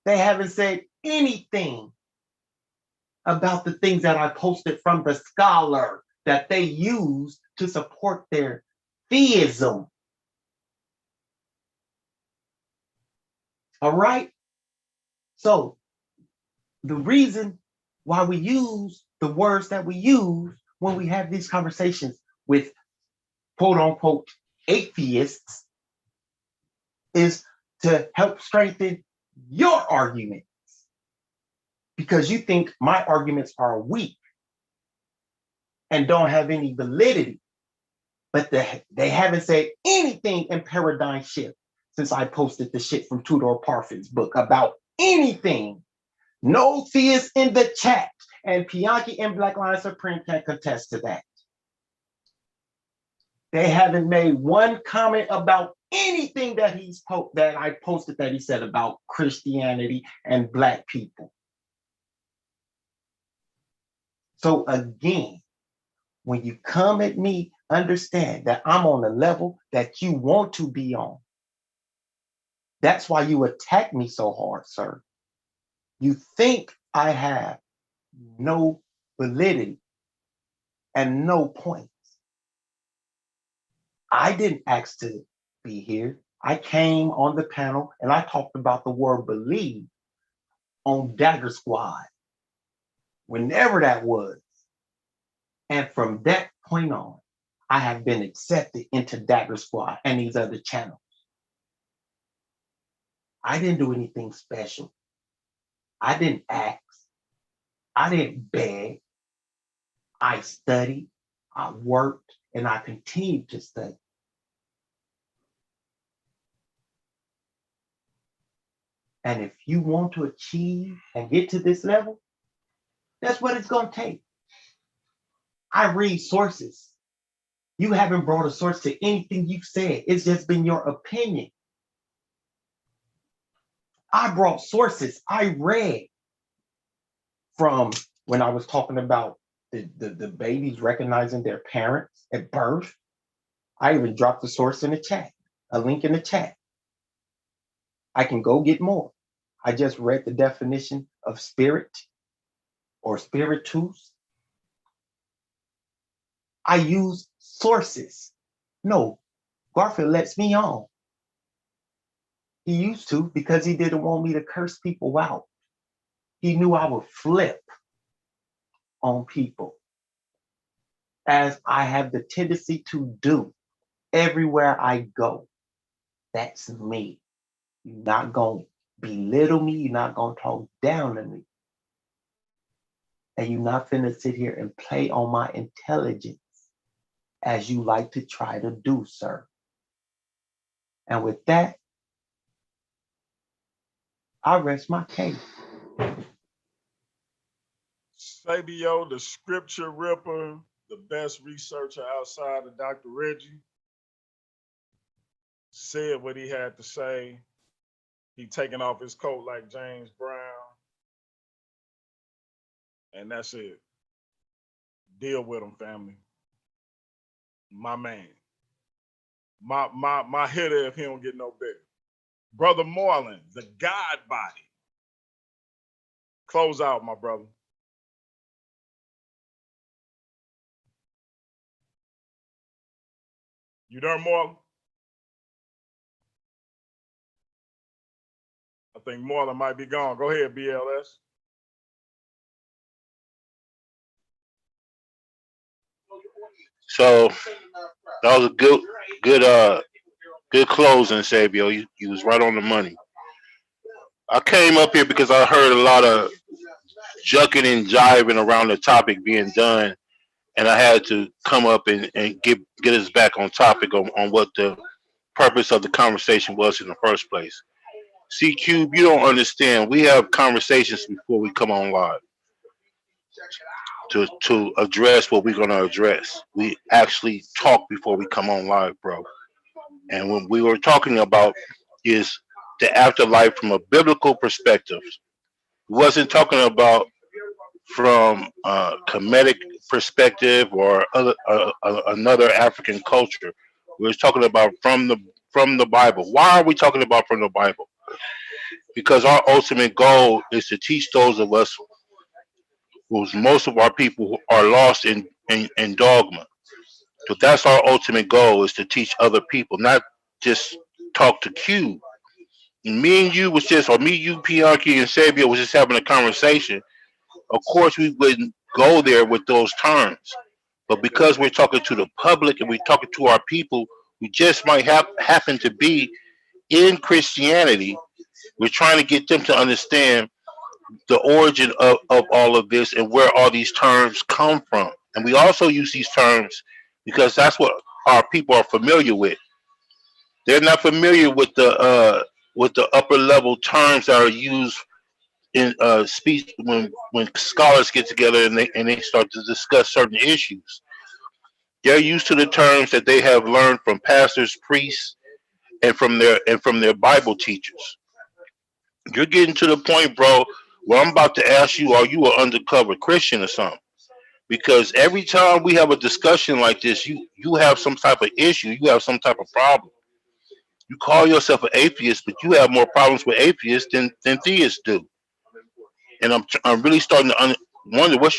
They haven't said anything about the things that I posted from the scholar that they use to support their theism. All right? So the reason why we use the words that we use when we have these conversations with quote unquote atheists is to help strengthen your arguments, because you think my arguments are weak and don't have any validity. But they haven't said anything in Paradigm Shift since I posted the shit from Tudor Parfin's book about anything. No theists in the chat, and Piankhi and Black Lion Supreme can contest to that. They haven't made one comment about anything that that I posted that he said about Christianity and Black people. So again, when you come at me, understand that I'm on the level that you want to be on. That's why you attack me so hard, sir. You think I have no validity and no points. I didn't ask to be here. I came on the panel and I talked about the word believe on Dagger Squad, whenever that was. And from that point on, I have been accepted into Dagger Squad and these other channels. I didn't do anything special. I didn't ask. I didn't beg. I studied, I worked, and I continued to study. And if you want to achieve and get to this level, that's what it's going to take. I read sources. You haven't brought a source to anything you've said. It's just been your opinion. I brought sources. I read from when I was talking about the babies recognizing their parents at birth. I even dropped the source in the chat, a link in the chat. I can go get more. I just read the definition of spirit or spiritus. I use sources. No, Garfield lets me on. He used to because he didn't want me to curse people out. He knew I would flip on people, as I have the tendency to do everywhere I go. That's me. You're not going to belittle me. You're not going to talk down to me. And you're not finna sit here and play on my intelligence as you like to try to do, sir. And with that, I rest my case. Fabio, the scripture ripper, the best researcher outside of Dr. Reggie, said what he had to say. He taking off his coat like James Brown. And that's it. Deal with him, family. My man. My hitter if he don't get no bigger. Brother Moreland, the God body. Close out, my brother. You there, Moreland? I think Moreland might be gone. Go ahead, BLS. So that was a good closing, Sabio. You was right on the money. I came up here because I heard a lot of jucking and jiving around the topic being done, and I had to come up and get us back on topic on what the purpose of the conversation was in the first place. See, Cube, you don't understand. We have conversations before we come on live to address what we're going to address. We actually talk before we come on live, bro. And when we were talking about is the afterlife from a biblical perspective. We wasn't talking about from a comedic perspective or another African culture. We was talking about from the Bible. Why are we talking about from the Bible? Because our ultimate goal is to teach those of us who's most of our people are lost in dogma. So that's our ultimate goal, is to teach other people, not just talk to Q. Me and you was just, or me, you, Pianki, and Sabia was just having a conversation. Of course, we wouldn't go there with those terms. But because we're talking to the public and we're talking to our people who just might happen to be in Christianity, we're trying to get them to understand the origin of all of this and where all these terms come from. And we also use these terms because that's what our people are familiar with. They're not familiar with the upper level terms that are used in speech when scholars get together and they start to discuss certain issues. They're used to the terms that they have learned from pastors, priests, and from their Bible teachers. You're getting to the point, bro, where I'm about to ask you, are you an undercover Christian or something? Because every time we have a discussion like this, you have some type of issue, you have some type of problem. You call yourself an atheist, but you have more problems with atheists than theists do. And I'm really starting to wonder what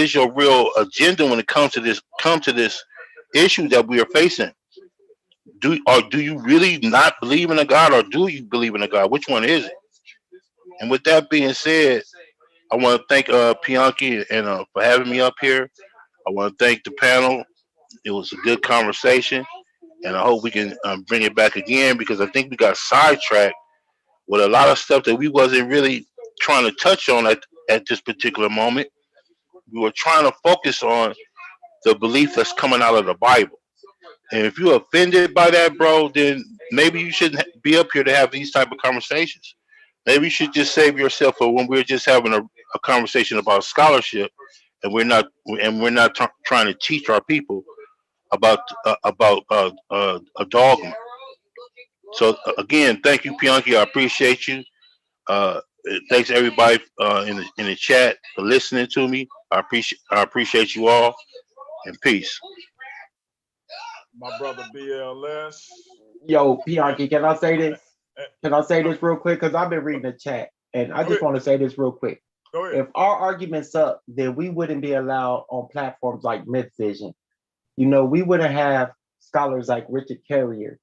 is your real agenda when it comes to this issue that we are facing. Do you really not believe in a God, or do you believe in a God? Which one is it? And with that being said, I want to thank Pianki and for having me up here. I want to thank the panel. It was a good conversation, and I hope we can bring it back again, because I think we got sidetracked with a lot of stuff that we wasn't really trying to touch on at this particular moment. We were trying to focus on the belief that's coming out of the Bible. And if you're offended by that, bro, then maybe you shouldn't be up here to have these type of conversations. Maybe you should just save yourself for when we're just having a conversation about scholarship, and we're not trying to teach our people about a dogma. So again, thank you, Pianki. I appreciate you. Uh, Thanks everybody in the chat for listening to me. I appreciate you all, and peace. My brother BLS. Yo, Pianki, can I say this? Can I say this real quick? Because I've been reading the chat, and I just want to say this real quick. If our arguments up, then we wouldn't be allowed on platforms like Myth Vision. You know, we wouldn't have scholars like Richard Carrier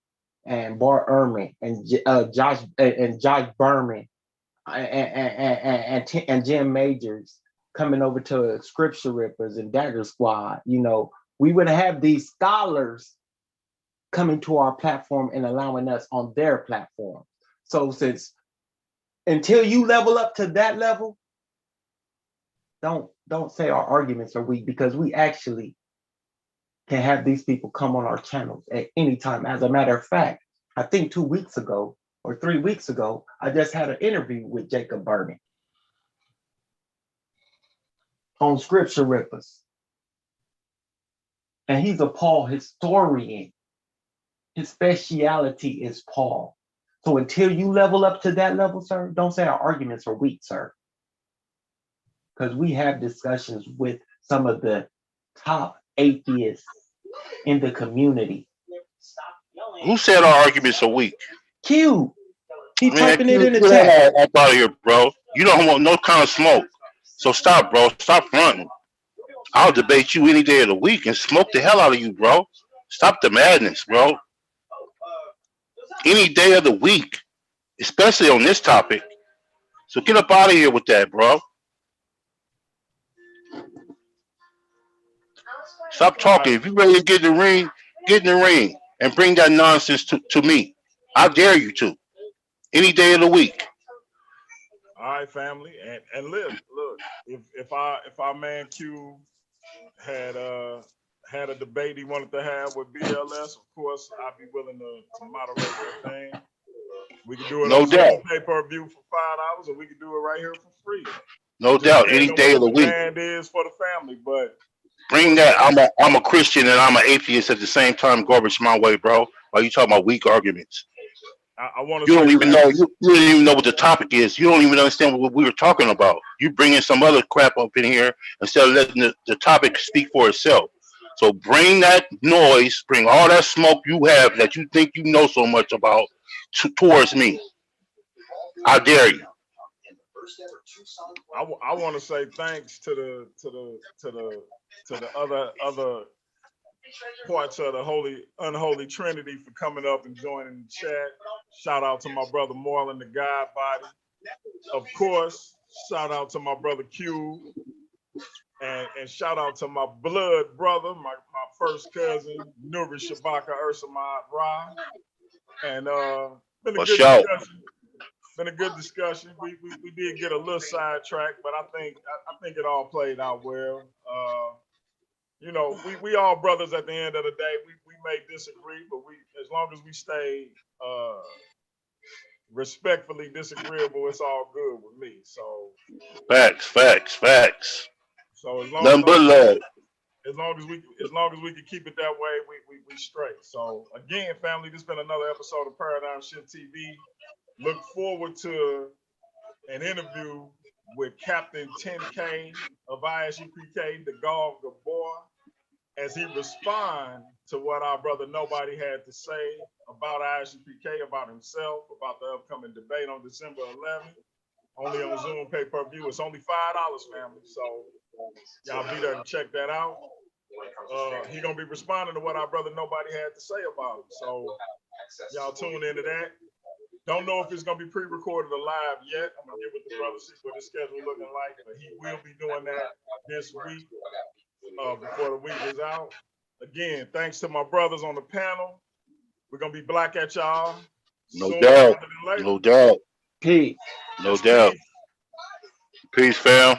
and Bart Ehrman and Josh Berman and Jim Majors coming over to Scripture Rippers and Dagger Squad, you know, we would have these scholars coming to our platform and allowing us on their platform. So until you level up to that level, don't say our arguments are weak, because we actually can have these people come on our channels at any time. As a matter of fact, I think 2 weeks ago or 3 weeks ago, I just had an interview with Jacob Berman on Scripture Rippers. And he's a Paul historian. His speciality is Paul. So until you level up to that level, sir, don't say our arguments are weak, sir. Because we have discussions with some of the top atheists in the community. Who said our arguments are weak? Q. He Man, typing it in the get chat. that out of here, bro. You don't want no kind of smoke. So stop, bro. Stop fronting. I'll debate you any day of the week and smoke the hell out of you, bro. Stop the madness, bro. Any day of the week, especially on this topic. So get up out of here with that, bro. Stop talking. If you're ready to get in the ring, get in the ring and bring that nonsense to me. I dare you to. Any day of the week. All right, family, and look, if our man Q had a debate he wanted to have with BLS, of course I'd be willing to moderate that thing. We can do it on Zoom pay-per-view for $5, or we can do it right here for free. No doubt, any day of the week. Demand is for the family, but bring that. I'm a Christian and I'm an atheist at the same time. Garbage my way, bro. Why you talking about weak arguments? I want to. You don't even know. You don't even know what the topic is. You don't even understand what we were talking about. You bringing some other crap up in here instead of letting the topic speak for itself. So bring that noise, bring all that smoke you have that you think you know so much about towards me. I dare you. I want to say thanks to the other parts of the unholy Trinity for coming up and joining the chat. Shout out to my brother Marlon, the God Body. Of course, shout out to my brother Q. And shout out to my blood brother, my first cousin, Nuri Shabaka Ursamad Ra. And been a good discussion. Been a good discussion. We did get a little sidetracked, but I think it all played out well. You know, we all brothers at the end of the day. We may disagree, but as long as we stay respectfully disagreeable, it's all good with me. So facts. So as long nothing but love. As long as we can keep it that way, we straight. So again, family, this has been another episode of Paradigm Shift TV. Look forward to an interview with Captain 10K of ISUPK, the Gov Gabor, as he responds to what our brother Nobody had to say about ISUPK, about himself, about the upcoming debate on December 11th. Only on Zoom pay-per-view. It's only $5, family. So y'all be there to check that out. He gonna be responding to what our brother Nobody had to say about him. So y'all tune into that. Don't know if it's gonna be pre-recorded or live yet. I'm gonna get with the brother, see what his schedule looking like, but he will be doing that this week before the week is out. Again, thanks to my brothers on the panel. We're gonna be black at y'all. No doubt. No doubt. Peace. No doubt. Peace, fam.